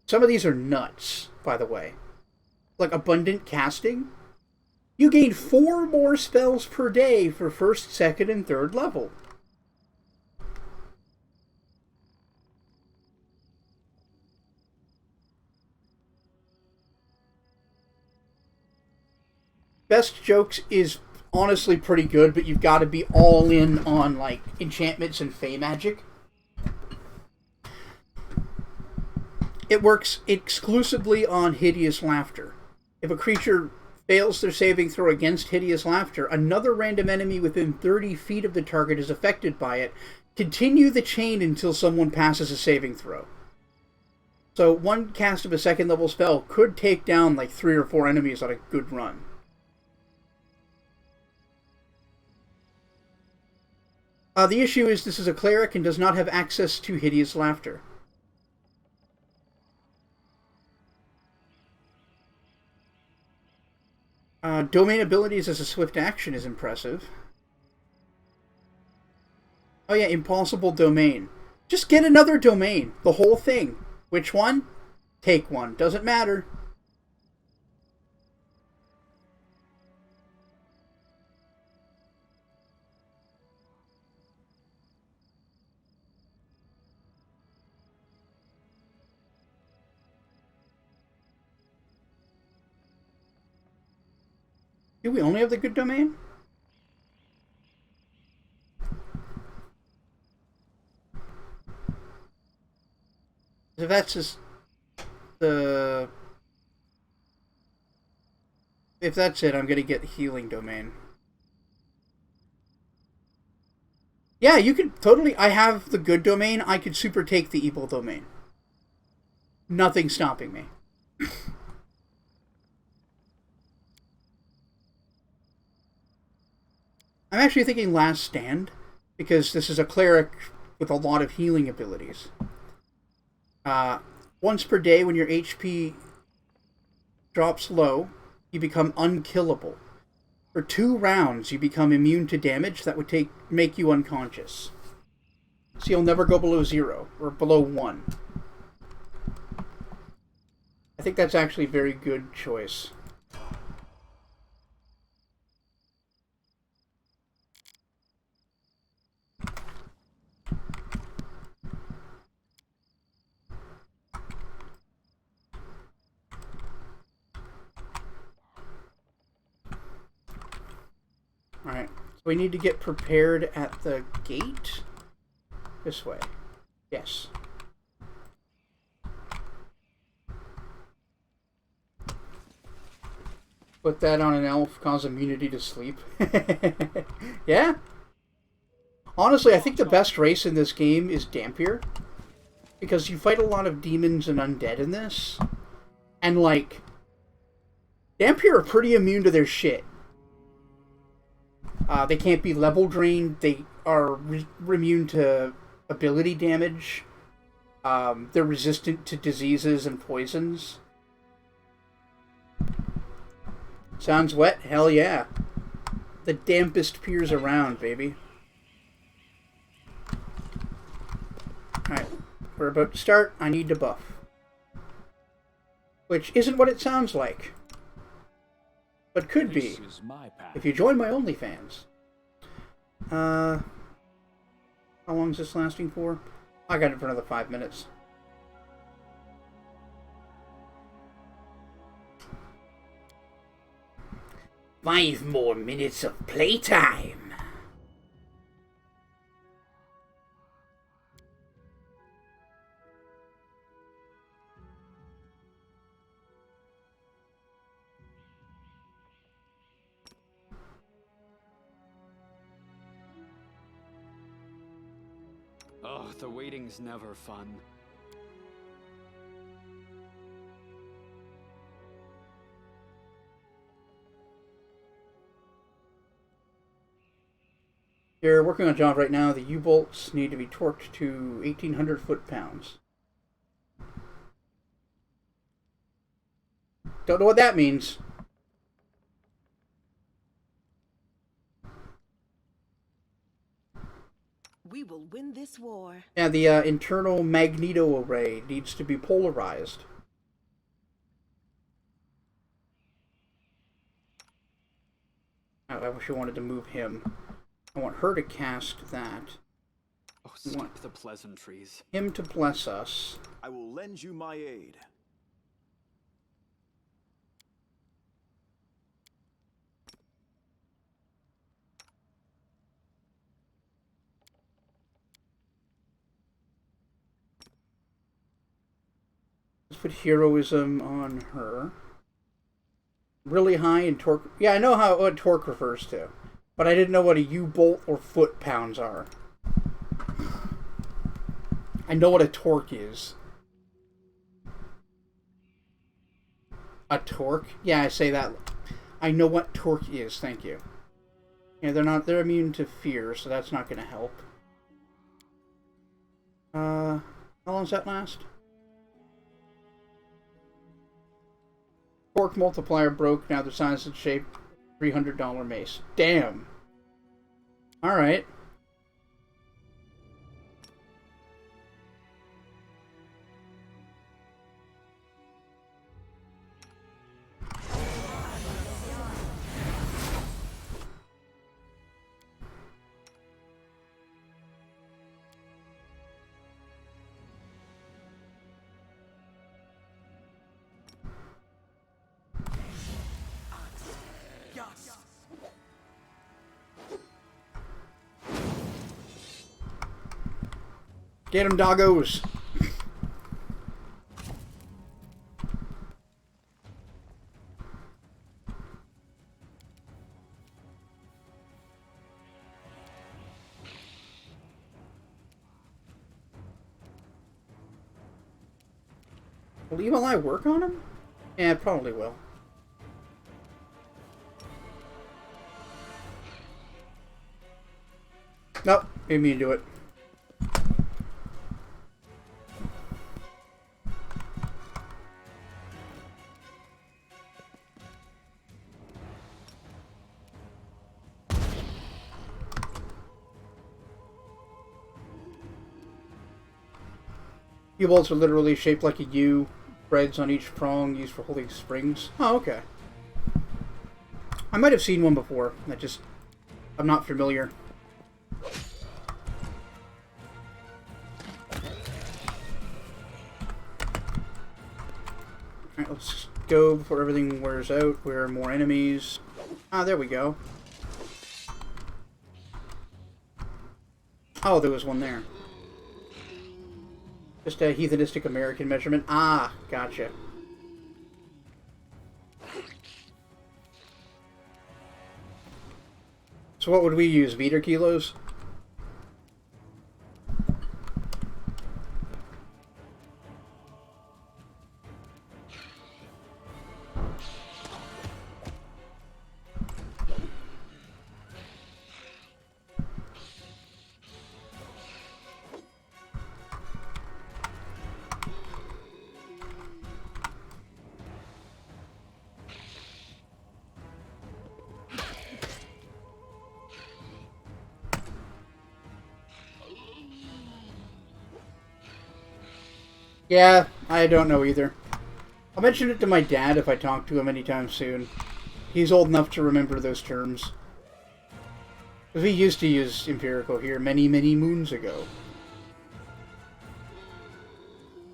Some of these are nuts, by the way. Like Abundant Casting. You gain 4 more spells per day for 1st, 2nd, and 3rd level. Best Jokes is honestly pretty good, but you've got to be all in on, like, enchantments and fey magic. It works exclusively on Hideous Laughter. If a creature fails their saving throw against Hideous Laughter, another random enemy within 30 feet of the target is affected by it. Continue the chain until someone passes a saving throw. So one cast of a 2nd level spell could take down like 3 or 4 enemies on a good run. The issue is this is a cleric and does not have access to Hideous Laughter. Domain abilities as a swift action is impressive. Oh yeah, Impossible Domain. Just get another domain. The whole thing. Which one? Take one. Doesn't matter. Do we only have the good domain? If that's just the... If that's it, I'm gonna get healing domain. Yeah, you could totally... I have the good domain. I could super take the evil domain. Nothing's stopping me. I'm actually thinking Last Stand, because this is a cleric with a lot of healing abilities. Once per day, when your HP drops low, you become unkillable. For 2 rounds, you become immune to damage that would make you unconscious. So you'll never go below 0, or below 1. I think that's actually a very good choice. Alright, so we need to get prepared at the gate. This way. Yes. Put that on an elf, cause immunity to sleep. Yeah? Honestly, I think the best race in this game is Dampier. Because you fight a lot of demons and undead in this. And, like, Dampier are pretty immune to their shit. They can't be level drained. They are immune to ability damage. They're resistant to diseases and poisons. Sounds wet? Hell yeah. The dampest piers around, baby. Alright, we're about to start. I need to buff. Which isn't what it sounds like. But could be, if you join my OnlyFans. How long is this lasting for? I got it for another 5 minutes. Five more minutes of playtime. Oh, the waiting's never fun. You're working on a job right now. The U-bolts need to be torqued to 1,800 foot-pounds. Don't know what that means. We will win this war. Yeah, the internal magneto array needs to be polarized. Oh, I wish I wanted to move him. I want her to cast that. Oh, stop the pleasantries. Him to bless us. I will lend you my aid. Let's put heroism on her. Really high in torque. Yeah, I know what torque refers to. But I didn't know what a U-bolt or foot-pounds are. I know what a torque is. A torque? Yeah, I say that. I know what torque is, thank you. Yeah, they're immune to fear, so that's not going to help. How long does that last? Torque multiplier broke, now the size and shape. $300 mace. Damn. Alright. Get him, doggos! Will Evil Eye work on him? Yeah, it probably will. Nope, made me do it. U-bolts are literally shaped like a U, threads on each prong used for holding springs. Oh, okay. I might have seen one before. I'm not familiar. Alright, let's go before everything wears out. Where are more enemies? Ah, there we go. Oh, there was one there. Just a heathenistic American measurement. Ah, gotcha. So what would we use? Meter kilos? Yeah, I don't know either. I'll mention it to my dad if I talk to him anytime soon. He's old enough to remember those terms. Because we used to use empirical here many, many moons ago.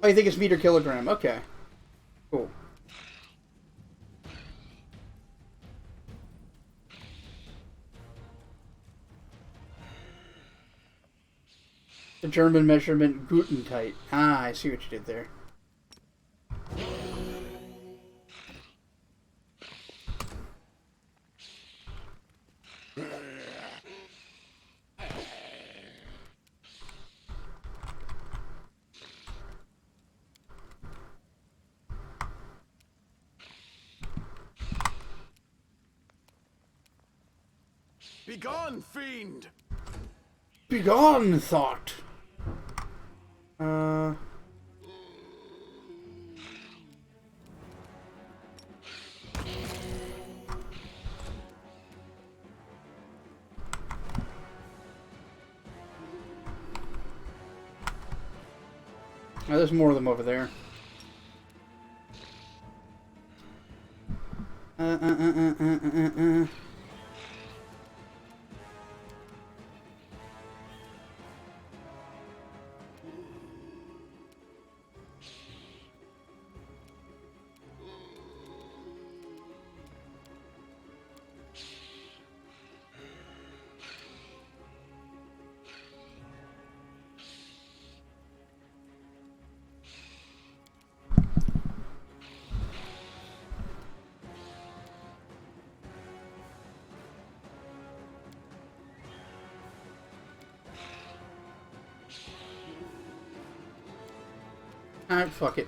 Oh, you think it's meter kilogram? Okay. Cool. The German measurement Gutentite. Ah, I see what you did there. Begone, fiend! Begone, thought! Oh, there's more of them over there. Alright, fuck it.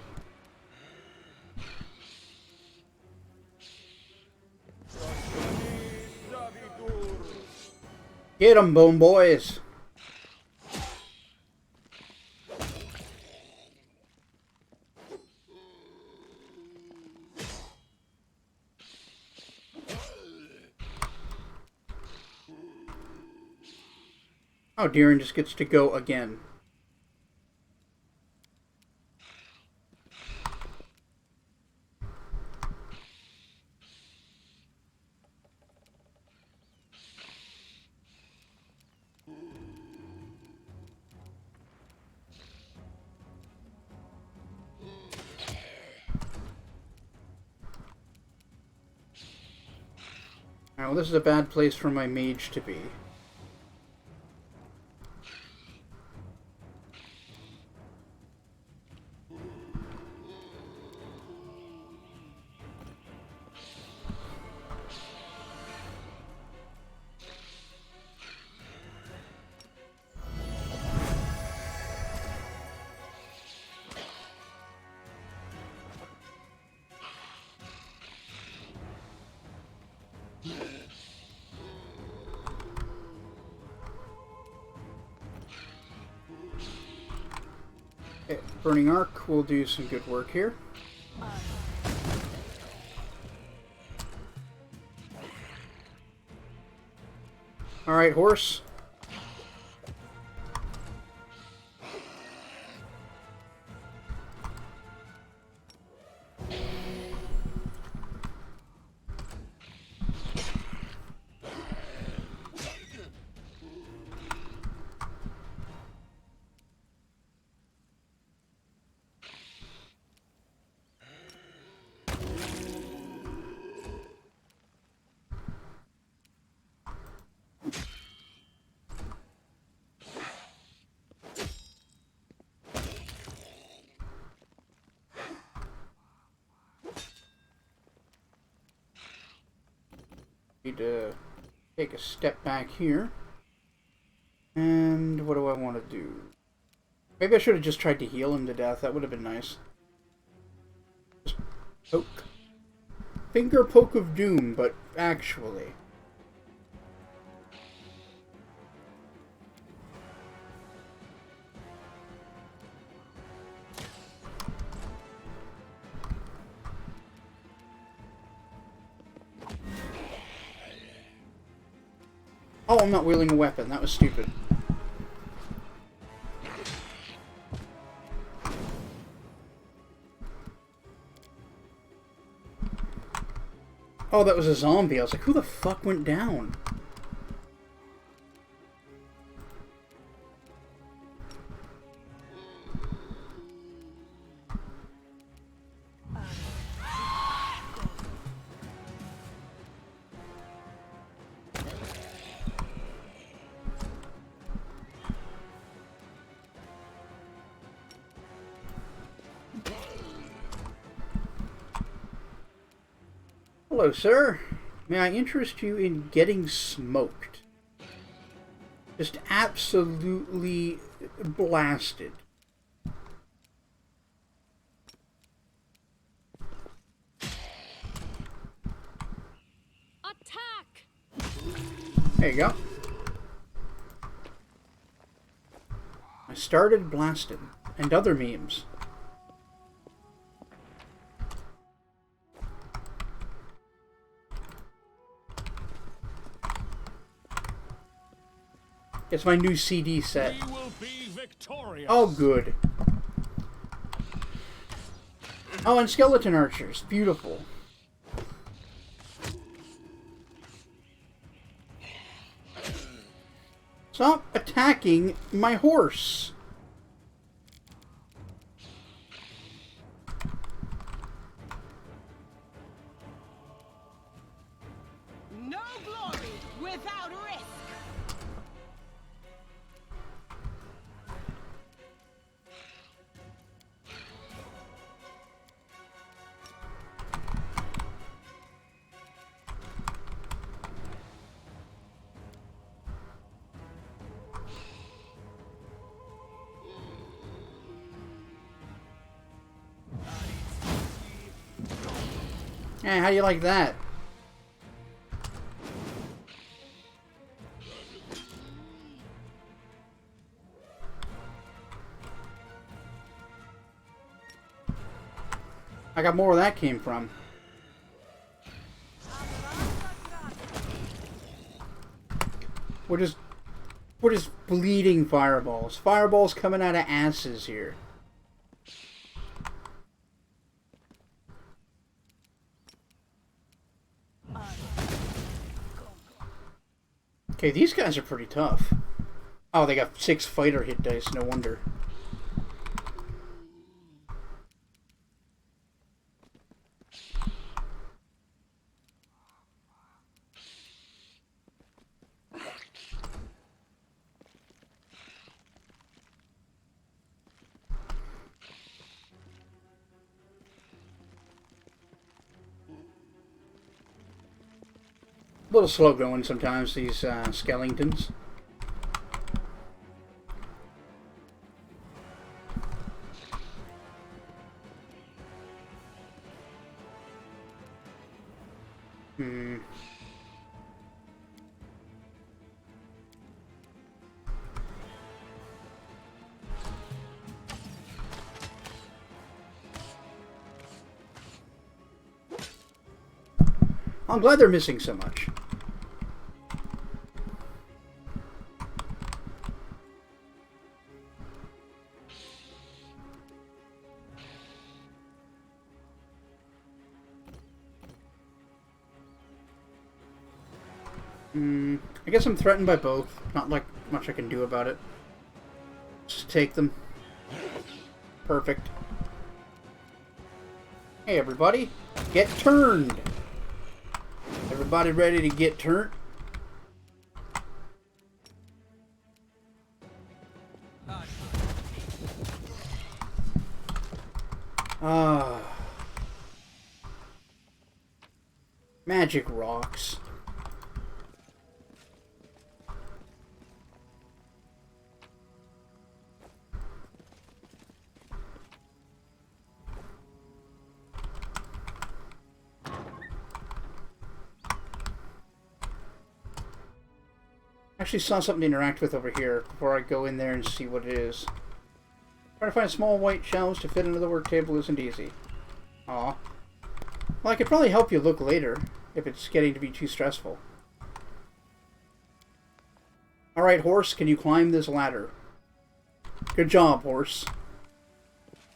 Get 'em, Bone Boys! Oh, Deeren just gets to go again. Alright, well, this is a bad place for my mage to be. Burning Arc will do some good work here. Alright, horse. Need to take a step back here. And what do I want to do? Maybe I should have just tried to heal him to death. That would have been nice. Just poke. Finger poke of doom, but actually. Oh, I'm not wielding a weapon. That was stupid. Oh, that was a zombie. I was like, who the fuck went down? Hello, sir. May I interest you in getting smoked? Just absolutely blasted. Attack! There you go. I started blasted. And other memes. It's my new CD set. We will be victorious. Oh, good. Oh, and skeleton archers. Beautiful. Stop attacking my horse. No glory without risk. Hey, how do you like that? I got more where that came from. We're just bleeding fireballs. Fireballs coming out of asses here. Okay, these guys are pretty tough. Oh, they got 6 fighter hit dice, no wonder. A little slow going sometimes, these skeletons. I'm glad they're missing so much. I guess I'm threatened by both. Not like much I can do about it. Just take them. Perfect. Hey everybody, get turned! Everybody ready to get turned? Magic rocks. Actually saw something to interact with over here before I go in there and see what it is. Trying to find small white shelves to fit into the work table isn't easy. Aw. Well, I could probably help you look later, if it's getting to be too stressful. Alright, horse, can you climb this ladder? Good job, horse.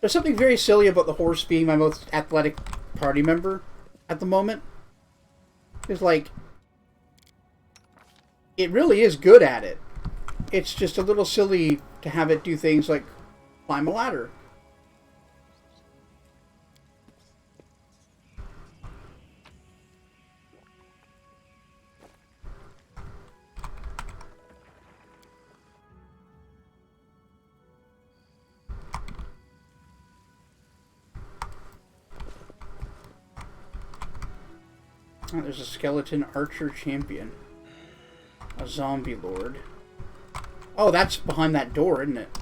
There's something very silly about the horse being my most athletic party member at the moment. It's like, it really is good at it. It's just a little silly to have it do things like climb a ladder. Oh, there's a skeleton archer champion. A zombie lord. Oh, that's behind that door, isn't it?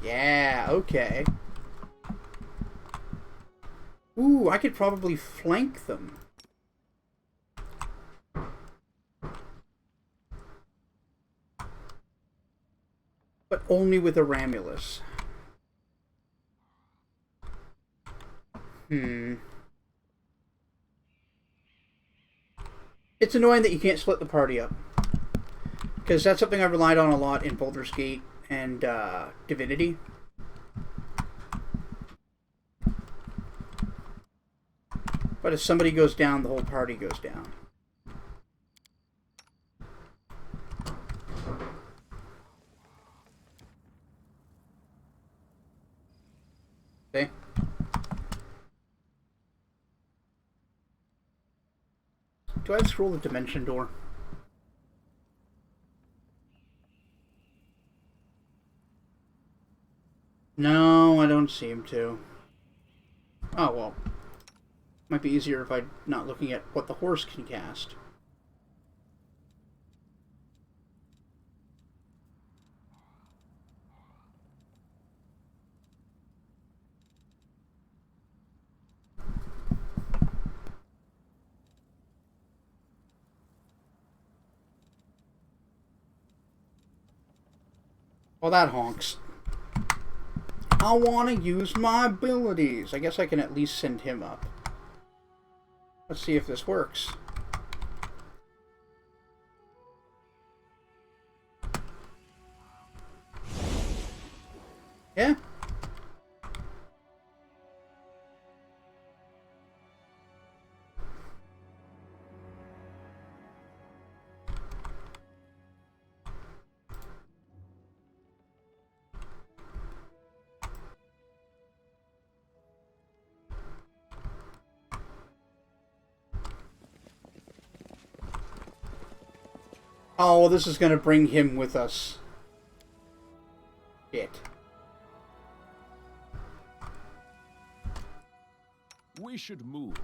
Yeah, okay. Ooh, I could probably flank them. But only with a Ramulus. It's annoying that you can't split the party up. Because that's something I relied on a lot in Baldur's Gate and Divinity. But if somebody goes down, the whole party goes down. Okay. Do I have scroll the dimension door? No, I don't seem to. Oh, well. Might be easier if I'm not looking at what the horse can cast. Well, that honks. I want to use my abilities. I guess I can at least send him up. Let's see if this works. Yeah? Oh, this is going to bring him with us. Shit. We should move.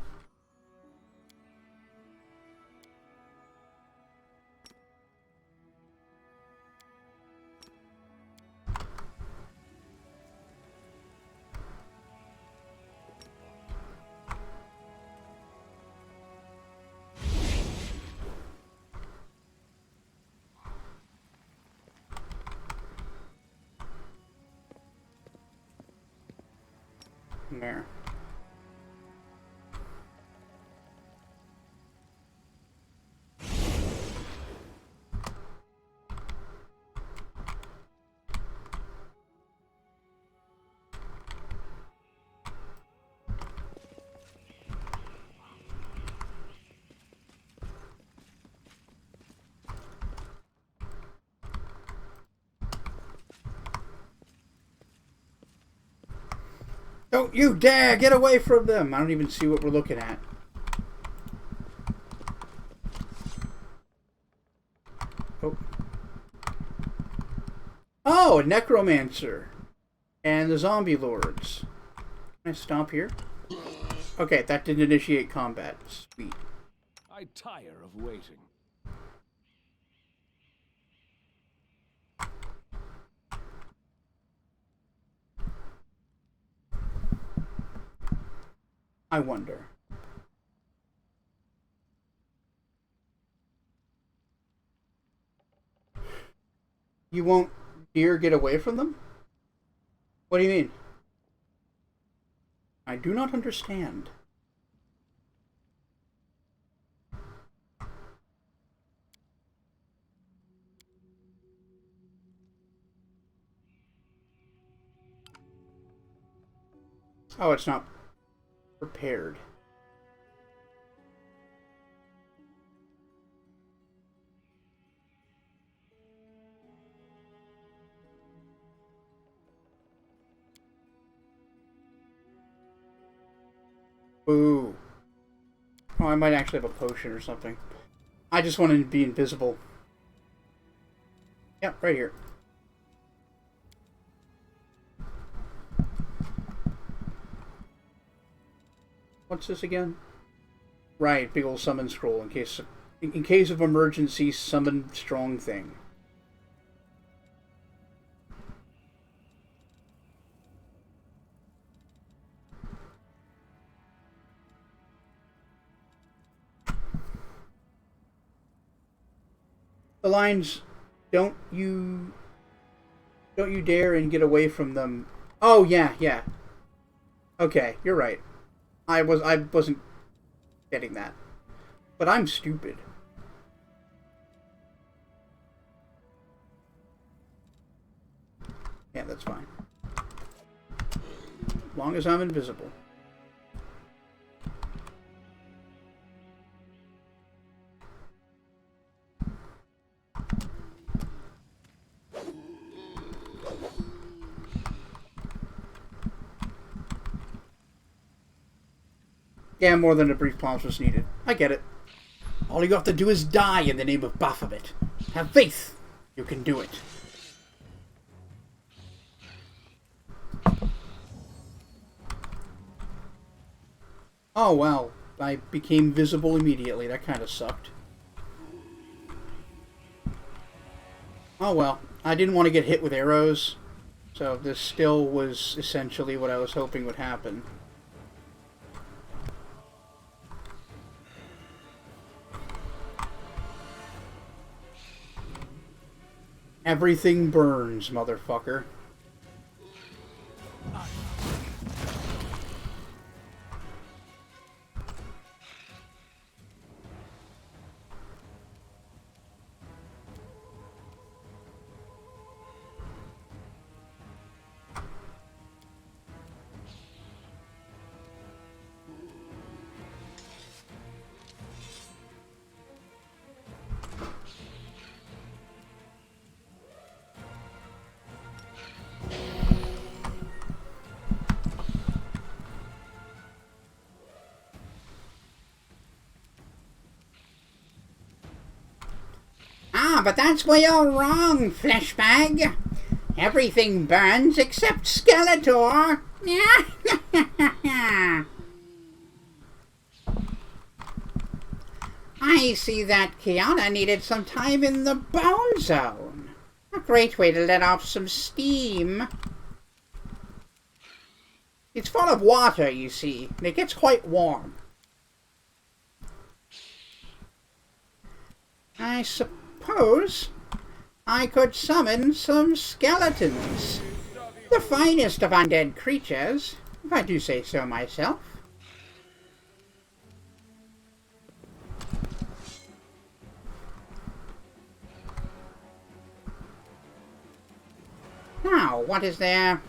There. Don't you dare get away from them! I don't even see what we're looking at. Oh. Oh, a necromancer. And the zombie lords. Can I stop here? Okay, that didn't initiate combat. Sweet. I tire of waiting. I wonder. You won't dare get away from them? What do you mean? I do not understand. Oh, it's not prepared. Ooh. Oh, I might actually have a potion or something. I just wanted to be invisible. Yep, right here. What's this again? Right, big old summon scroll in case of emergency, summon strong thing. The lines, don't you dare and get away from them. Oh yeah, yeah. Okay, you're right. I wasn't getting that. But I'm stupid. Yeah, that's fine. As long as I'm invisible. Yeah, more than a brief pause was needed. I get it. All you have to do is die in the name of Baphomet. Have faith. You can do it. Oh, well. I became visible immediately. That kind of sucked. Oh, well. I didn't want to get hit with arrows. So this still was essentially what I was hoping would happen. Everything burns, motherfucker. Ah, but that's where you're wrong, Fleshbag. Everything burns except Skeletor. I see that Kiana needed some time in the Bone Zone. A great way to let off some steam. It's full of water, you see, and it gets quite warm. I suppose I could summon some skeletons. The finest of undead creatures, if I do say so myself. Now, what is there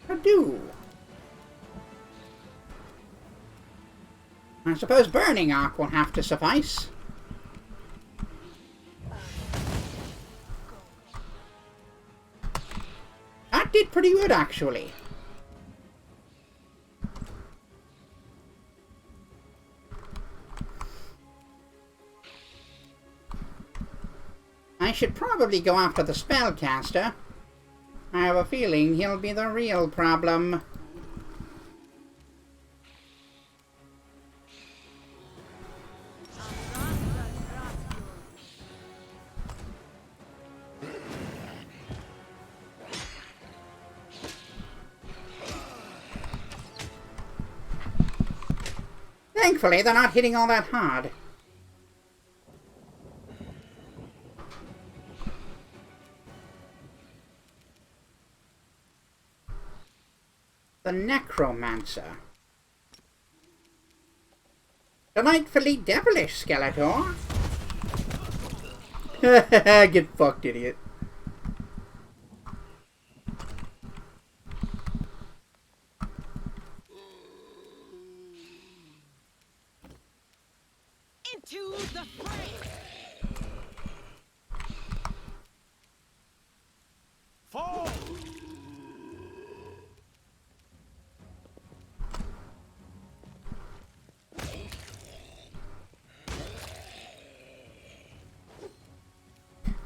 to do? I suppose Burning Arc will have to suffice. That did pretty good, actually. I should probably go after the spellcaster. I have a feeling he'll be the real problem. Thankfully, they're not hitting all that hard. The Necromancer. Delightfully devilish, Skeletor. Get fucked, idiot. Into the fray! Fall!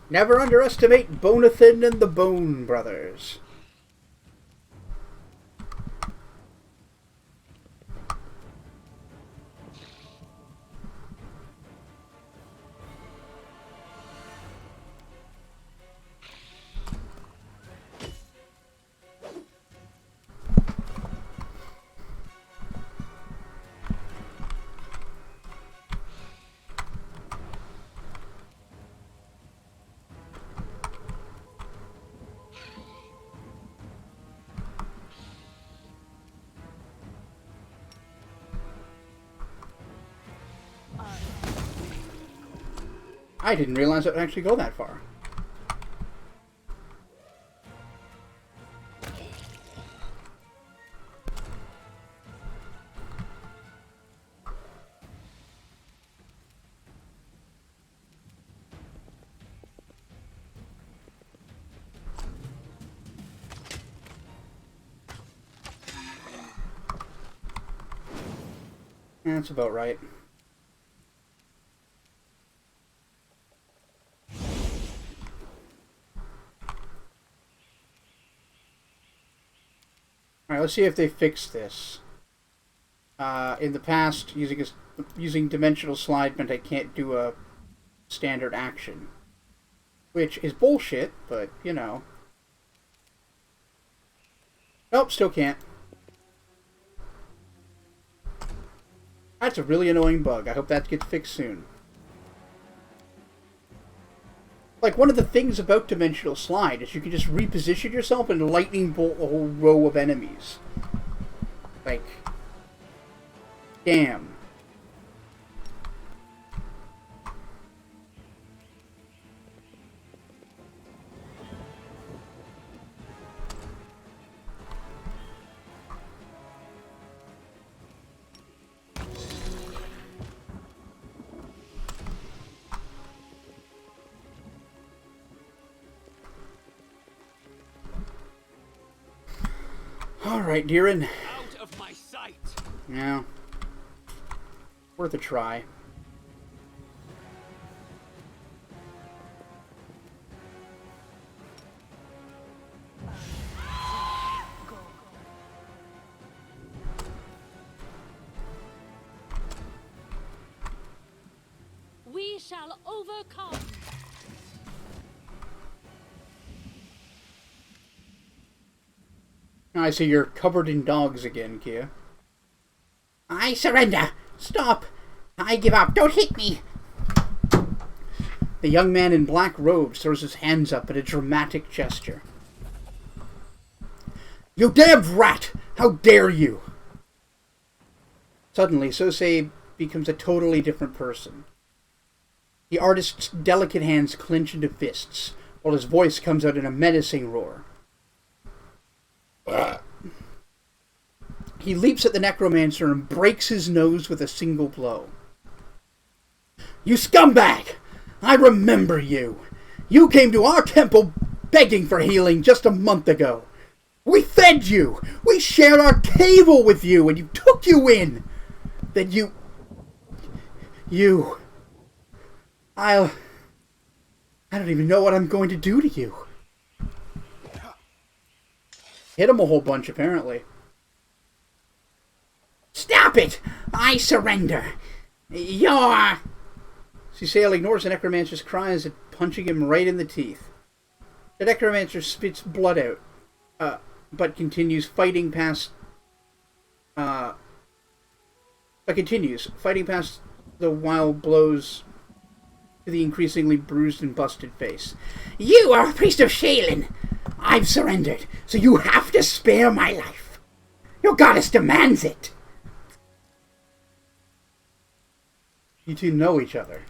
Never underestimate Bonathan and the Bone Brothers. I didn't realize it would actually go that far. That's about right. Alright, let's see if they fix this. In the past, using Dimensional Slide meant I can't do a standard action. Which is bullshit, but, you know. Nope, still can't. That's a really annoying bug. I hope that gets fixed soon. Like, one of the things about Dimensional Slide is you can just reposition yourself and lightning bolt a whole row of enemies. Like, damn. Alright, Deerin. Out of my sight. Yeah. Worth a try. We shall overcome. I see you're covered in dogs again, Kia. I surrender! Stop! I give up! Don't hit me! The young man in black robes throws his hands up in a dramatic gesture. You damned rat! How dare you! Suddenly, Sosei becomes a totally different person. The artist's delicate hands clench into fists, while his voice comes out in a menacing roar. He leaps at the necromancer and breaks his nose with a single blow. You scumbag! I remember you! You came to our temple begging for healing just a month ago. We fed you! We shared our table with you and you took you in! Then I don't even know what I'm going to do to you. Hit him a whole bunch, apparently. Stop it! I surrender. You're... Susail ignores the necromancer's cries at punching him right in the teeth. The necromancer spits blood out, but continues fighting past the wild blows to the increasingly bruised and busted face. You are a priest of Shaylin. I've surrendered, so you have to spare my life. Your goddess demands it. You two know each other.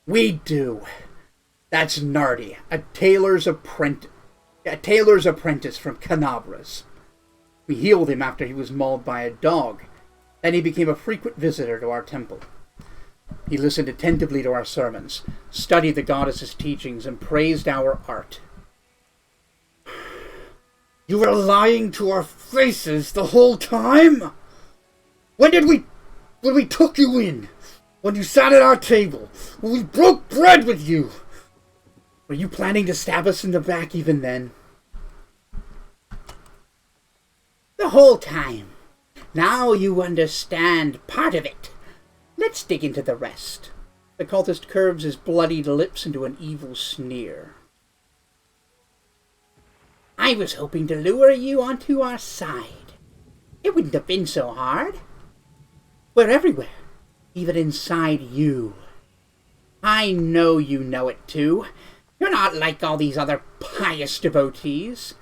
We do. That's Nardi, a tailor's apprentice from Canabras. We healed him after he was mauled by a dog. Then he became a frequent visitor to our temple. He listened attentively to our sermons, studied the goddess's teachings, and praised our art. You were lying to our faces the whole time? When we took you in? When you sat at our table? When we broke bread with you? Were you planning to stab us in the back even then? The whole time. Now you understand part of it. Let's dig into the rest. The cultist curves his bloodied lips into an evil sneer. I was hoping to lure you onto our side. It wouldn't have been so hard. We're everywhere, even inside you. I know you know it too. You're not like all these other pious devotees.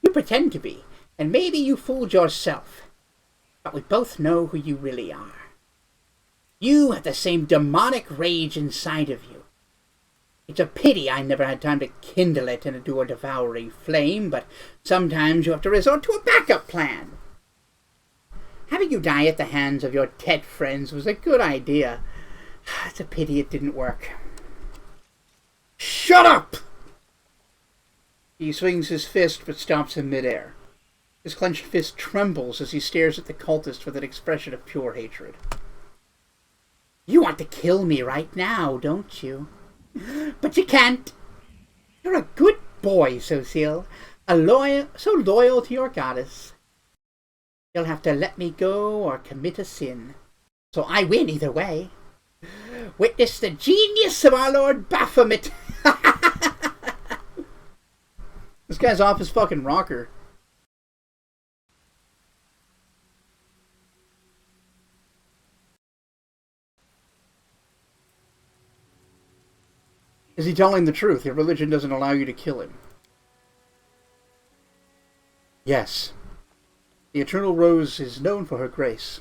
You pretend to be, and maybe you fooled yourself. But we both know who you really are. You have the same demonic rage inside of you. It's a pity I never had time to kindle it into a devouring flame, but sometimes you have to resort to a backup plan. Having you die at the hands of your Tet friends was a good idea. It's a pity it didn't work. Shut up! He swings his fist but stops in midair. His clenched fist trembles as he stares at the cultist with an expression of pure hatred. You want to kill me right now, don't you? But you can't. You're a good boy, Sosil. So loyal to your goddess. You'll have to let me go or commit a sin. So I win either way. Witness the genius of our Lord Baphomet. This guy's off his fucking rocker. Is he telling the truth? Your religion doesn't allow you to kill him. Yes. The Eternal Rose is known for her grace.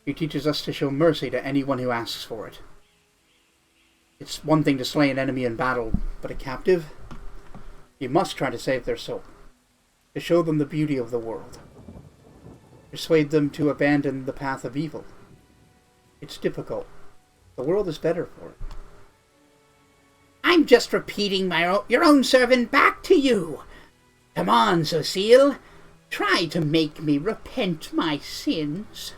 She teaches us to show mercy to anyone who asks for it. It's one thing to slay an enemy in battle, but a captive? You must try to save their soul. To show them the beauty of the world. Persuade them to abandon the path of evil. It's difficult. The world is better for it. I'm just repeating your own servant back to you. Come on, Sosil. Try to make me repent my sins.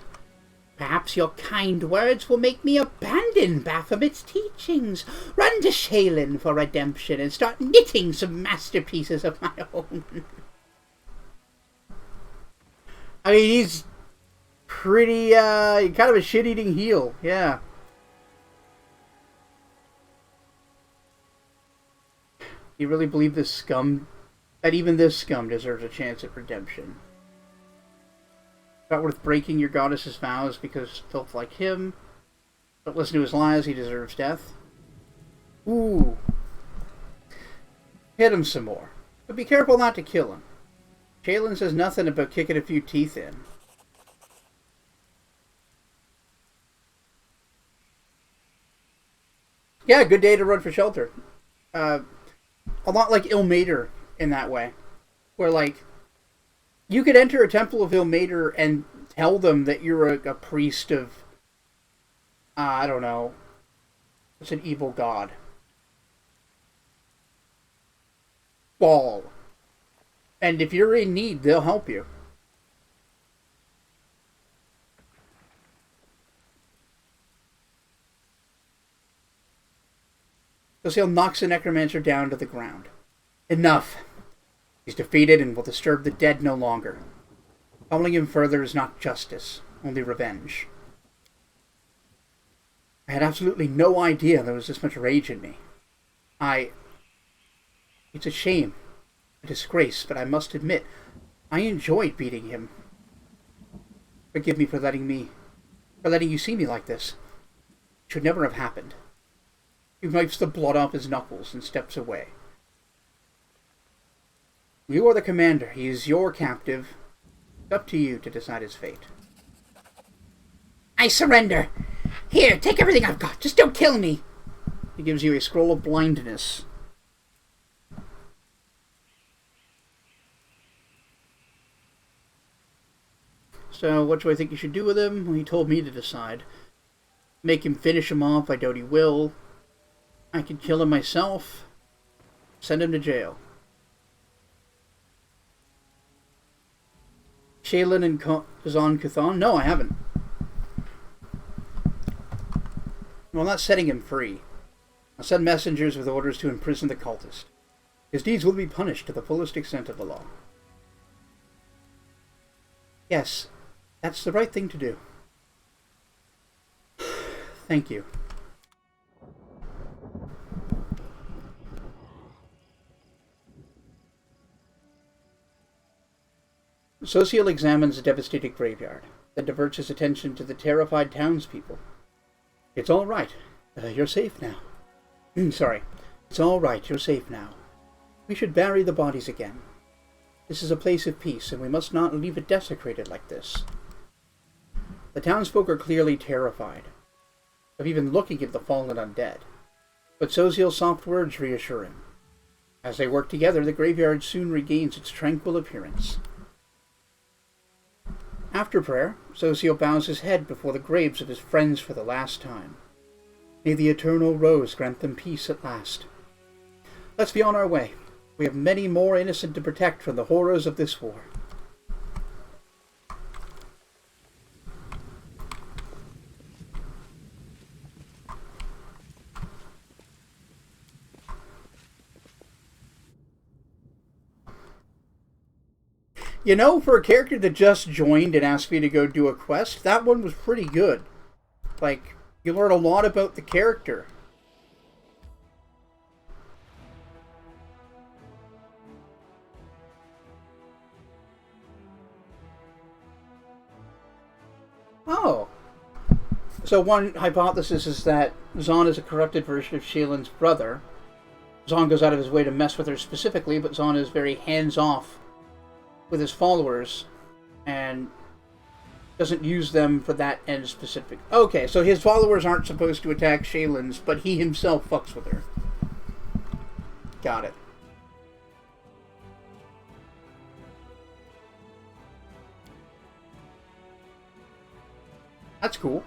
Perhaps your kind words will make me abandon Baphomet's teachings, run to Shaylin for redemption, and start knitting some masterpieces of my own. I mean, he's pretty, kind of a shit-eating heel, yeah. You really believe this scum, that even this scum deserves a chance at redemption? Not worth breaking your goddess's vows because filth like him. Don't listen to his lies, he deserves death. Ooh. Hit him some more. But be careful not to kill him. Shaylin says nothing about kicking a few teeth in. Yeah, good day to run for shelter. A lot like Ilmater in that way. Where, like, you could enter a temple of Ilmater and tell them that you're a priest of, I don't know, it's an evil god. Ball. And if you're in need, they'll help you. Soziel knocks the necromancer down to the ground. Enough. He's defeated and will disturb the dead no longer. Pummeling him further is not justice, only revenge. I had absolutely no idea there was this much rage in me. It's a shame, a disgrace, but I must admit, I enjoyed beating him. Forgive me for letting you see me like this. It should never have happened. He wipes the blood off his knuckles and steps away. You are the commander. He is your captive. It's up to you to decide his fate. I surrender. Here, take everything I've got. Just don't kill me. He gives you a scroll of blindness. So, what do I think you should do with him? Well, he told me to decide. Make him finish him off. I doubt he will. I could kill him myself. Send him to jail. Shaylin and Kazan Kuthan? No, I haven't. Well, I'm not setting him free. I'll send messengers with orders to imprison the cultist. His deeds will be punished to the fullest extent of the law. Yes, that's the right thing to do. Thank you. Soziel examines the devastated graveyard, then diverts his attention to the terrified townspeople. It's all right. You're safe now. Sorry. It's all right. You're safe now. We should bury the bodies again. This is a place of peace, and we must not leave it desecrated like this. The townsfolk are clearly terrified of even looking at the fallen undead, but Soziel's soft words reassure him. As they work together, the graveyard soon regains its tranquil appearance. After prayer, Soziel bows his head before the graves of his friends for the last time. May the eternal rose grant them peace at last. Let's be on our way. We have many more innocent to protect from the horrors of this war. You know, for a character that just joined and asked me to go do a quest, that one was pretty good. Like, you learn a lot about the character. Oh. So one hypothesis is that Zahn is a corrupted version of Shaylin's brother. Zahn goes out of his way to mess with her specifically, but Zahn is very hands-off with his followers and doesn't use them for that end specific. Okay, so his followers aren't supposed to attack Shaylin's, but he himself fucks with her. Got it. That's cool.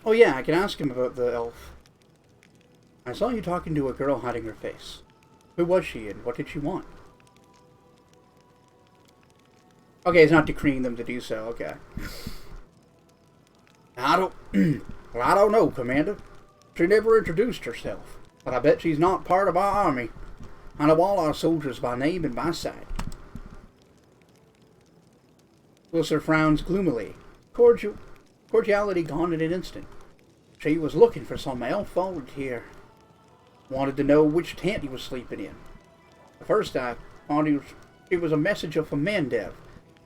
Oh yeah, I can ask him about the elf. I saw you talking to a girl hiding her face. Who was she and what did she want? Okay, he's not decreeing them to do so, okay. I don't know, Commander. She never introduced herself, but I bet she's not part of our army. I know all our soldiers by name and by sight. Wilser frowns gloomily. Cordiality gone in an instant. She was looking for some elf volunteer. Wanted to know which tent he was sleeping in. At first I thought it was a messenger from Mandev.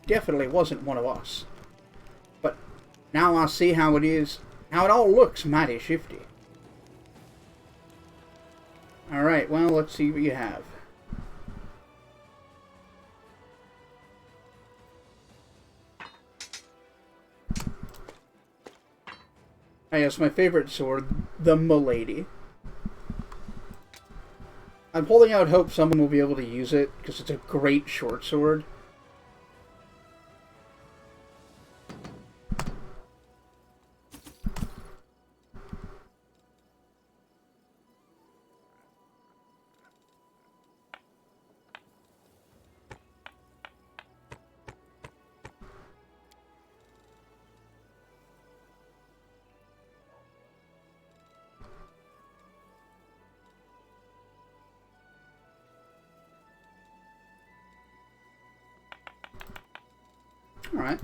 Definitely wasn't one of us. But now I see how it all looks mighty shifty. Alright, well, let's see what you have. Ah, yes, my favorite sword, the Milady. I'm holding out hope someone will be able to use it, because it's a great short sword. Alright.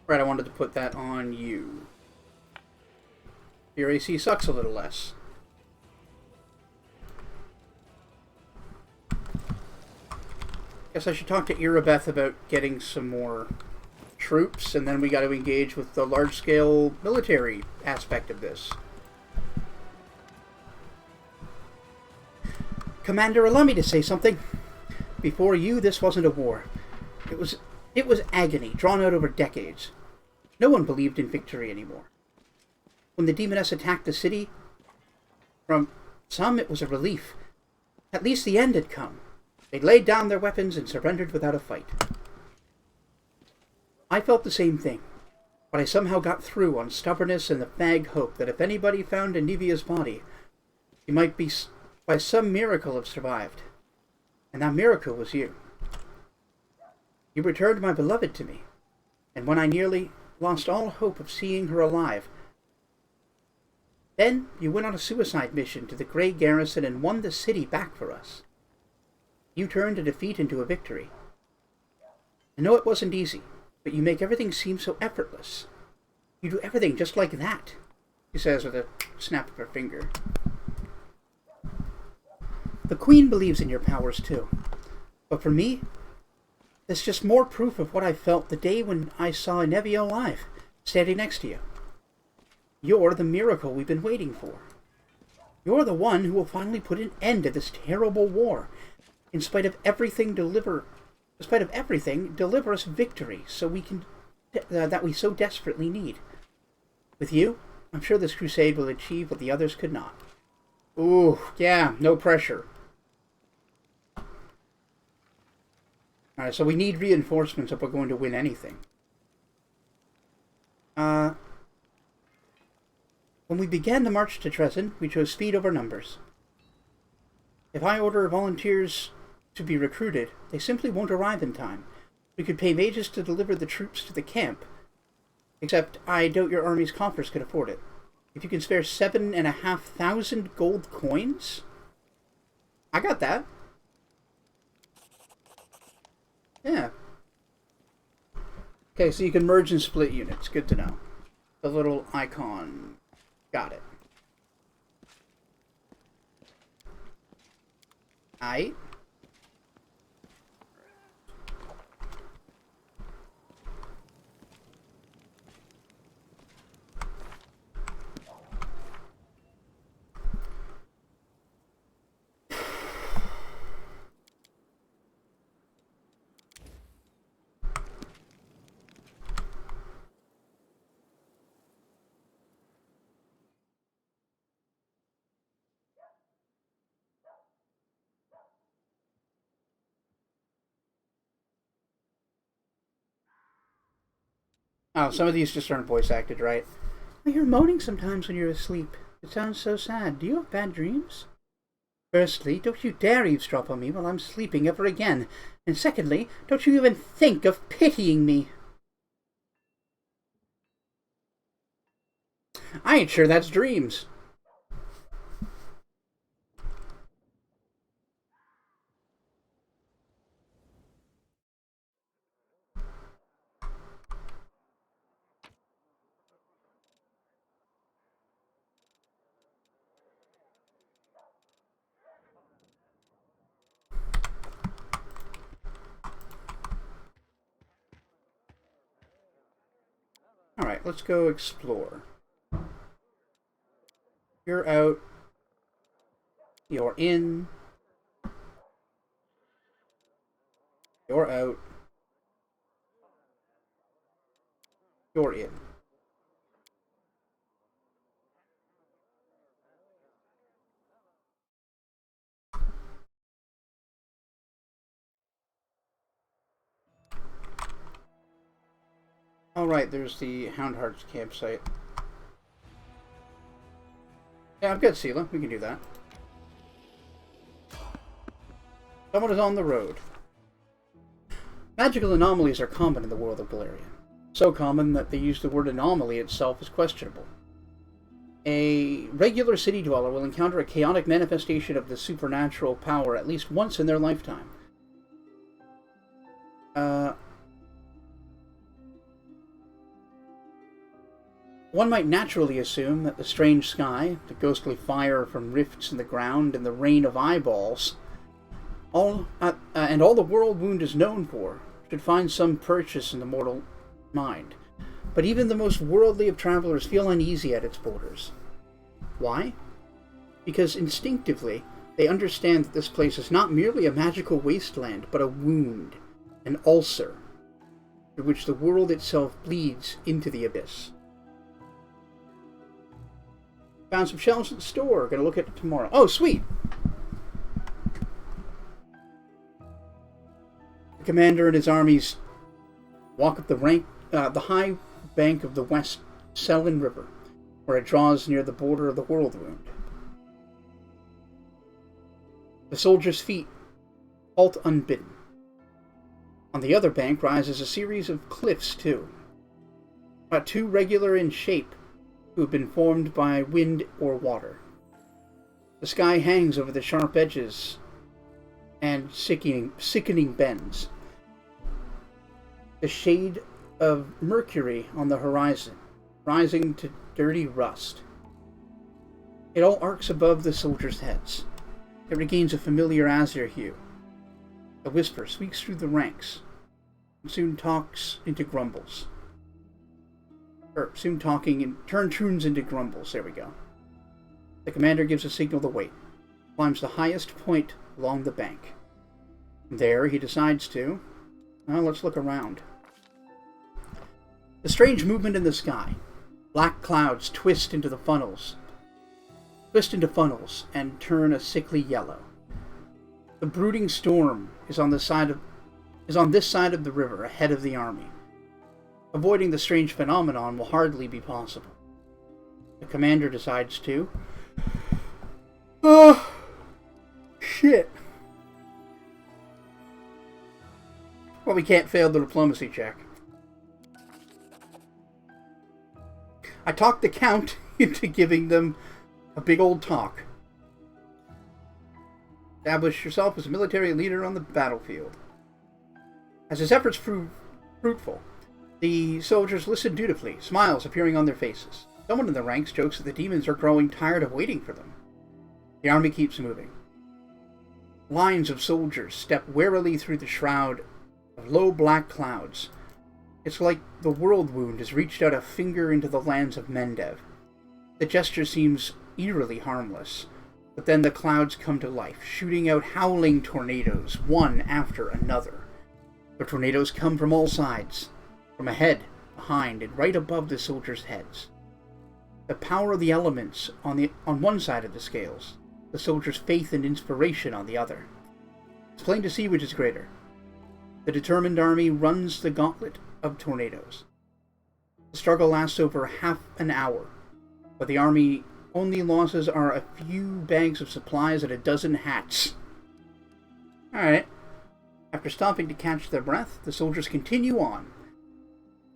Right, I wanted to put that on you. Your AC sucks a little less. Guess I should talk to Irabeth about getting some more troops, and then we got to engage with the large-scale military aspect of this. Commander, allow me to say something. Before you, this wasn't a war. It was agony, drawn out over decades. No one believed in victory anymore. When the demoness attacked the city, from some it was a relief. At least the end had come. They laid down their weapons and surrendered without a fight. I felt the same thing, but I somehow got through on stubbornness and the vague hope that if anybody found Anivia's body, he might be, by some miracle, have survived. And that miracle was you. You returned my beloved to me, and when I nearly lost all hope of seeing her alive, then you went on a suicide mission to the Grey Garrison and won the city back for us. You turned a defeat into a victory. I know it wasn't easy, but you make everything seem so effortless. You do everything just like that, she says with a snap of her finger. The Queen believes in your powers too, but for me, there's just more proof of what I felt the day when I saw Nevia alive, standing next to you. You're the miracle we've been waiting for. You're the one who will finally put an end to this terrible war. In spite of everything, deliver us victory, so we can that we so desperately need. With you, I'm sure this crusade will achieve what the others could not. Ooh, yeah, no pressure. Alright, so we need reinforcements if we're going to win anything. When we began the march to Dresden, we chose speed over numbers. If I order volunteers to be recruited, they simply won't arrive in time. We could pay mages to deliver the troops to the camp, except I doubt your army's coffers could afford it. If you can spare 7,500 gold coins? I got that. Yeah. Okay, so you can merge and split units. Good to know. The little icon. Got it. Aight. Oh, some of these just aren't voice acted, right? I hear moaning sometimes when you're asleep. It sounds so sad. Do you have bad dreams? Firstly, don't you dare eavesdrop on me while I'm sleeping ever again. And secondly, don't you even think of pitying me. I ain't sure that's dreams. Alright, let's go explore. You're out. You're in. You're out. You're in. Alright, there's the Houndheart's campsite. Yeah, I've got Sela. We can do that. Someone is on the road. Magical anomalies are common in the world of Galarian. So common that they use the word anomaly itself as questionable. A regular city dweller will encounter a chaotic manifestation of the supernatural power at least once in their lifetime. One might naturally assume that the strange sky, the ghostly fire from rifts in the ground, and the rain of eyeballs, and all the world wound is known for, should find some purchase in the mortal mind. But even the most worldly of travelers feel uneasy at its borders. Why? Because instinctively, they understand that this place is not merely a magical wasteland, but a wound, an ulcer, through which the world itself bleeds into the abyss. Found some shelves at the store. Gonna look at it tomorrow. Oh, sweet! The commander and his armies walk up the high bank of the West Selin River, where it draws near the border of the World Wound. The soldiers' feet halt unbidden. On the other bank rises a series of cliffs, too. About two regular in shape, who have been formed by wind or water. The sky hangs over the sharp edges and sickening bends. The shade of mercury on the horizon, rising to dirty rust. It all arcs above the soldiers' heads. It regains a familiar azure hue. A whisper squeaks through the ranks, and soon talks into grumbles. Turns into grumbles. There we go. The commander gives a signal to wait. Climbs the highest point along the bank. There, he decides to... Well, let's look around. The strange movement in the sky. Black clouds twist into funnels and turn a sickly yellow. The brooding storm is on this side of the river, ahead of the army. Avoiding the strange phenomenon will hardly be possible. The commander decides to... Oh, shit. Well, we can't fail the diplomacy check. I talked the Count into giving them a big old talk. Establish yourself as a military leader on the battlefield. As his efforts prove fruitful, the soldiers listen dutifully, smiles appearing on their faces. Someone in the ranks jokes that the demons are growing tired of waiting for them. The army keeps moving. Lines of soldiers step warily through the shroud of low black clouds. It's like the world wound has reached out a finger into the lands of Mendev. The gesture seems eerily harmless, but then the clouds come to life, shooting out howling tornadoes, one after another. The tornadoes come from all sides, from ahead, behind, and right above the soldiers' heads. The power of the elements on one side of the scales, the soldiers' faith and inspiration on the other. It's plain to see which is greater. The determined army runs the gauntlet of tornadoes. The struggle lasts over half an hour, but the army only losses are a few bags of supplies and a dozen hats. Alright. After stopping to catch their breath, the soldiers continue on.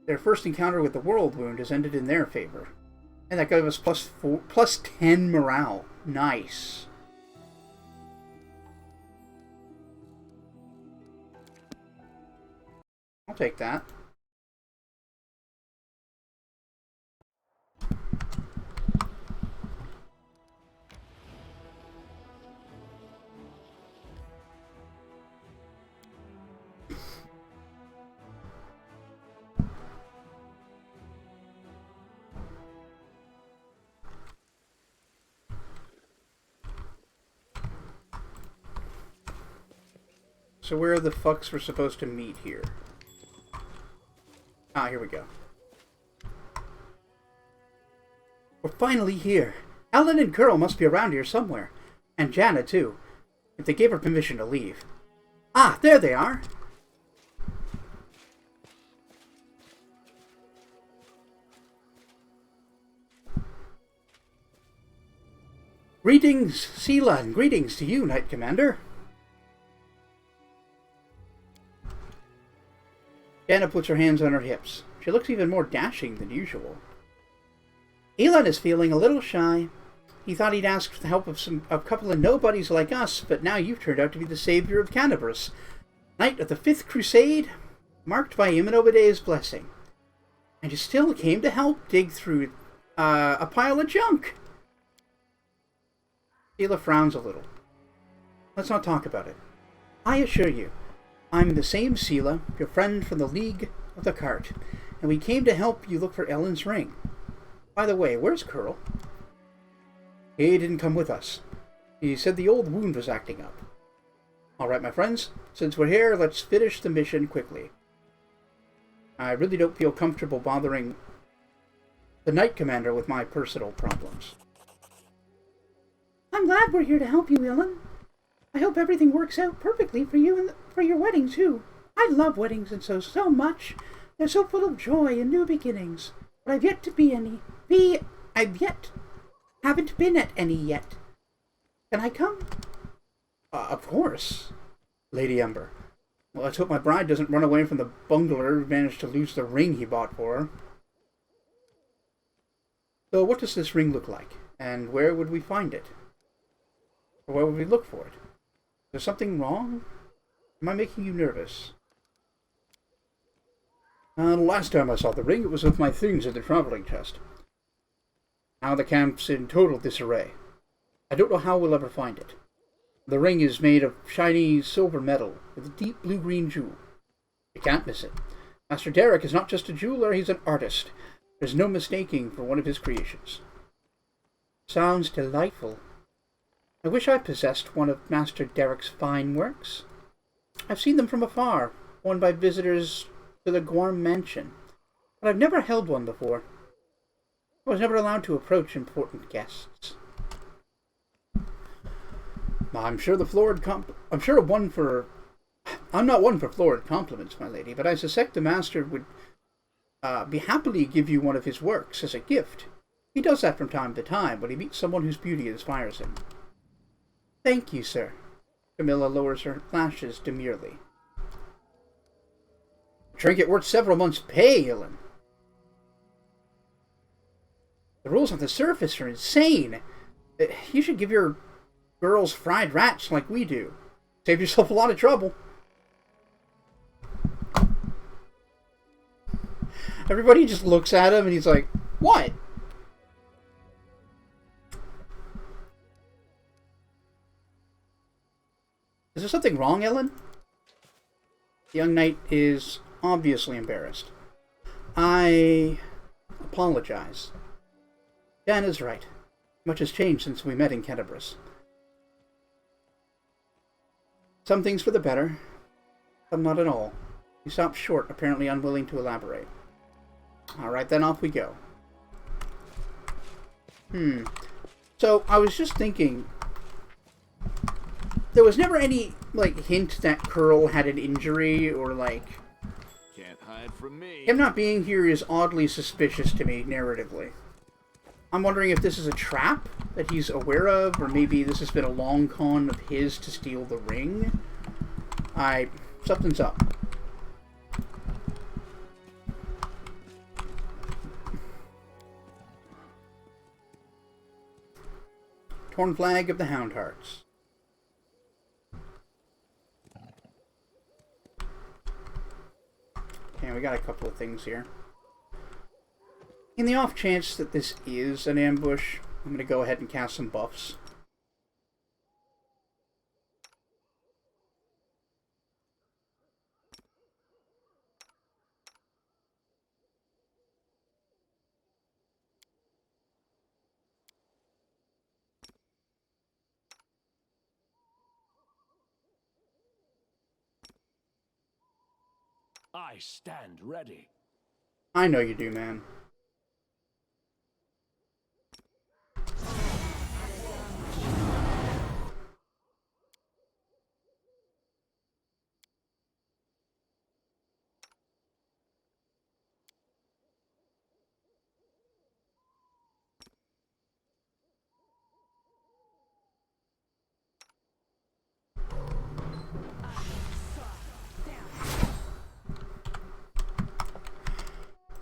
Their first encounter with the world wound has ended in their favor. And that gave us plus 10 morale. Nice. I'll take that. So where the fucks we're supposed to meet here? Ah, here we go. We're finally here. Alan and Curl must be around here somewhere. And Jana, too. If they gave her permission to leave. Ah, there they are! Greetings, Sela, and greetings to you, Knight Commander. Jana puts her hands on her hips. She looks even more dashing than usual. Elon is feeling a little shy. He thought he'd ask for the help of a couple of nobodies like us, but now you've turned out to be the savior of Canterbury, Knight of the 5th Crusade, marked by Omede's blessing. And you still came to help dig through a pile of junk. Sheila frowns a little. Let's not talk about it. I assure you, I'm the same Sheila, your friend from the League of the Cart, and we came to help you look for Ellen's ring. By the way, where's Curl? He didn't come with us. He said the old wound was acting up. Alright, my friends, since we're here, let's finish the mission quickly. I really don't feel comfortable bothering the Knight Commander with my personal problems. I'm glad we're here to help you, Ellen. I hope everything works out perfectly for you and for your wedding, too. I love weddings and so much. They're so full of joy and new beginnings. But I've yet to haven't been at any yet. Can I come? Of course, Lady Ember. Well, let's hope my bride doesn't run away from the bungler who managed to lose the ring he bought for her. So what does this ring look like? And where would we find it? Or where would we look for it? Is there something wrong? Am I making you nervous? The last time I saw the ring, it was with my things in the traveling chest. Now the camp's in total disarray. I don't know how we'll ever find it. The ring is made of shiny silver metal with a deep blue-green jewel. You can't miss it. Master Derek is not just a jeweler, he's an artist. There's no mistaking for one of his creations. Sounds delightful. I wish I possessed one of Master Derek's fine works. I've seen them from afar, worn by visitors to the Guarm Mansion, but I've never held one before. I was never allowed to approach important guests. I'm not one for florid compliments, my lady, but I suspect the master would be happily give you one of his works as a gift. He does that from time to time when he meets someone whose beauty inspires him. Thank you, sir. Camilla lowers her lashes demurely. A trinket worth several months' pay, Ilyn. The rules on the surface are insane. You should give your girls fried rats like we do. Save yourself a lot of trouble. Everybody just looks at him and he's like, what? Is there something wrong, Ellen? The young knight is obviously embarrassed. I apologize. Dan is right. Much has changed since we met in Canterbury. Some things for the better, some not at all. He stopped short, apparently unwilling to elaborate. Alright, then off we go. So, I was just thinking, there was never any, hint that Curl had an injury, or, Can't hide from me. him not being here is oddly suspicious to me, narratively. I'm wondering if this is a trap that he's aware of, or maybe this has been a long con of his to steal the ring. Something's up. Torn flag of the Hound Hearts. Okay, we got a couple of things here. In the off chance that this is an ambush, I'm going to go ahead and cast some buffs. I stand ready. I know you do, man.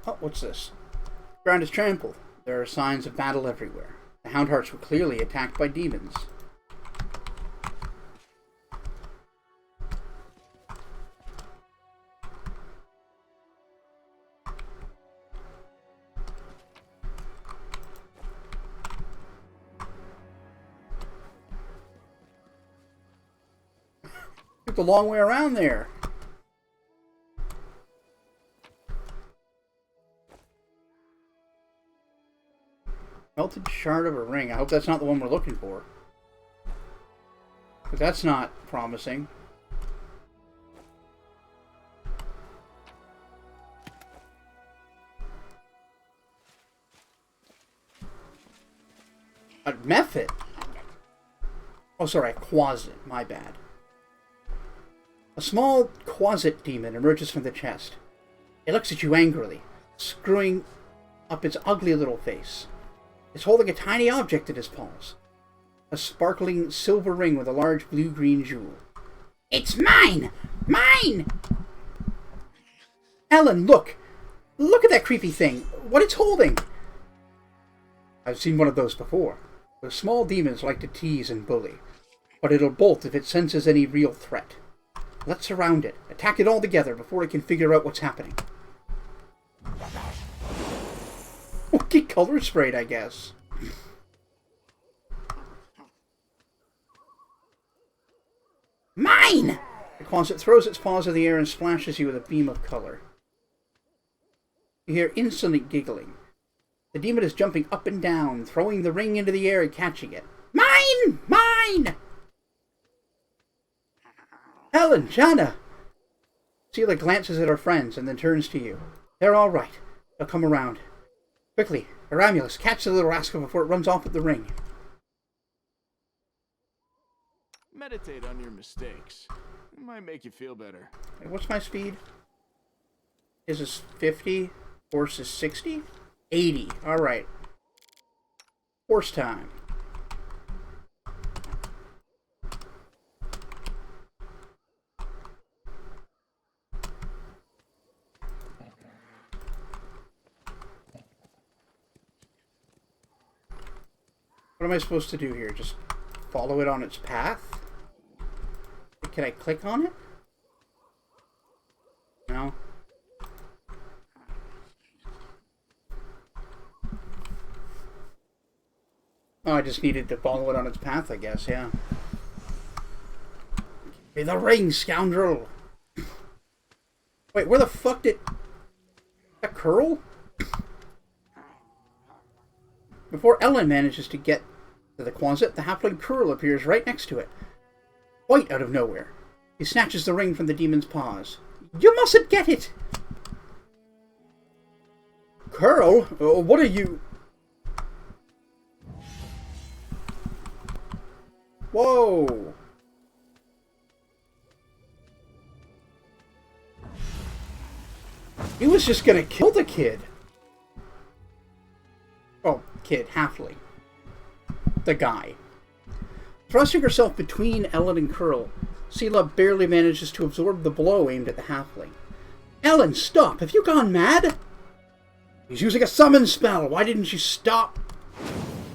Oh, what's this? Ground is trampled. There are signs of battle everywhere. The Houndhearts were clearly attacked by demons. Took a long way around there. Melted shard of a ring. I hope that's not the one we're looking for. Because that's not promising. A mephit? Oh, sorry, a quasit. My bad. A small quasit demon emerges from the chest. It looks at you angrily, screwing up its ugly little face. It's holding a tiny object in his paws. A sparkling silver ring with a large blue-green jewel. It's mine! Mine! Ellen, look! Look at that creepy thing! What it's holding! I've seen one of those before. The small demons like to tease and bully, but it'll bolt if it senses any real threat. Let's surround it. Attack it all together before it can figure out what's happening. Get color sprayed, I guess. Mine! The quasit throws its paws in the air and splashes you with a beam of color. You hear insolent giggling. The demon is jumping up and down, throwing the ring into the air and catching it. Mine! Mine! Helen, Jana! Sela glances at her friends and then turns to you. They're all right. They'll come around. Quickly, Aramulus, catch the little rascal before it runs off with the ring. Meditate on your mistakes. It might make you feel better. Hey, what's my speed? Is this 50? Horse is 60? 80. Alright. Horse time. What am I supposed to do here? Just follow it on its path? Can I click on it? No. Oh, I just needed to follow it on its path, I guess, yeah. Give me the ring, scoundrel! Wait, where the fuck did... That curl? Before Ellen manages to get to the quasit, the halfling Curl appears right next to it. Quite out of nowhere. He snatches the ring from the demon's paws. You mustn't get it! Curl? What are you... Whoa! He was just gonna kill the kid. Oh, kid, halfling. The guy. Thrusting herself between Ellen and Curl, Sela barely manages to absorb the blow aimed at the halfling. Ellen, stop! Have you gone mad? He's using a summon spell! Why didn't you stop?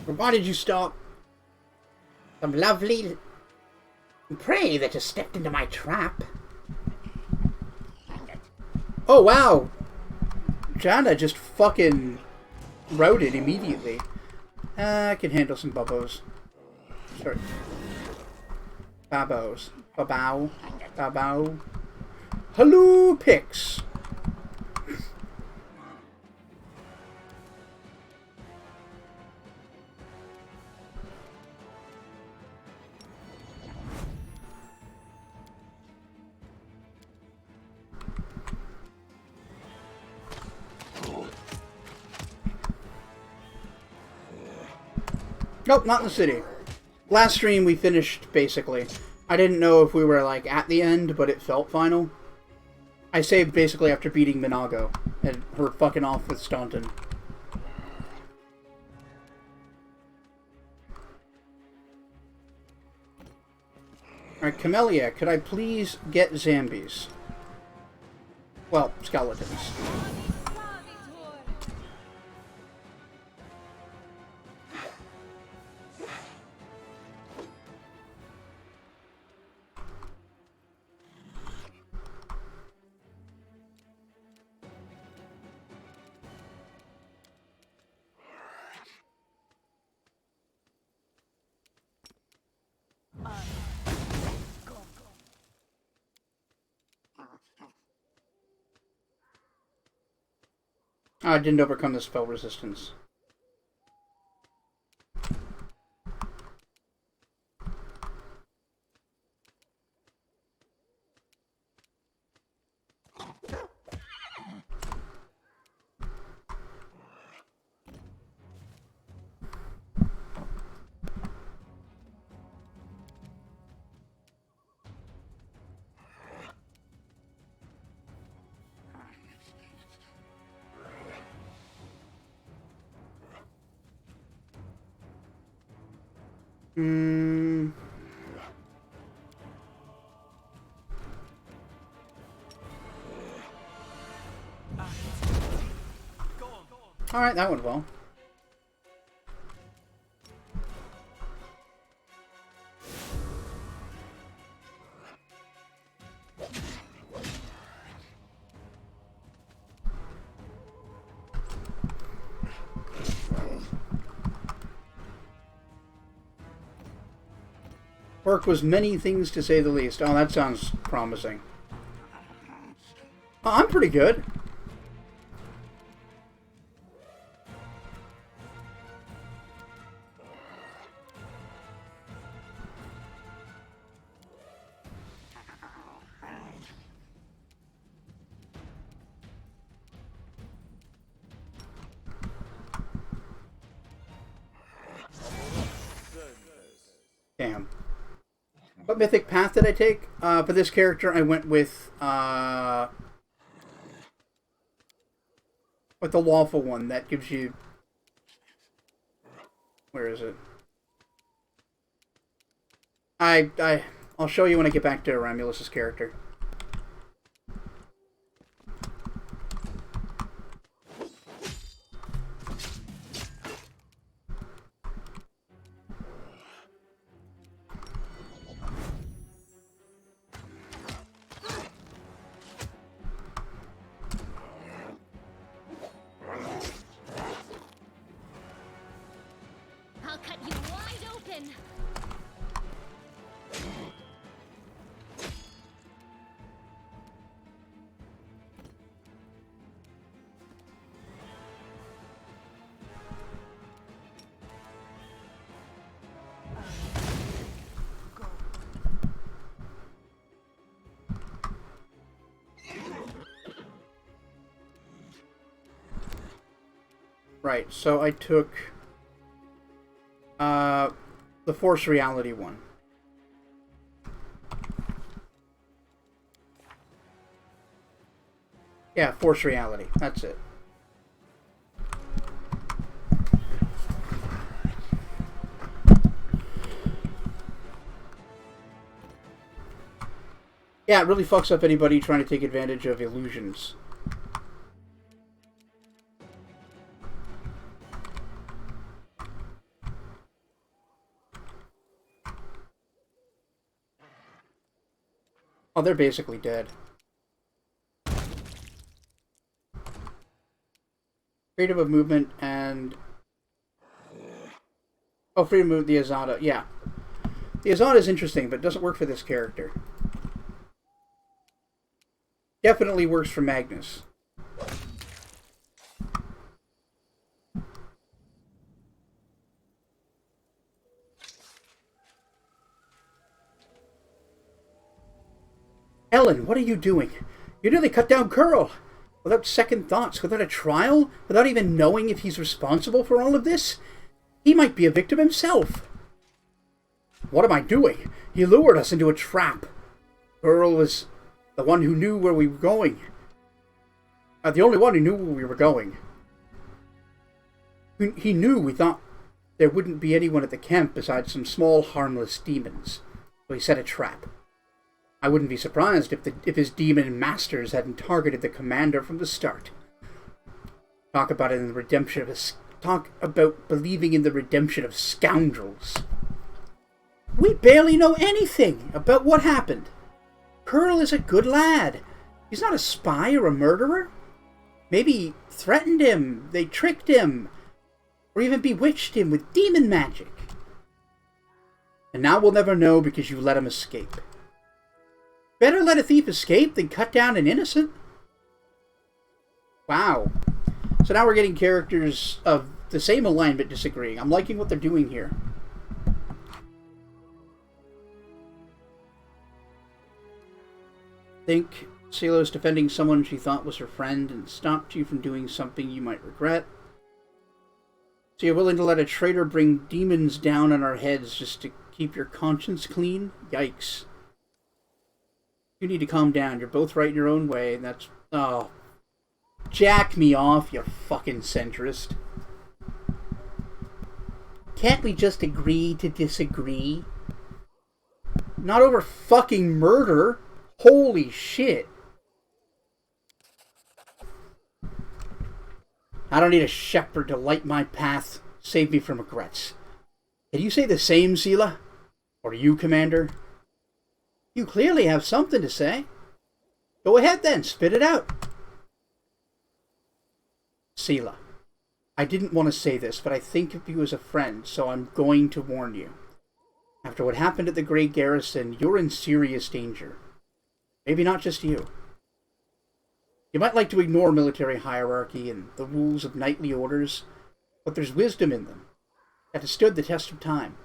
Or why did you stop? Some lovely prey that has stepped into my trap. Oh, wow! Jana just fucking routed immediately. I can handle some bubbos. Sorry. Babos. Babao. Babao. Hello, Pix! Nope, not in the city. Last stream we finished, basically. I didn't know if we were, like, at the end, but it felt final. I saved, basically, after beating Minago. And her fucking off with Staunton. Alright, Camellia, could I please get zombies? Well, skeletons. I didn't overcome the spell resistance. Alright, that went well. Work was many things to say the least. Oh, that sounds promising. Oh, I'm pretty good. Damn. What mythic path did I take? For this character, I went with the lawful one that gives you... Where is it? I'll show you when I get back to Romulus' character. I'll cut you wide open. Right, so I took the Force Reality one. Yeah, Force Reality. That's it. Yeah, it really fucks up anybody trying to take advantage of illusions. Oh, they're basically dead. Freedom of movement and... Oh, freedom of movement, the Azada. Yeah. The Azada is interesting, but it doesn't work for this character. Definitely works for Magnus. Ellen, what are you doing? You nearly cut down Curl. Without second thoughts, without a trial, without even knowing if he's responsible for all of this. He might be a victim himself. What am I doing? He lured us into a trap. Curl was the one who knew where we were going. The only one who knew where we were going. He knew we thought there wouldn't be anyone at the camp besides some small, harmless demons. So he set a trap. I wouldn't be surprised if his demon masters hadn't targeted the commander from the start. Talk about believing in the redemption of scoundrels. We barely know anything about what happened. Curl is a good lad. He's not a spy or a murderer. Maybe threatened him, they tricked him, or even bewitched him with demon magic. And now we'll never know because you let him escape. Better let a thief escape than cut down an innocent. Wow. So now we're getting characters of the same alignment disagreeing. I'm liking what they're doing here. Think Salo's defending someone she thought was her friend and stopped you from doing something you might regret. So you're willing to let a traitor bring demons down on our heads just to keep your conscience clean? Yikes. You need to calm down. You're both right in your own way, and that's... Oh. Jack me off, you fucking centrist. Can't we just agree to disagree? Not over fucking murder. Holy shit. I don't need a shepherd to light my path, save me from regrets. Can you say the same, Seela? Or you, Commander? You clearly have something to say. Go ahead then, spit it out. Seela, I didn't want to say this, but I think of you as a friend, so I'm going to warn you. After what happened at the Grey Garrison, you're in serious danger. Maybe not just you. You might like to ignore military hierarchy and the rules of knightly orders, but there's wisdom in them that has stood the test of time.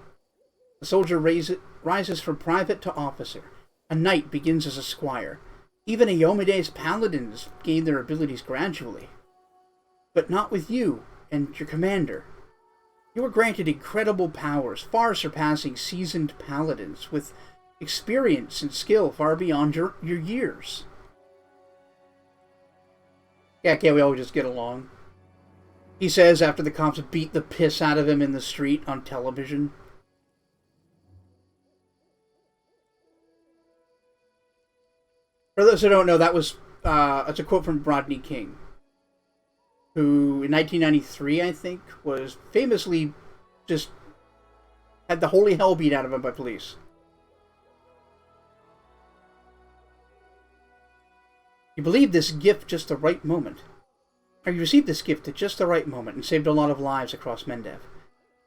A soldier rises from private to officer. A knight begins as a squire. Even Iomede's paladins gain their abilities gradually. But not with you and your commander. You were granted incredible powers, far surpassing seasoned paladins, with experience and skill far beyond your years. Yeah, can't we all just get along? He says after the cops beat the piss out of him in the street on television. For those who don't know, that was it's a quote from Rodney King, who in 1993, I think, was famously just had the holy hell beat out of him by police. You believed this gift just the right moment. Or you received this gift at just the right moment and saved a lot of lives across Mendev.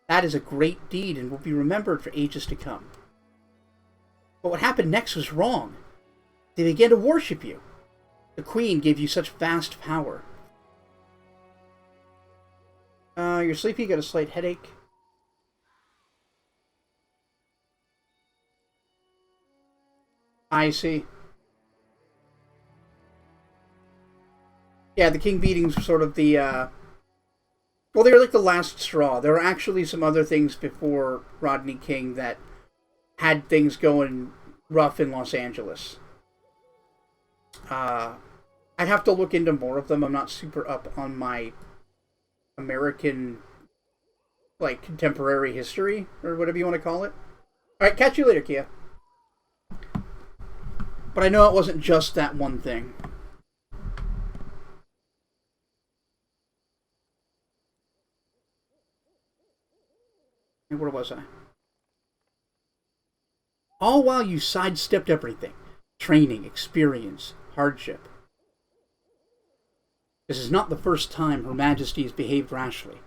That is a great deed and will be remembered for ages to come. But what happened next was wrong. They began to worship you. The Queen gave you such vast power. You're sleepy, you got a slight headache. I see. Yeah, the king beatings were sort of the, well, they were like the last straw. There were actually some other things before Rodney King that had things going rough in Los Angeles. I'd have to look into more of them. I'm not super up on my American, like, contemporary history, or whatever you want to call it. Alright, catch you later, Kia. But I know it wasn't just that one thing. Where was I? All while you sidestepped everything. Training, experience, hardship. This is not the first time Her Majesty has behaved rashly.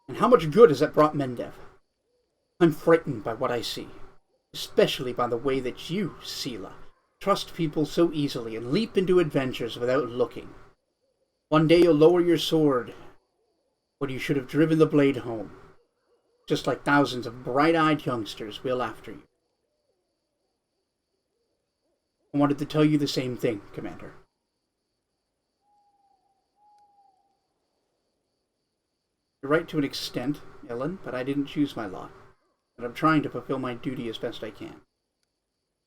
And how much good has that brought Mendev? I'm frightened by what I see. Especially by the way that you, Seela, trust people so easily and leap into adventures without looking. One day you'll lower your sword, when you should have driven the blade home. Just like thousands of bright-eyed youngsters will after you. I wanted to tell you the same thing, Commander. You're right to an extent, Ellen, but I didn't choose my lot. And I'm trying to fulfill my duty as best I can.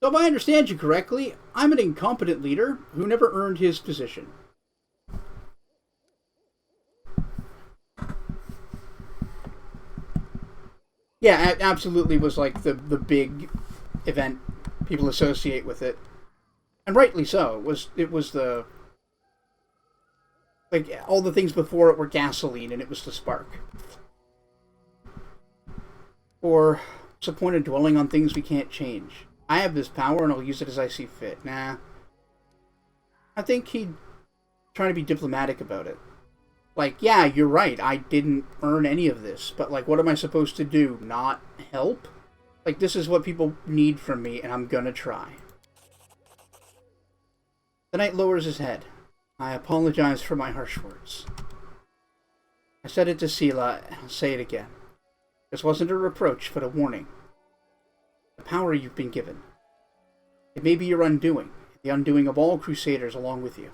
So if I understand you correctly, I'm an incompetent leader who never earned his position. Yeah, it absolutely was like the big event people associate with it. And rightly so. It was the... Like, all the things before it were gasoline, and it was the spark. Or, what's the point of dwelling on things we can't change? I have this power, and I'll use it as I see fit. Nah. I think he'd trying to be diplomatic about it. Like, yeah, you're right, I didn't earn any of this, but, like, what am I supposed to do? Not help? Like, this is what people need from me, and I'm gonna try. The knight lowers his head. I apologize for my harsh words. I said it to Sela, and I'll say it again. This wasn't a reproach, but a warning. The power you've been given. It may be your undoing, the undoing of all Crusaders along with you.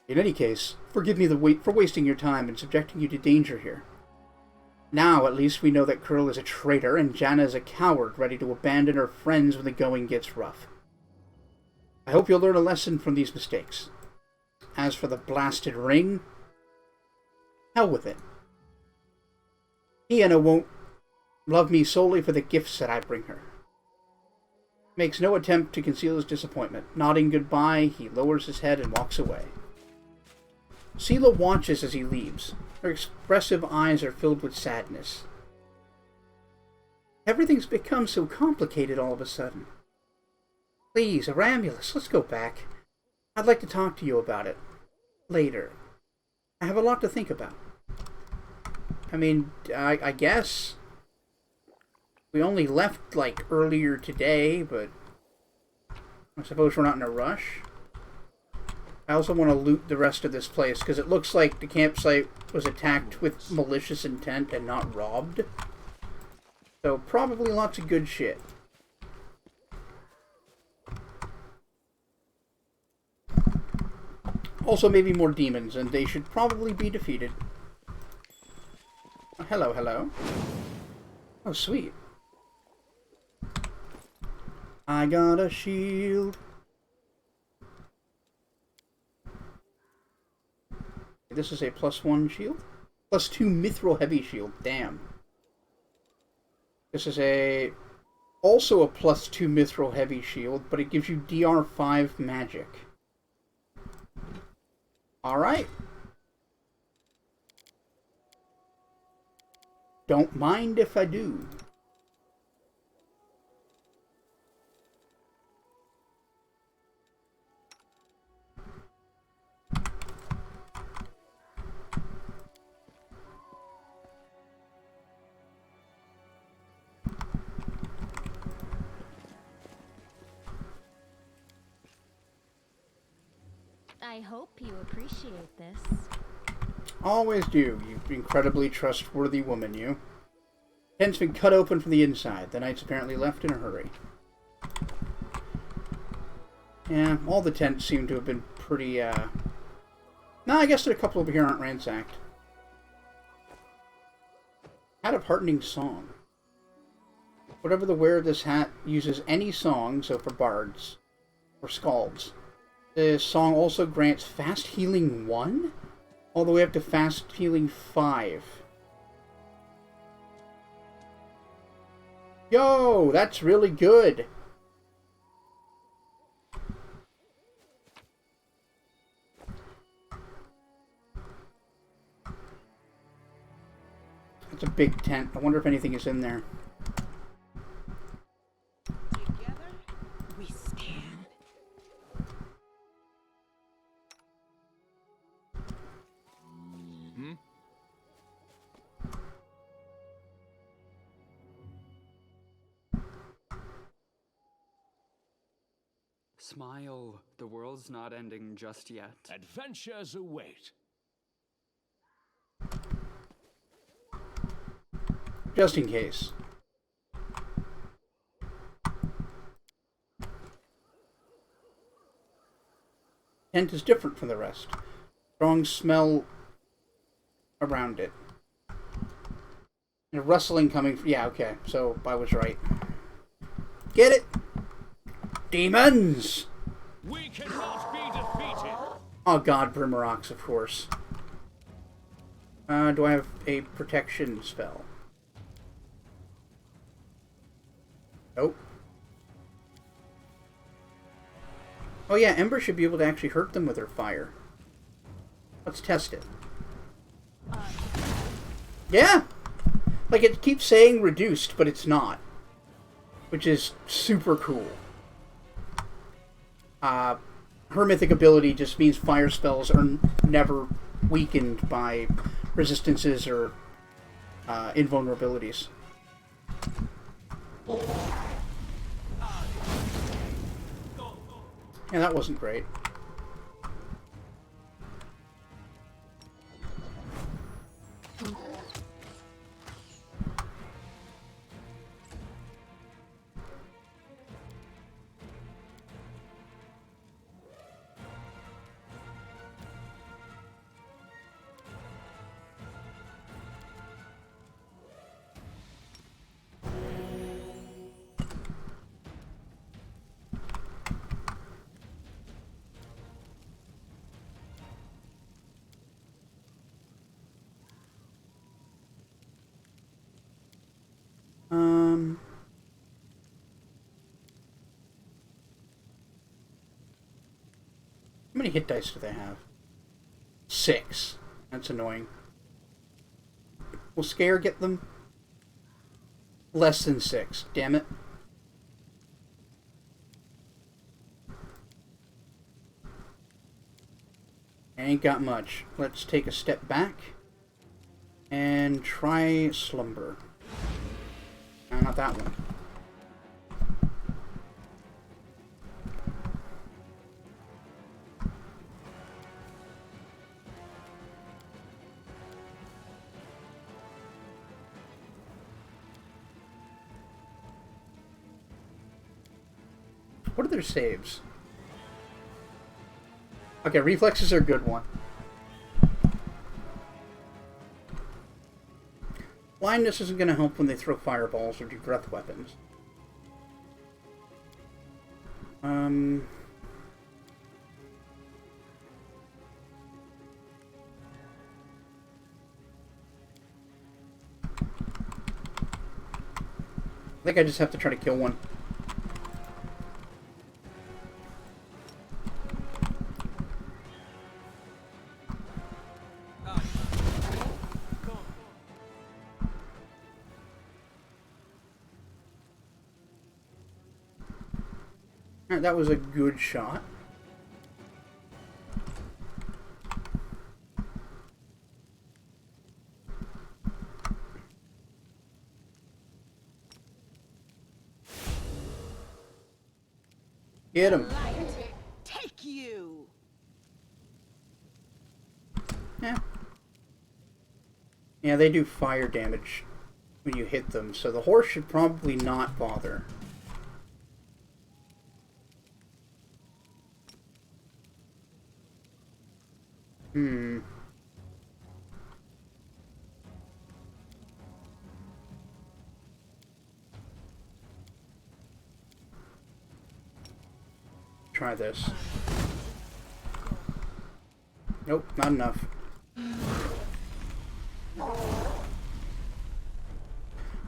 In any case, forgive me for wasting your time and subjecting you to danger here. Now, at least, we know that Kurl is a traitor and Janna is a coward ready to abandon her friends when the going gets rough. I hope you'll learn a lesson from these mistakes. As for the blasted ring, hell with it. Iana won't love me solely for the gifts that I bring her. Makes no attempt to conceal his disappointment. Nodding goodbye, he lowers his head and walks away. Sela watches as he leaves. Her expressive eyes are filled with sadness. Everything's become so complicated all of a sudden. Please, Aramulus, let's go back. I'd like to talk to you about it. Later. I have a lot to think about. I mean, I guess we only left, like, earlier today, but I suppose we're not in a rush. I also want to loot the rest of this place, because it looks like the campsite was attacked with malicious intent and not robbed. So, probably lots of good shit. Also, maybe more demons, and they should probably be defeated. Oh, hello, hello. Oh, sweet. I got a shield. This is a +1 shield? +2 mithril heavy shield. Damn. This is also a +2 mithril heavy shield, but it gives you DR5 magic. Alright. Don't mind if I do. I hope you appreciate this. Always do, you incredibly trustworthy woman, you. Tent's been cut open from the inside. The knights apparently left in a hurry. Yeah, all the tents seem to have been pretty, No, I guess that a couple over here aren't ransacked. Hat of Heartening Song. Whatever the wearer of this hat uses any song, so for bards, or skalds. This song also grants Fast Healing 1, all the way up to Fast Healing 5. Yo, that's really good! That's a big tent. I wonder if anything is in there. Together, we stand. Smile, the world's not ending just yet. Adventures await. Just in case. Tent is different from the rest. Strong smell around it. And a rustling coming from... Yeah, okay. So, I was right. Get it? Demons! We cannot be defeated. Oh god, Brimmerox, of course. Do I have a protection spell? Nope. Oh yeah, Ember should be able to actually hurt them with her fire. Let's test it. Yeah! Like, it keeps saying reduced, but it's not. Which is super cool. Her mythic ability just means fire spells are never weakened by resistances or invulnerabilities. Yeah, that wasn't great. many hit dice do they have? 6. That's annoying. Will Scare get them? Less than 6. Damn it. I ain't got much. Let's take a step back and try Slumber. No, not that one. What are their saves? Okay, reflexes are a good one. Blindness isn't going to help when they throw fireballs or do breath weapons. I think I just have to try to kill one. Alright, that was a good shot. Get him. Take you. Yeah. Yeah, they do fire damage when you hit them, so the horse should probably not bother. Try this. Nope, not enough.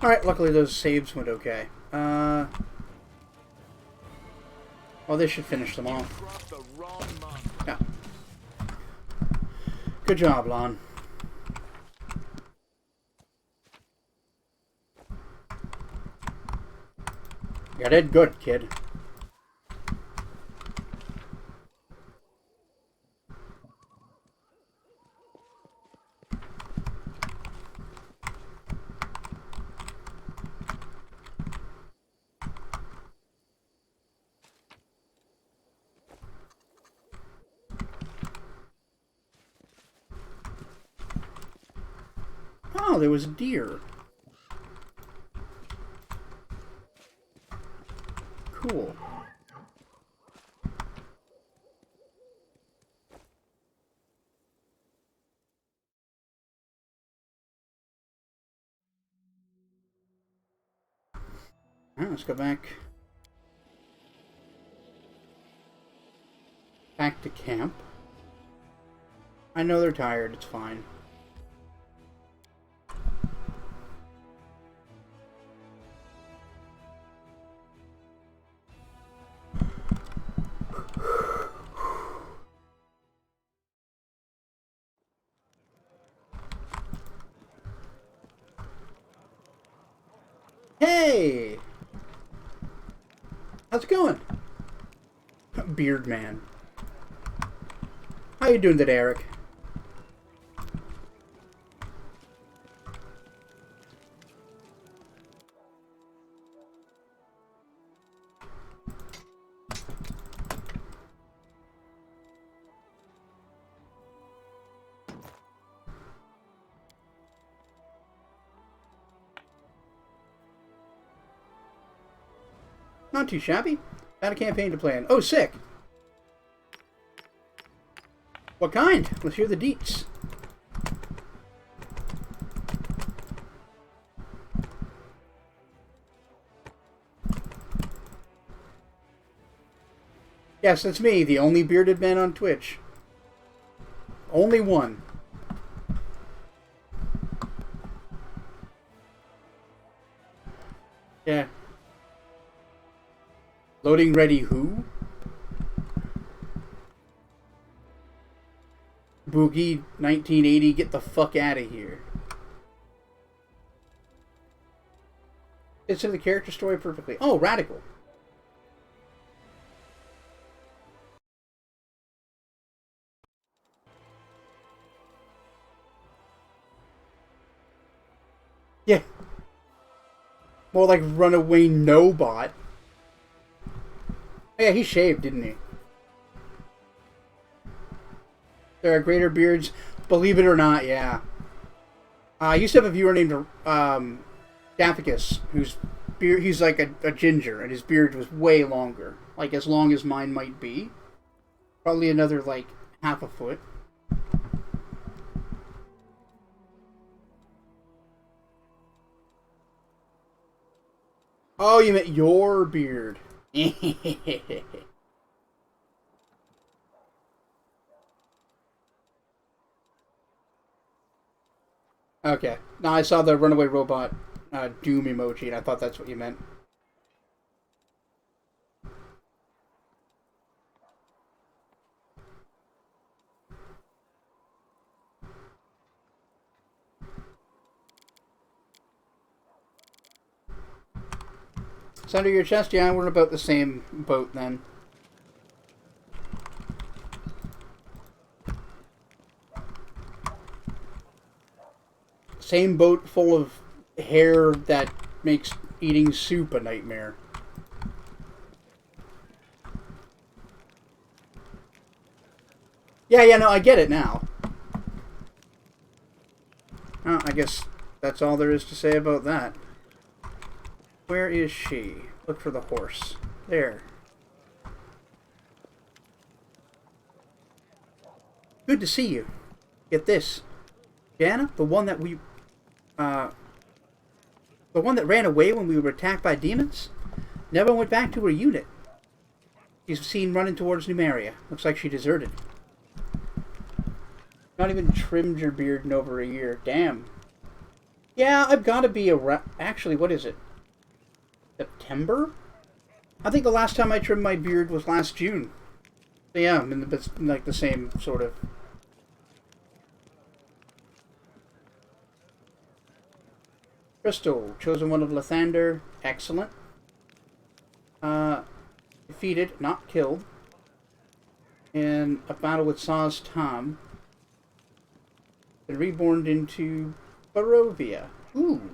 Alright, luckily those saves went okay. Well, this should finish them off. Yeah. Good job, Lon. You did good, kid. Oh, there was a deer. Cool. Alright, let's go back. Back to camp. I know they're tired, it's fine. Hey! How's it going? Beard man. How you doing today, Eric? Not too shabby. Got a campaign to plan. Oh, sick! What kind? Let's hear the deets. Yes, that's me, the only bearded man on Twitch. Only one. Yeah. Loading ready who? Boogie, 1980, get the fuck out of here. Fits into the character story perfectly. Oh, Radical. Yeah. More like Runaway No-Bot. Yeah, he shaved, didn't he? There are greater beards. Believe it or not, yeah. I used to have a viewer named Daphicus, whose beard, he's like a ginger, and his beard was way longer. Like, as long as mine might be. Probably another, like, half a foot. Oh, you meant your beard. Okay. No, I saw the runaway robot Doom emoji, and I thought that's what you meant. It's under your chest? Yeah, we're in about the same boat then. Same boat full of hair that makes eating soup a nightmare. Yeah, no, I get it now. Oh, I guess that's all there is to say about that. Where is she? Look for the horse. There. Good to see you. Get this. Jana, the one that ran away when we were attacked by demons, never went back to her unit. She's seen running towards Numeria. Looks like she deserted. Not even trimmed your beard in over a year. Damn. Yeah, I've got to be actually, what is it? September? I think the last time I trimmed my beard was last June. So yeah, I'm in like the same sort of. Crystal, chosen one of Lathander. Excellent. Defeated, not killed. In a battle with Saw's Tom. Been reborn into Barovia. Ooh.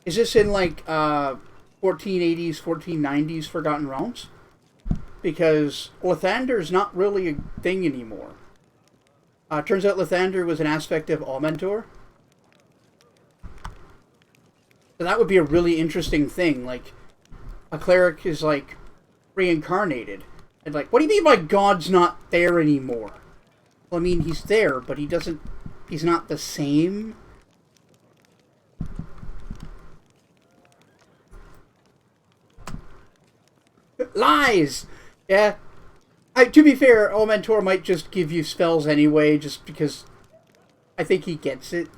Is this in like 1480s, 1490s Forgotten Realms? Because Lathander is not really a thing anymore. Turns out Lathander was an aspect of Augmentor. So that would be a really interesting thing. Like, a cleric is like reincarnated. And like, what do you mean by God's not there anymore? Well, I mean, he's there, but he's not the same. Lies! Yeah. To be fair, Augmentor might just give you spells anyway, just because I think he gets it.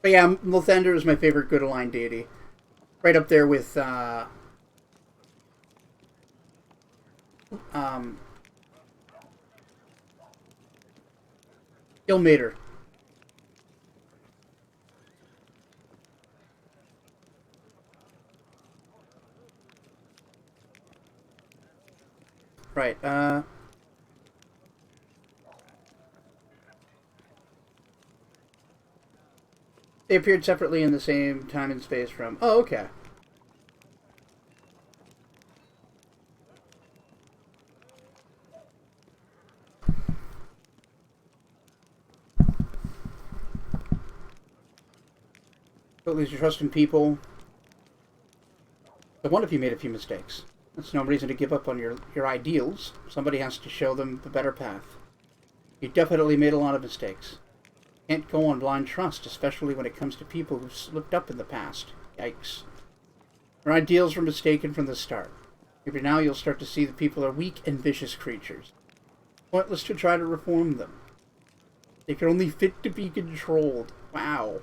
But yeah, Lathander is my favorite good aligned deity. Right up there with, Ilmater. Right, they appeared separately in the same time and space from... Oh, okay. Don't lose your trust in people. I wonder if you made a few mistakes. That's no reason to give up on your ideals. Somebody has to show them the better path. You definitely made a lot of mistakes. Can't go on blind trust, especially when it comes to people who've slipped up in the past. Yikes. Your ideals were mistaken from the start. Maybe now you'll start to see that people are weak and vicious creatures. Pointless to try to reform them. They can only fit to be controlled. Wow.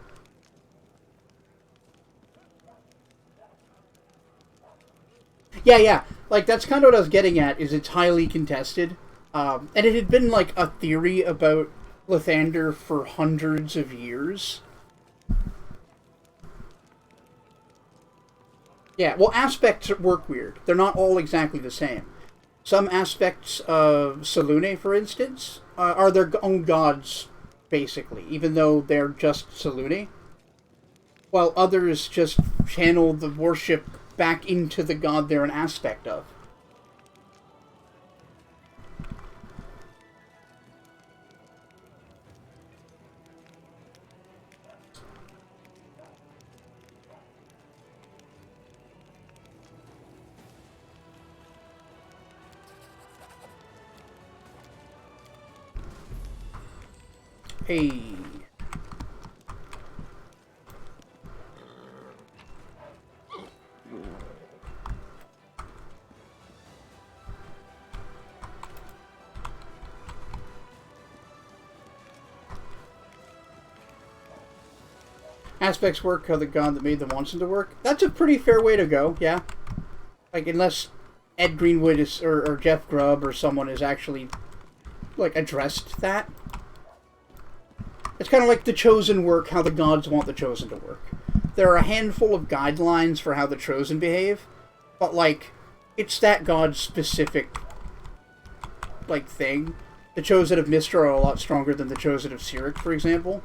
Yeah. Like, that's kind of what I was getting at, is it's highly contested. And it had been, like, a theory about Lathander for hundreds of years. Yeah, well, aspects work weird. They're not all exactly the same. Some aspects of Selûne, for instance, are their own gods, basically, even though they're just Selûne. While others just channel the worship back into the god they're an aspect of. Hey. Aspects work how the god that made them wants them to work. That's a pretty fair way to go, yeah. Like, unless Ed Greenwood is, or Jeff Grubb or someone has actually, like, addressed that. It's kind of like the Chosen work how the gods want the Chosen to work. There are a handful of guidelines for how the Chosen behave, but, like, it's that god's specific, like, thing. The Chosen of Mystra are a lot stronger than the Chosen of Cyric, for example.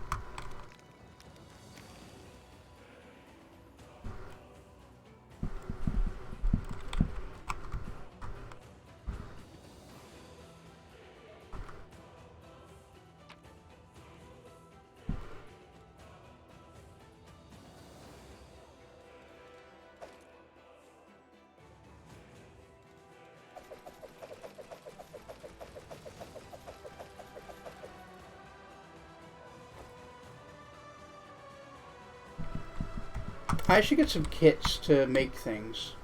I should get some kits to make things.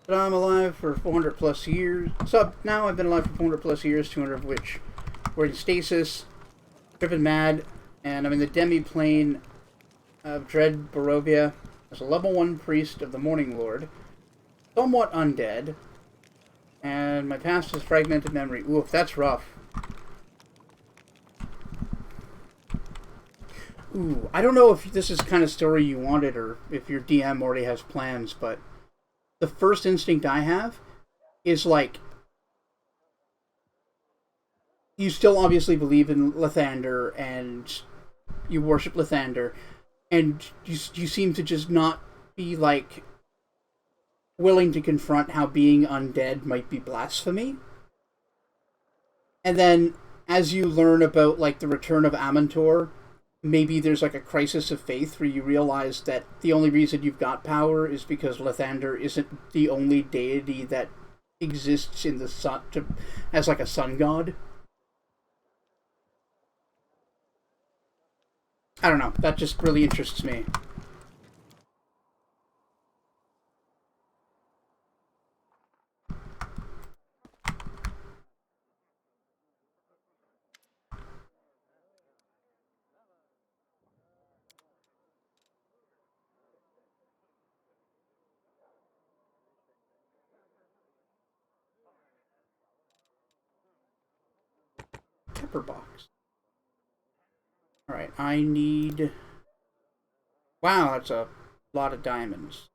But I'm alive for 400 plus years. So now I've been alive for 400 plus years, 200 of which were in stasis, driven mad, and I'm in the demi-plane of Dread Barovia as a level 1 priest of the Morning Lord, somewhat undead, and my past is fragmented memory. Oof, that's rough. Ooh, I don't know if this is the kind of story you wanted or if your DM already has plans, but the first instinct I have is like, you still obviously believe in Lathander and you worship Lathander, and you seem to just not be like willing to confront how being undead might be blasphemy. And then as you learn about like the return of Amantor, maybe there's like a crisis of faith where you realize that the only reason you've got power is because Lathander isn't the only deity that exists in the sun as like a sun god. I don't know. That just really interests me. Pepper box. Alright, I need... Wow, that's a lot of diamonds.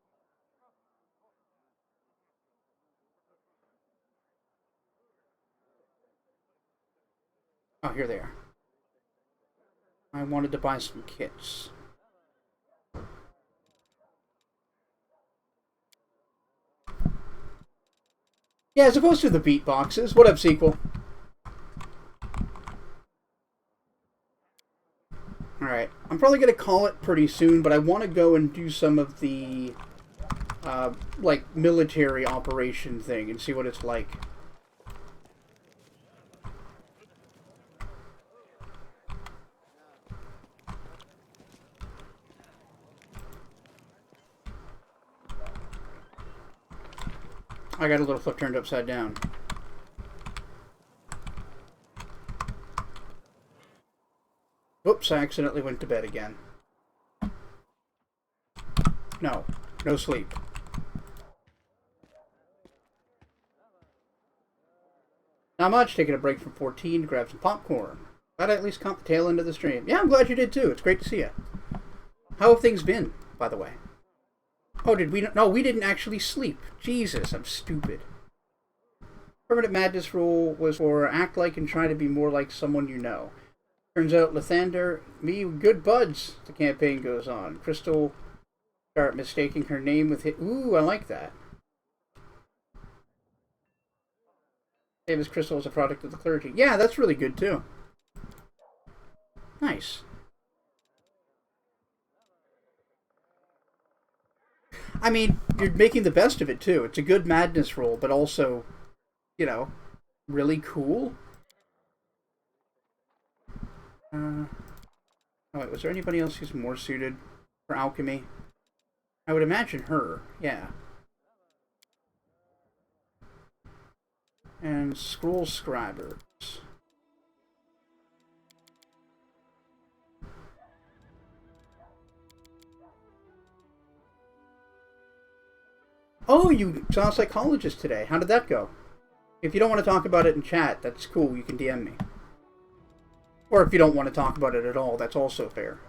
Oh, here they are. I wanted to buy some kits. Yeah, as opposed to the beat boxes. What up, sequel? Alright, I'm probably going to call it pretty soon, but I want to go and do some of the, like, military operation thing and see what it's like. I got a little flip turned upside down. Whoops, I accidentally went to bed again. No. No sleep. Not much. Taking a break from 14 to grab some popcorn. Glad I at least caught the tail end of the stream. Yeah, I'm glad you did too. It's great to see you. How have things been, by the way? Oh, did we... No, we didn't actually sleep. Jesus, I'm stupid. Permanent Madness rule was for act like and try to be more like someone you know. Turns out Lathander, me, good buds. The campaign goes on. Crystal start mistaking her name with it. Ooh, I like that. Davis Crystal is a product of the clergy. Yeah, that's really good too. Nice. I mean, you're making the best of it too. It's a good madness roll, but also, you know, really cool. Oh wait, was there anybody else who's more suited for alchemy? I would imagine her, yeah. And scroll scribers. Oh, you saw a psychologist today. How did that go? If you don't want to talk about it in chat, that's cool. You can DM me. Or if you don't want to talk about it at all, that's also fair.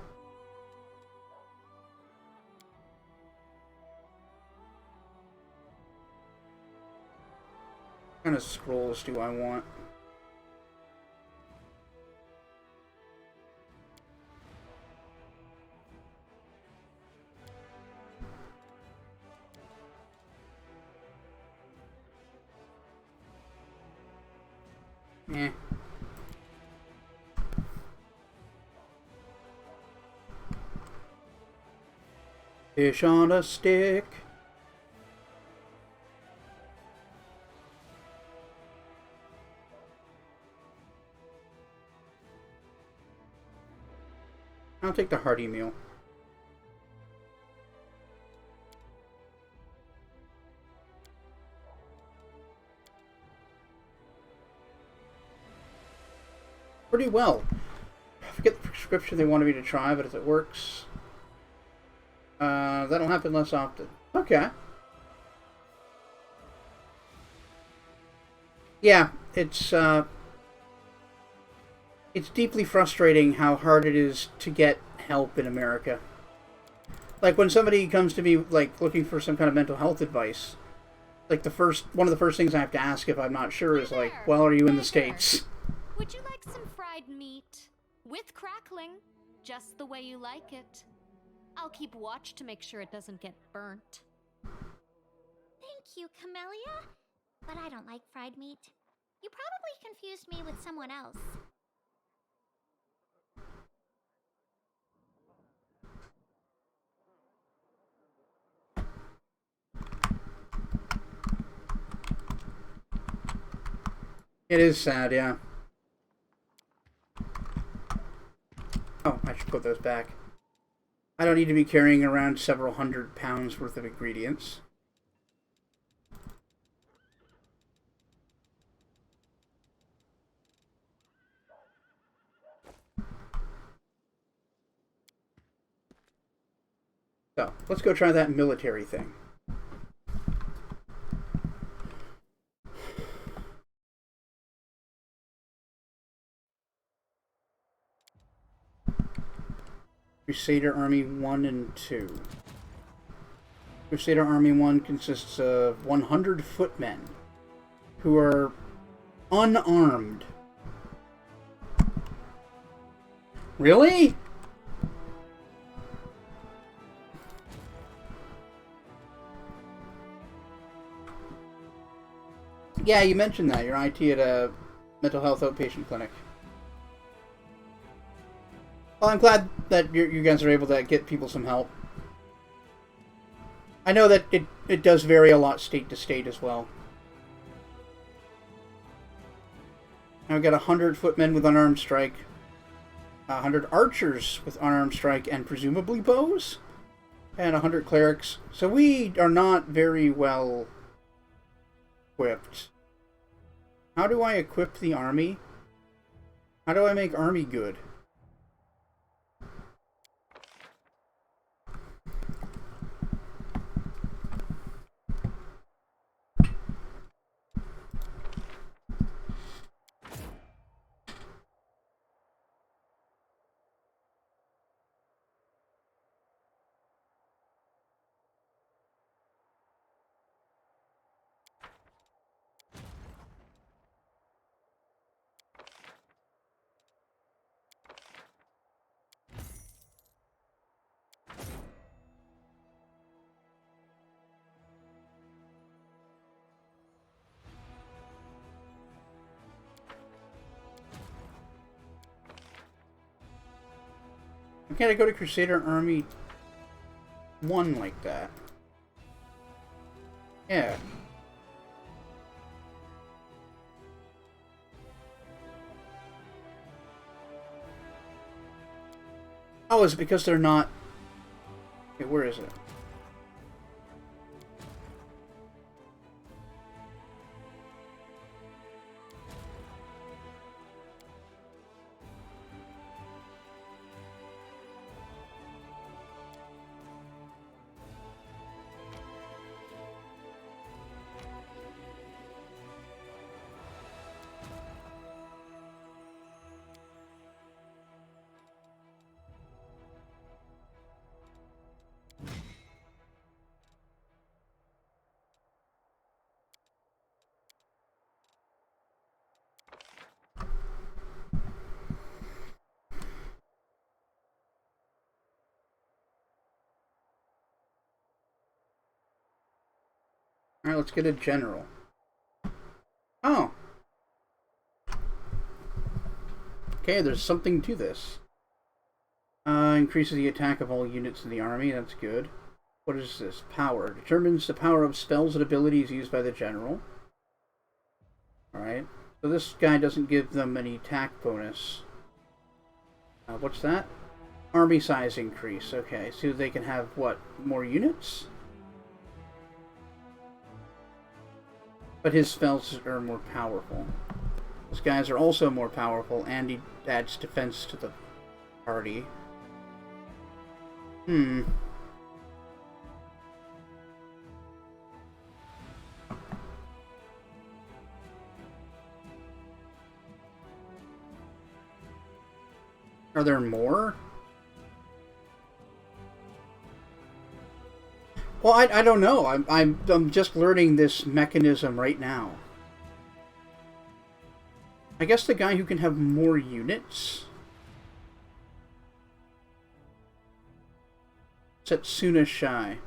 What kind of scrolls do I want? Eh. Fish on a stick. I'll take the hearty meal. Pretty well. I forget the prescription they wanted me to try, but if it works, that'll happen less often. Okay. Yeah, it's deeply frustrating how hard it is to get help in America. Like when somebody comes to me like looking for some kind of mental health advice, like one of the first things I have to ask if I'm not sure is like, well, are you in the States? Would you like some fried meat? With crackling, just the way you like it. I'll keep watch to make sure it doesn't get burnt. Thank you, Camellia. But I don't like fried meat. You probably confused me with someone else. It is sad, yeah. Oh, I should put those back. I don't need to be carrying around several hundred pounds worth of ingredients. So, let's go try that military thing. Crusader Army 1 and 2. Crusader Army 1 consists of 100 footmen who are unarmed. Really? Yeah, you mentioned that. You're IT at a mental health outpatient clinic. Well, I'm glad that you guys are able to get people some help. I know that it does vary a lot state to state as well. Now we've got 100 footmen with unarmed strike, 100 archers with unarmed strike and presumably bows, and 100 clerics. So we are not very well equipped. How do I equip the army? How do I make army good? Why can't I go to Crusader Army 1 like that? Yeah. Oh, is it because they're not... Okay, where is it? Alright, let's get a general. Oh! Okay, there's something to this. Increases the attack of all units in the army, that's good. What is this? Power. Determines the power of spells and abilities used by the general. Alright. So this guy doesn't give them any attack bonus. What's that? Army size increase. Okay, so they can have, what, more units? But his spells are more powerful. Those guys are also more powerful, and he adds defense to the party. Are there more? Well, I don't know. I'm just learning this mechanism right now. I guess the guy who can have more units. Setsuna Shai.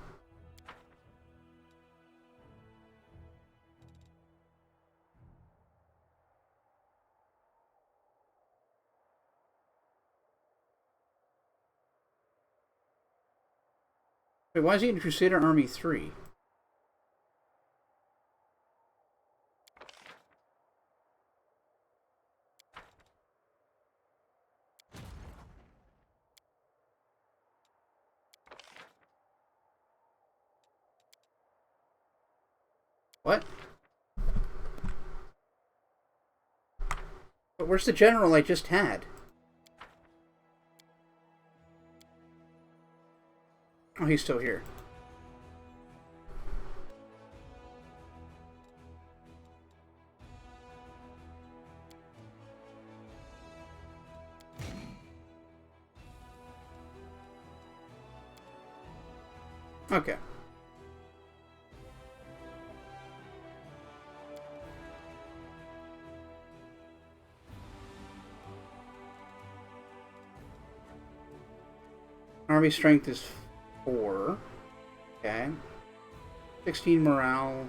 Wait, why is he in Crusader Army 3? What? But where's the general I just had? Oh, he's still here. Okay. Army strength is 4. Okay. 16 morale,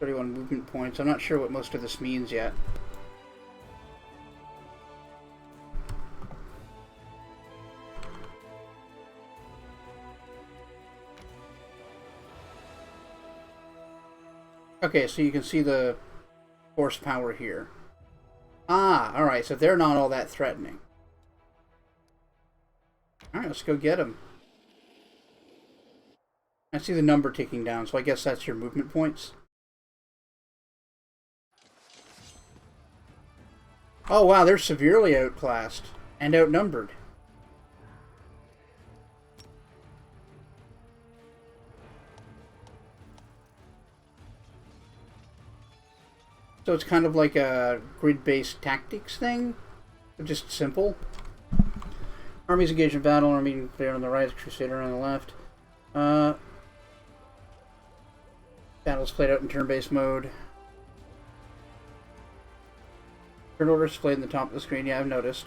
31 movement points. I'm not sure what most of this means yet. Okay, so you can see the horsepower here. Ah, alright, so they're not all that threatening. Alright, let's go get them. I see the number ticking down, so I guess that's your movement points. Oh wow, they're severely outclassed and outnumbered. So it's kind of like a grid-based tactics thing, but just simple. Armies engaged in battle, army player on the right, Crusader on the left. Battles played out in turn-based mode. Turn order displayed in the top of the screen. Yeah, I've noticed.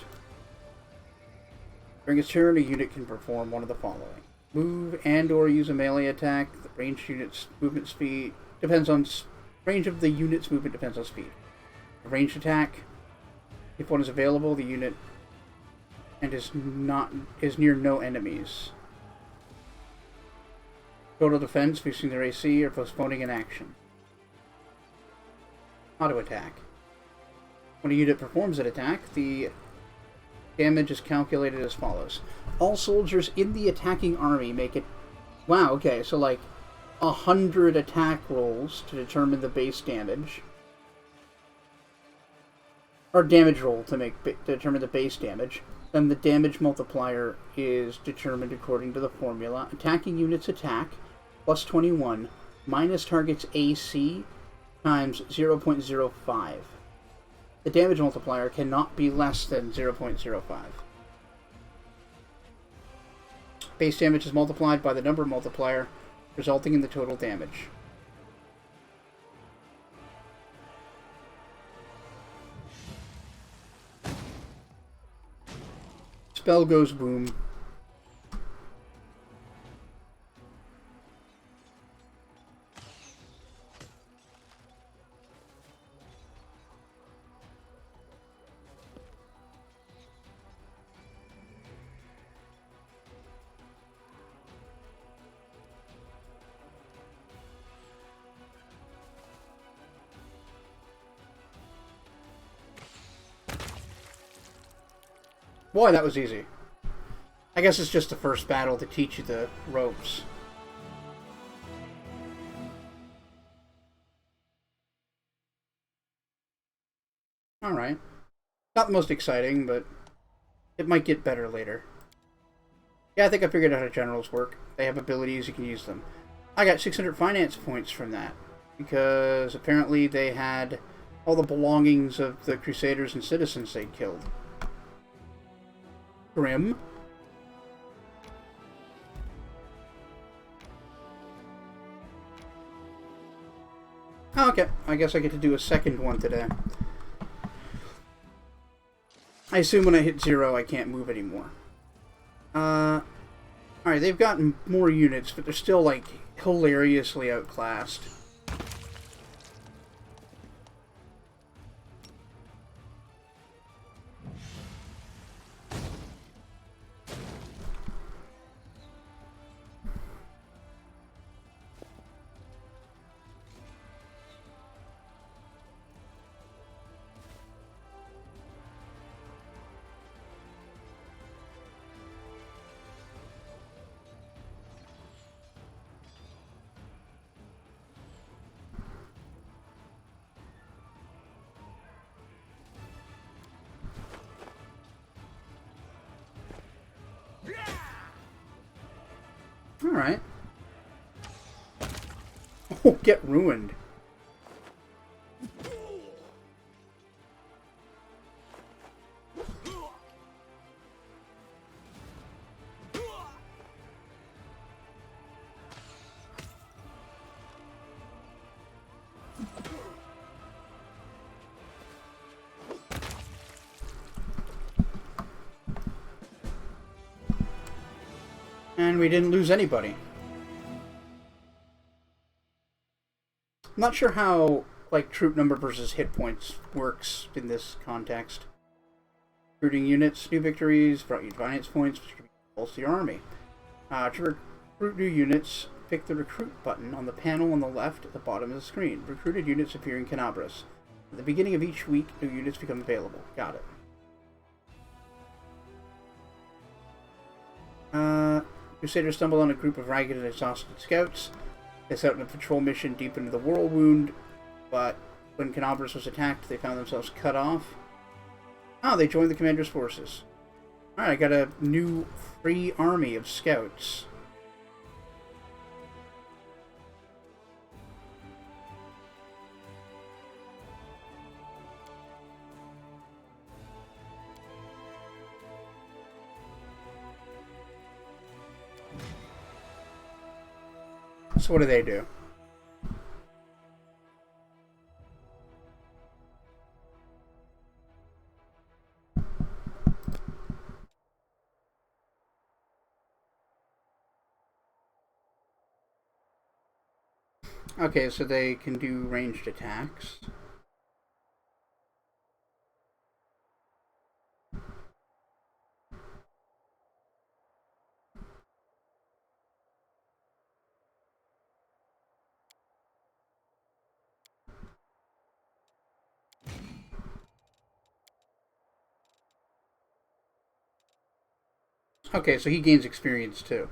During its turn, a unit can perform one of the following: move and/or use a melee attack. The ranged unit's movement speed depends on range of the unit's movement depends on speed. A ranged attack, if one is available, the unit and is near no enemies. Total defense, boosting their AC, or postponing an action. Auto attack. When a unit performs an attack, the damage is calculated as follows. All soldiers in the attacking army make it... Wow, okay, so like 100 attack rolls to determine the base damage. Or damage roll to determine the base damage. Then the damage multiplier is determined according to the formula. Attacking units attack, plus 21, minus target's AC, times 0.05. The damage multiplier cannot be less than 0.05. Base damage is multiplied by the number multiplier, resulting in the total damage. Spell goes boom. Boy, that was easy. I guess it's just the first battle to teach you the ropes. Alright. Not the most exciting, but it might get better later. Yeah, I think I figured out how generals work. They have abilities, you can use them. I got 600 finance points from that, because apparently they had all the belongings of the Crusaders and citizens they'd killed. Grim. Oh, okay, I guess I get to do a second one today. I assume when I hit 0 I can't move anymore. Alright, they've gotten more units, but they're still, like, hilariously outclassed. Alright. Oh, get ruined. And we didn't lose anybody. I'm not sure how, like, troop number versus hit points works in this context. Recruiting units, new victories, brought you finance points, which can be bolster to your army. To recruit new units, pick the recruit button on the panel on the left at the bottom of the screen. Recruited units appear in Canabras. At the beginning of each week, new units become available. Got it. Crusaders stumble on a group of ragged and exhausted scouts. They set out on a patrol mission deep into the Whirlwind, but when Canabras was attacked, they found themselves cut off. Oh, they joined the commander's forces. Alright, I got a new free army of scouts. So what do they do? Okay, so they can do ranged attacks. Okay, so he gains experience too.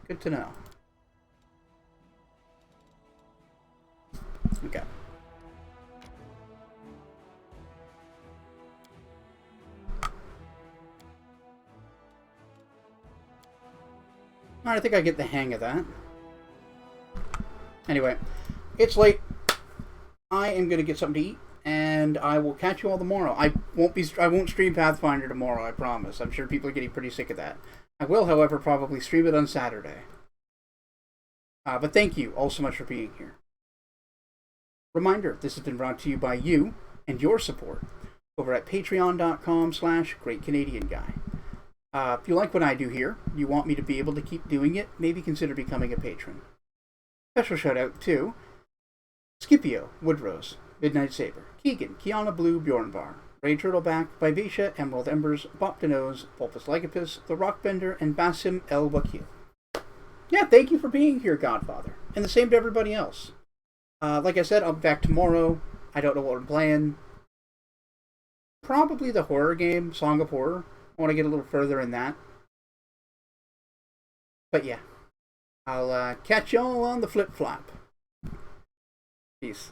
Good to know. Okay. Alright, I think I get the hang of that. Anyway, it's late. I am gonna get something to eat, and I will catch you all tomorrow. I won't stream Pathfinder tomorrow, I promise. I'm sure people are getting pretty sick of that. I will, however, probably stream it on Saturday. But thank you all so much for being here. Reminder, this has been brought to you by you and your support over at patreon.com/GreatCanadianGuy. If you like what I do here, you want me to be able to keep doing it, maybe consider becoming a patron. Special shout out to Scipio, Woodrose, Midnight Saber, Keegan, Kiana Blue, Bjornbar, Ray Turtleback, Vivacia, Emerald Embers, Boptonose, Vulpus Lycopus, The Rockbender, and Basim El Wakil. Yeah, thank you for being here, Godfather. And the same to everybody else. Like I said, I'll be back tomorrow. I don't know what I'm playing. Probably the horror game, Song of Horror. I want to get a little further in that. But yeah, I'll catch y'all on the flip-flop. Peace.